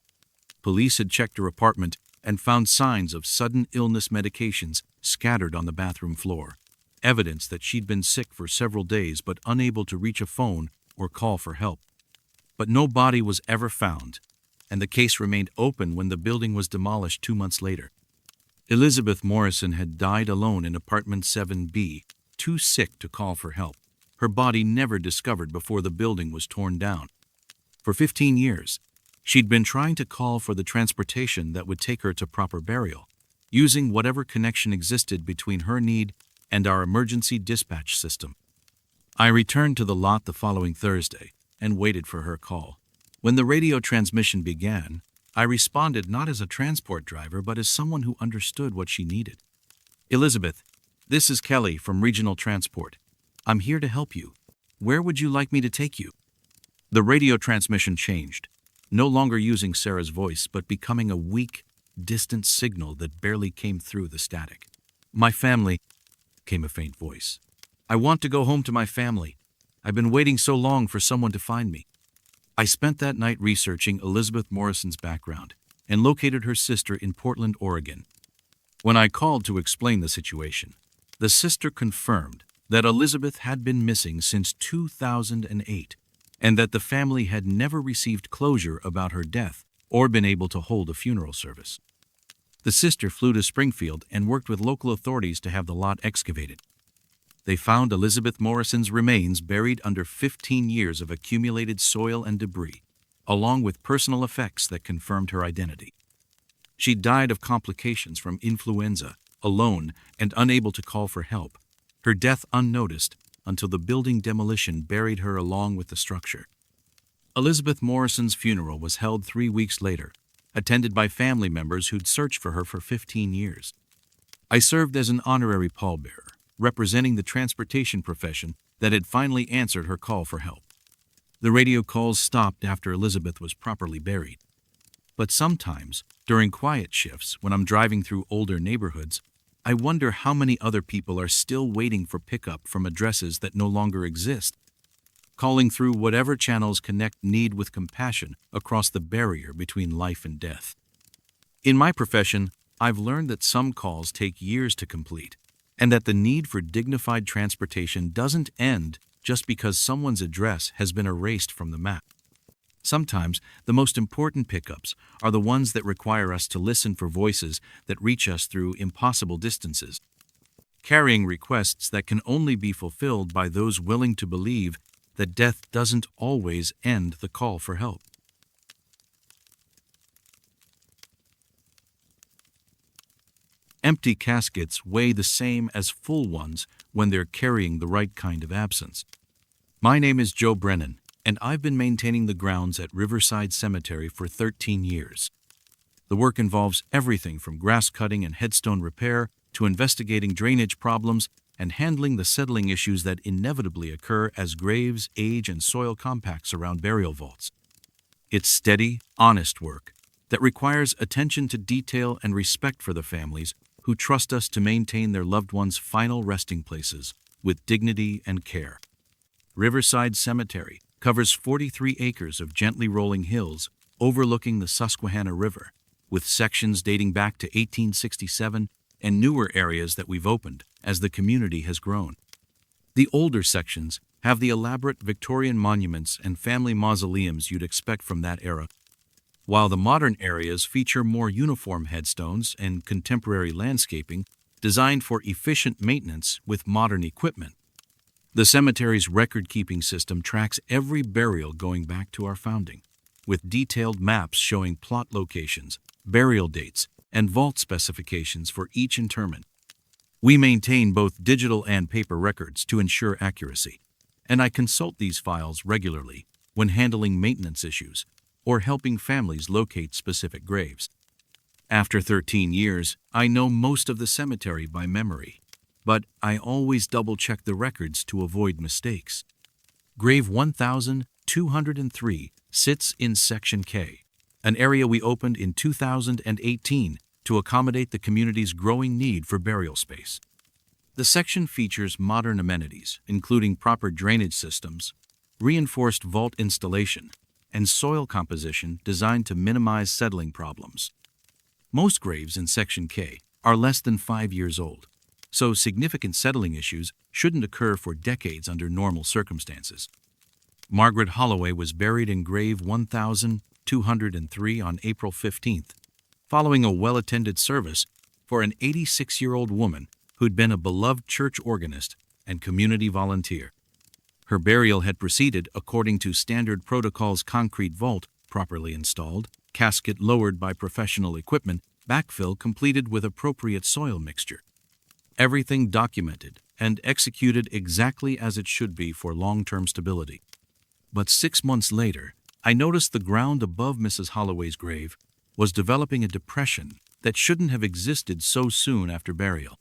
Police had checked her apartment and found signs of sudden illness medications scattered on the bathroom floor, evidence that she'd been sick for several days but unable to reach a phone or call for help. But no body was ever found, and the case remained open when the building was demolished 2 months later. Elizabeth Morrison had died alone in apartment 7B, too sick to call for help. Her body never discovered before the building was torn down. For 15 years, she'd been trying to call for the transportation that would take her to proper burial, using whatever connection existed between her need and our emergency dispatch system. I returned to the lot the following Thursday and waited for her call. When the radio transmission began, I responded not as a transport driver but as someone who understood what she needed. "Elizabeth, this is Kelly from Regional Transport. I'm here to help you. Where would you like me to take you? The radio transmission changed, no longer using Sarah's voice, but becoming a weak, distant signal that barely came through the static. My family, came a faint voice. I want to go home to my family. I've been waiting so long for someone to find me. I spent that night researching Elizabeth Morrison's background and located her sister in Portland, Oregon. When I called to explain the situation, the sister confirmed that Elizabeth had been missing since 2008 and that the family had never received closure about her death or been able to hold a funeral service. The sister flew to Springfield and worked with local authorities to have the lot excavated. They found Elizabeth Morrison's remains buried under 15 years of accumulated soil and debris, along with personal effects that confirmed her identity. She died of complications from influenza, alone and unable to call for help, her death unnoticed until the building demolition buried her along with the structure. Elizabeth Morrison's funeral was held 3 weeks later, attended by family members who'd searched for her for 15 years. I served as an honorary pallbearer, representing the transportation profession that had finally answered her call for help. The radio calls stopped after Elizabeth was properly buried. But sometimes, during quiet shifts when I'm driving through older neighborhoods, I wonder how many other people are still waiting for pickup from addresses that no longer exist, calling through whatever channels connect need with compassion across the barrier between life and death. In my profession, I've learned that some calls take years to complete, and that the need for dignified transportation doesn't end just because someone's address has been erased from the map. Sometimes, the most important pickups are the ones that require us to listen for voices that reach us through impossible distances, carrying requests that can only be fulfilled by those willing to believe that death doesn't always end the call for help. Empty caskets weigh the same as full ones when they're carrying the right kind of absence. My name is Joe Brennan, and I've been maintaining the grounds at Riverside Cemetery for 13 years. The work involves everything from grass cutting and headstone repair to investigating drainage problems and handling the settling issues that inevitably occur as graves age and soil compacts around burial vaults. It's steady, honest work that requires attention to detail and respect for the families who trust us to maintain their loved ones' final resting places with dignity and care. Riverside Cemetery covers 43 acres of gently rolling hills overlooking the Susquehanna River, with sections dating back to 1867 and newer areas that we've opened as the community has grown. The older sections have the elaborate Victorian monuments and family mausoleums you'd expect from that era, while the modern areas feature more uniform headstones and contemporary landscaping designed for efficient maintenance with modern equipment. The cemetery's record-keeping system tracks every burial going back to our founding, with detailed maps showing plot locations, burial dates, and vault specifications for each interment. We maintain both digital and paper records to ensure accuracy, and I consult these files regularly when handling maintenance issues or helping families locate specific graves. After 13 years, I know most of the cemetery by memory, but I always double-check the records to avoid mistakes. Grave 1203 sits in Section K, an area we opened in 2018 to accommodate the community's growing need for burial space. The section features modern amenities, including proper drainage systems, reinforced vault installation, and soil composition designed to minimize settling problems. Most graves in Section K are less than 5 years old, so significant settling issues shouldn't occur for decades under normal circumstances. Margaret Holloway was buried in grave 1203 on April 15th, following a well-attended service for an 86-year-old woman who'd been a beloved church organist and community volunteer. Her burial had proceeded according to standard protocols: concrete vault properly installed, casket lowered by professional equipment, backfill completed with appropriate soil mixture. Everything documented and executed exactly as it should be for long-term stability. But 6 months later, I noticed the ground above Mrs. Holloway's grave was developing a depression that shouldn't have existed so soon after burial.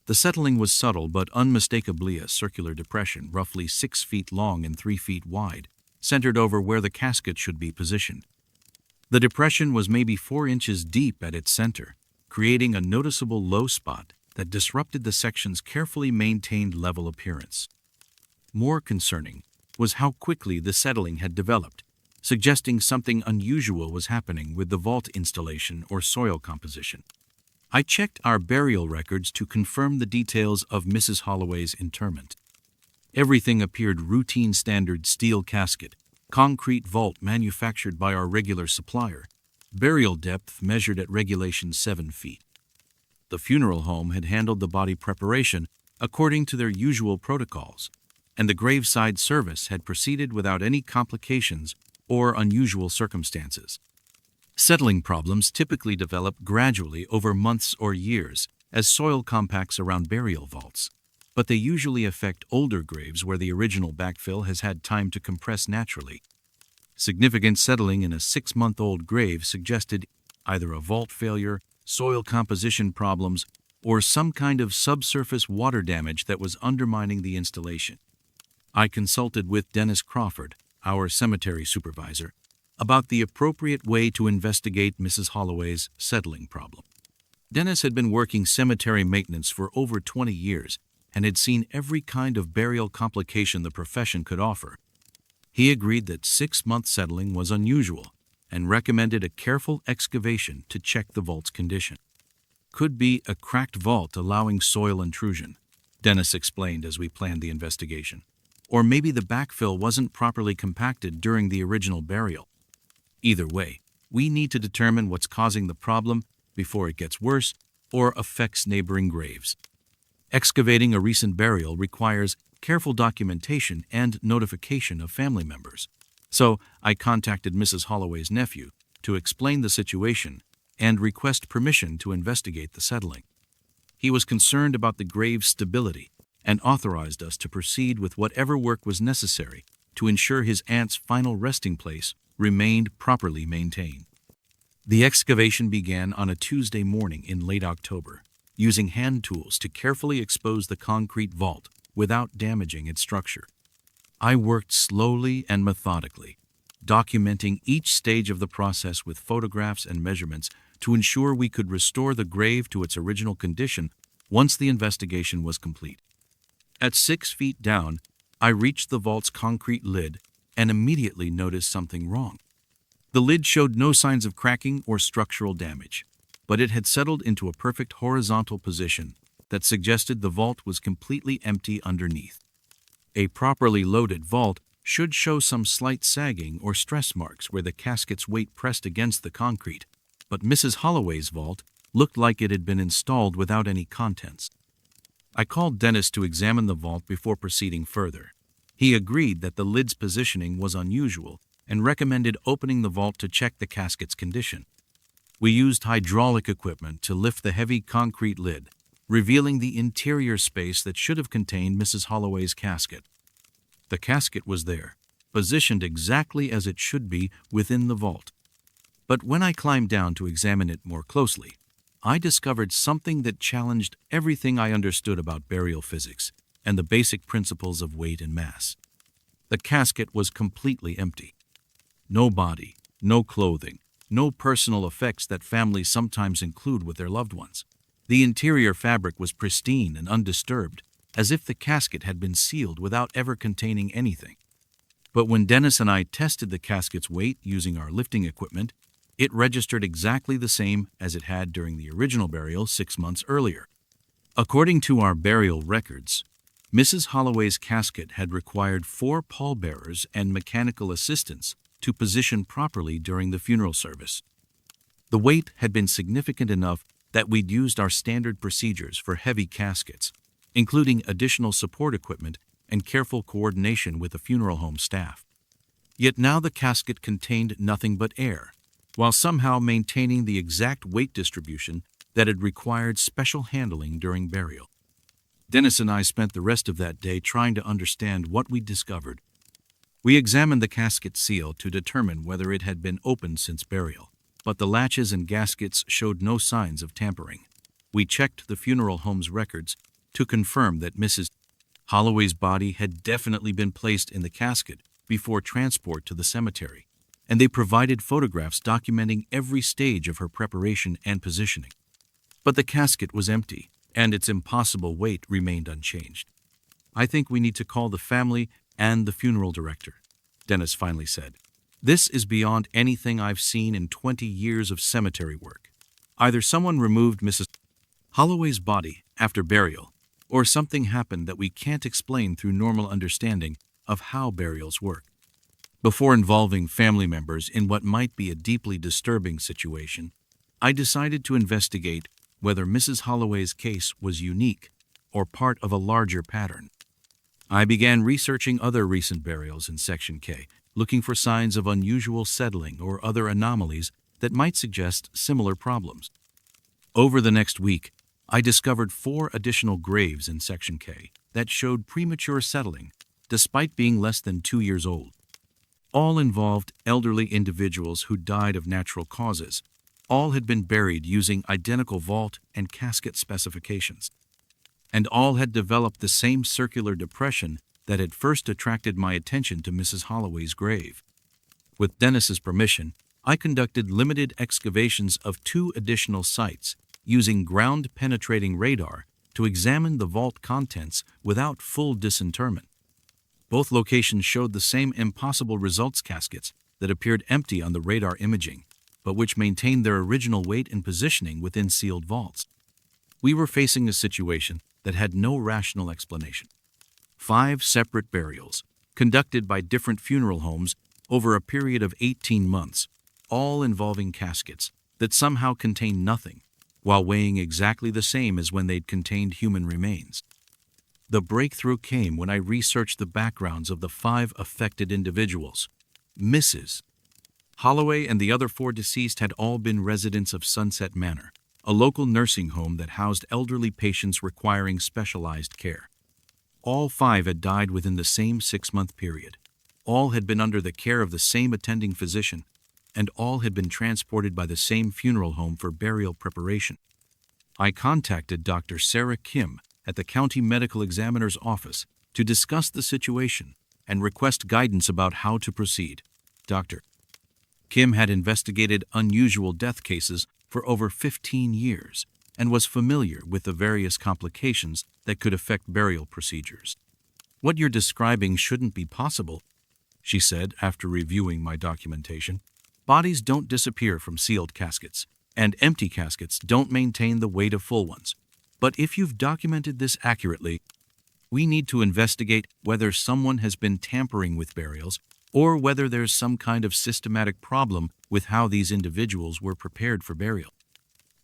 The settling was subtle but unmistakably a circular depression, roughly 6 feet long and 3 feet wide, centered over where the casket should be positioned. The depression was maybe 4 inches deep at its center, creating a noticeable low spot that disrupted the section's carefully maintained level appearance. More concerning was how quickly the settling had developed, suggesting something unusual was happening with the vault installation or soil composition. I checked our burial records to confirm the details of Mrs. Holloway's interment. Everything appeared routine: standard steel casket, concrete vault manufactured by our regular supplier, burial depth measured at regulation 7 feet. The funeral home had handled the body preparation according to their usual protocols, and the graveside service had proceeded without any complications or unusual circumstances. Settling problems typically develop gradually over months or years as soil compacts around burial vaults, but they usually affect older graves where the original backfill has had time to compress naturally. Significant settling in a 6-month-old grave suggested either a vault failure, soil composition problems, or some kind of subsurface water damage that was undermining the installation. I consulted with Dennis Crawford, our cemetery supervisor, about the appropriate way to investigate Mrs. Holloway's settling problem. Dennis had been working cemetery maintenance for over 20 years and had seen every kind of burial complication the profession could offer. He agreed that 6-month settling was unusual and recommended a careful excavation to check the vault's condition. Could be a cracked vault allowing soil intrusion, Dennis explained as we planned the investigation. Or maybe the backfill wasn't properly compacted during the original burial. Either way, we need to determine what's causing the problem before it gets worse or affects neighboring graves. Excavating a recent burial requires careful documentation and notification of family members. So I contacted Mrs. Holloway's nephew to explain the situation and request permission to investigate the settling. He was concerned about the grave's stability and authorized us to proceed with whatever work was necessary to ensure his aunt's final resting place remained properly maintained. The excavation began on a Tuesday morning in late October, using hand tools to carefully expose the concrete vault without damaging its structure. I worked slowly and methodically, documenting each stage of the process with photographs and measurements to ensure we could restore the grave to its original condition once the investigation was complete. At 6 feet down, I reached the vault's concrete lid and immediately noticed something wrong. The lid showed no signs of cracking or structural damage, but it had settled into a perfect horizontal position that suggested the vault was completely empty underneath. A properly loaded vault should show some slight sagging or stress marks where the casket's weight pressed against the concrete, but Mrs. Holloway's vault looked like it had been installed without any contents. I called Dennis to examine the vault before proceeding further. He agreed that the lid's positioning was unusual and recommended opening the vault to check the casket's condition. We used hydraulic equipment to lift the heavy concrete lid, revealing the interior space that should have contained Mrs. Holloway's casket. The casket was there, positioned exactly as it should be within the vault. But when I climbed down to examine it more closely, I discovered something that challenged everything I understood about burial physics and the basic principles of weight and mass. The casket was completely empty. No body, no clothing, no personal effects that families sometimes include with their loved ones. The interior fabric was pristine and undisturbed, as if the casket had been sealed without ever containing anything. But when Dennis and I tested the casket's weight using our lifting equipment, it registered exactly the same as it had during the original burial 6 months earlier. According to our burial records, Mrs. Holloway's casket had required 4 pallbearers and mechanical assistants to position properly during the funeral service. The weight had been significant enough that we'd used our standard procedures for heavy caskets, including additional support equipment and careful coordination with the funeral home staff. Yet now the casket contained nothing but air, while somehow maintaining the exact weight distribution that had required special handling during burial. Dennis and I spent the rest of that day trying to understand what we'd discovered. We examined the casket seal to determine whether it had been opened since burial, but the latches and gaskets showed no signs of tampering. We checked the funeral home's records to confirm that Mrs. Holloway's body had definitely been placed in the casket before transport to the cemetery, and they provided photographs documenting every stage of her preparation and positioning. But the casket was empty, and its impossible weight remained unchanged. "I think we need to call the family and the funeral director," Dennis finally said. "This is beyond anything I've seen in 20 years of cemetery work. Either someone removed Mrs. Holloway's body after burial, or something happened that we can't explain through normal understanding of how burials work." Before involving family members in what might be a deeply disturbing situation, I decided to investigate whether Mrs. Holloway's case was unique or part of a larger pattern. I began researching other recent burials in Section K, looking for signs of unusual settling or other anomalies that might suggest similar problems. Over the next week, I discovered 4 additional graves in Section K that showed premature settling, despite being less than 2 years old. All involved elderly individuals who died of natural causes. All had been buried using identical vault and casket specifications, and all had developed the same circular depression that had first attracted my attention to Mrs. Holloway's grave. With Dennis's permission, I conducted limited excavations of 2 additional sites using ground-penetrating radar to examine the vault contents without full disinterment. Both locations showed the same impossible results caskets that appeared empty on the radar imaging, but which maintained their original weight and positioning within sealed vaults. We were facing a situation that had no rational explanation. 5 separate burials, conducted by different funeral homes over a period of 18 months, all involving caskets that somehow contained nothing, while weighing exactly the same as when they'd contained human remains. The breakthrough came when I researched the backgrounds of the 5 affected individuals. Mrs. Holloway and the other 4 deceased had all been residents of Sunset Manor, a local nursing home that housed elderly patients requiring specialized care. All 5 had died within the same 6-month period. All had been under the care of the same attending physician, and all had been transported by the same funeral home for burial preparation. I contacted Dr. Sarah Kim at the County Medical Examiner's office to discuss the situation and request guidance about how to proceed. Dr. Kim had investigated unusual death cases for over 15 years and was familiar with the various complications that could affect burial procedures. "What you're describing shouldn't be possible," she said after reviewing my documentation. "Bodies don't disappear from sealed caskets, and empty caskets don't maintain the weight of full ones. But if you've documented this accurately, we need to investigate whether someone has been tampering with burials or whether there's some kind of systematic problem with how these individuals were prepared for burial."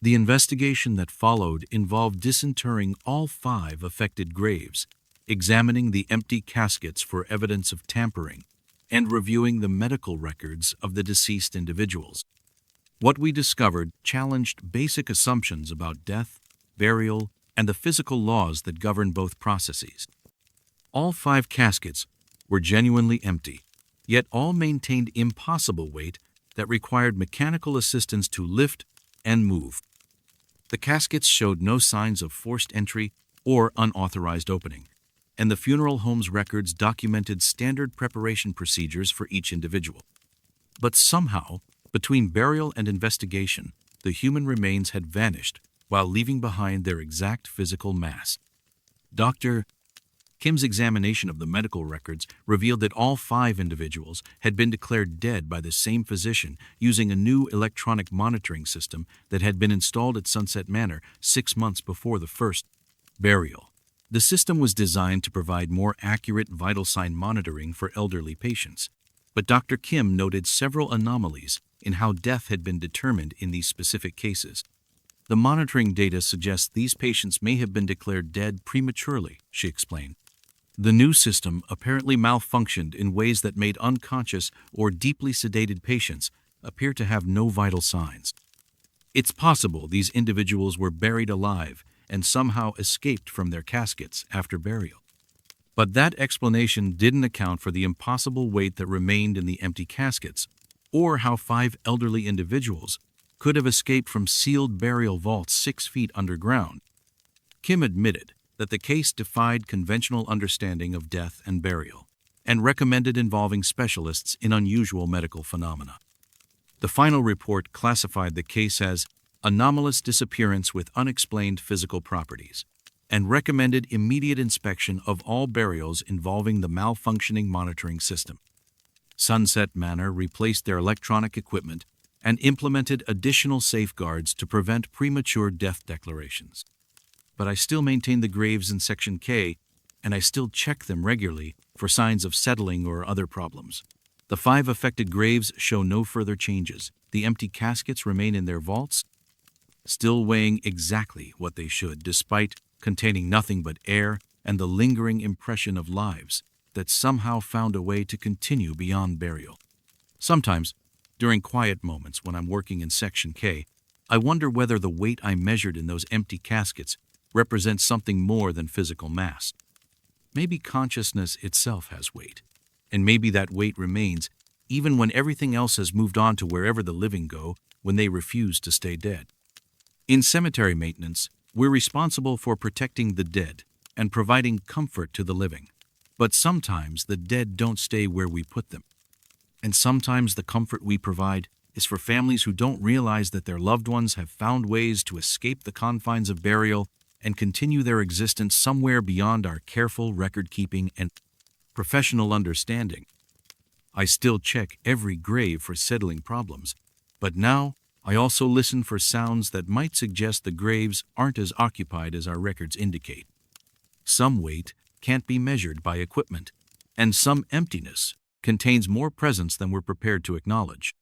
The investigation that followed involved disinterring all 5 affected graves, examining the empty caskets for evidence of tampering, and reviewing the medical records of the deceased individuals. What we discovered challenged basic assumptions about death, burial, and the physical laws that govern both processes. All 5 caskets were genuinely empty, yet all maintained impossible weight that required mechanical assistance to lift and move. The caskets showed no signs of forced entry or unauthorized opening, and the funeral home's records documented standard preparation procedures for each individual. But somehow, between burial and investigation, the human remains had vanished while leaving behind their exact physical mass. Dr. Kim's examination of the medical records revealed that all 5 individuals had been declared dead by the same physician using a new electronic monitoring system that had been installed at Sunset Manor 6 months before the first burial. The system was designed to provide more accurate vital sign monitoring for elderly patients, but Dr. Kim noted several anomalies in how death had been determined in these specific cases. "The monitoring data suggests these patients may have been declared dead prematurely," she explained. "The new system apparently malfunctioned in ways that made unconscious or deeply sedated patients appear to have no vital signs. It's possible these individuals were buried alive and somehow escaped from their caskets after burial. But that explanation didn't account for the impossible weight that remained in the empty caskets, or how 5 elderly individuals could have escaped from sealed burial vaults 6 feet underground." Kim admitted that the case defied conventional understanding of death and burial, and recommended involving specialists in unusual medical phenomena. The final report classified the case as anomalous disappearance with unexplained physical properties, and recommended immediate inspection of all burials involving the malfunctioning monitoring system. Sunset Manor replaced their electronic equipment and implemented additional safeguards to prevent premature death declarations. But I still maintain the graves in Section K, and I still check them regularly for signs of settling or other problems. The 5 affected graves show no further changes. The empty caskets remain in their vaults, still weighing exactly what they should, despite containing nothing but air and the lingering impression of lives that somehow found a way to continue beyond burial. Sometimes, during quiet moments when I'm working in Section K, I wonder whether the weight I measured in those empty caskets represents something more than physical mass. Maybe consciousness itself has weight, and maybe that weight remains even when everything else has moved on to wherever the living go when they refuse to stay dead. In cemetery maintenance, we're responsible for protecting the dead and providing comfort to the living. But sometimes the dead don't stay where we put them. And sometimes the comfort we provide is for families who don't realize that their loved ones have found ways to escape the confines of burial and continue their existence somewhere beyond our careful record-keeping and professional understanding. I still check every grave for settling problems, but now I also listen for sounds that might suggest the graves aren't as occupied as our records indicate. Some weight can't be measured by equipment, and some emptiness contains more presence than we're prepared to acknowledge.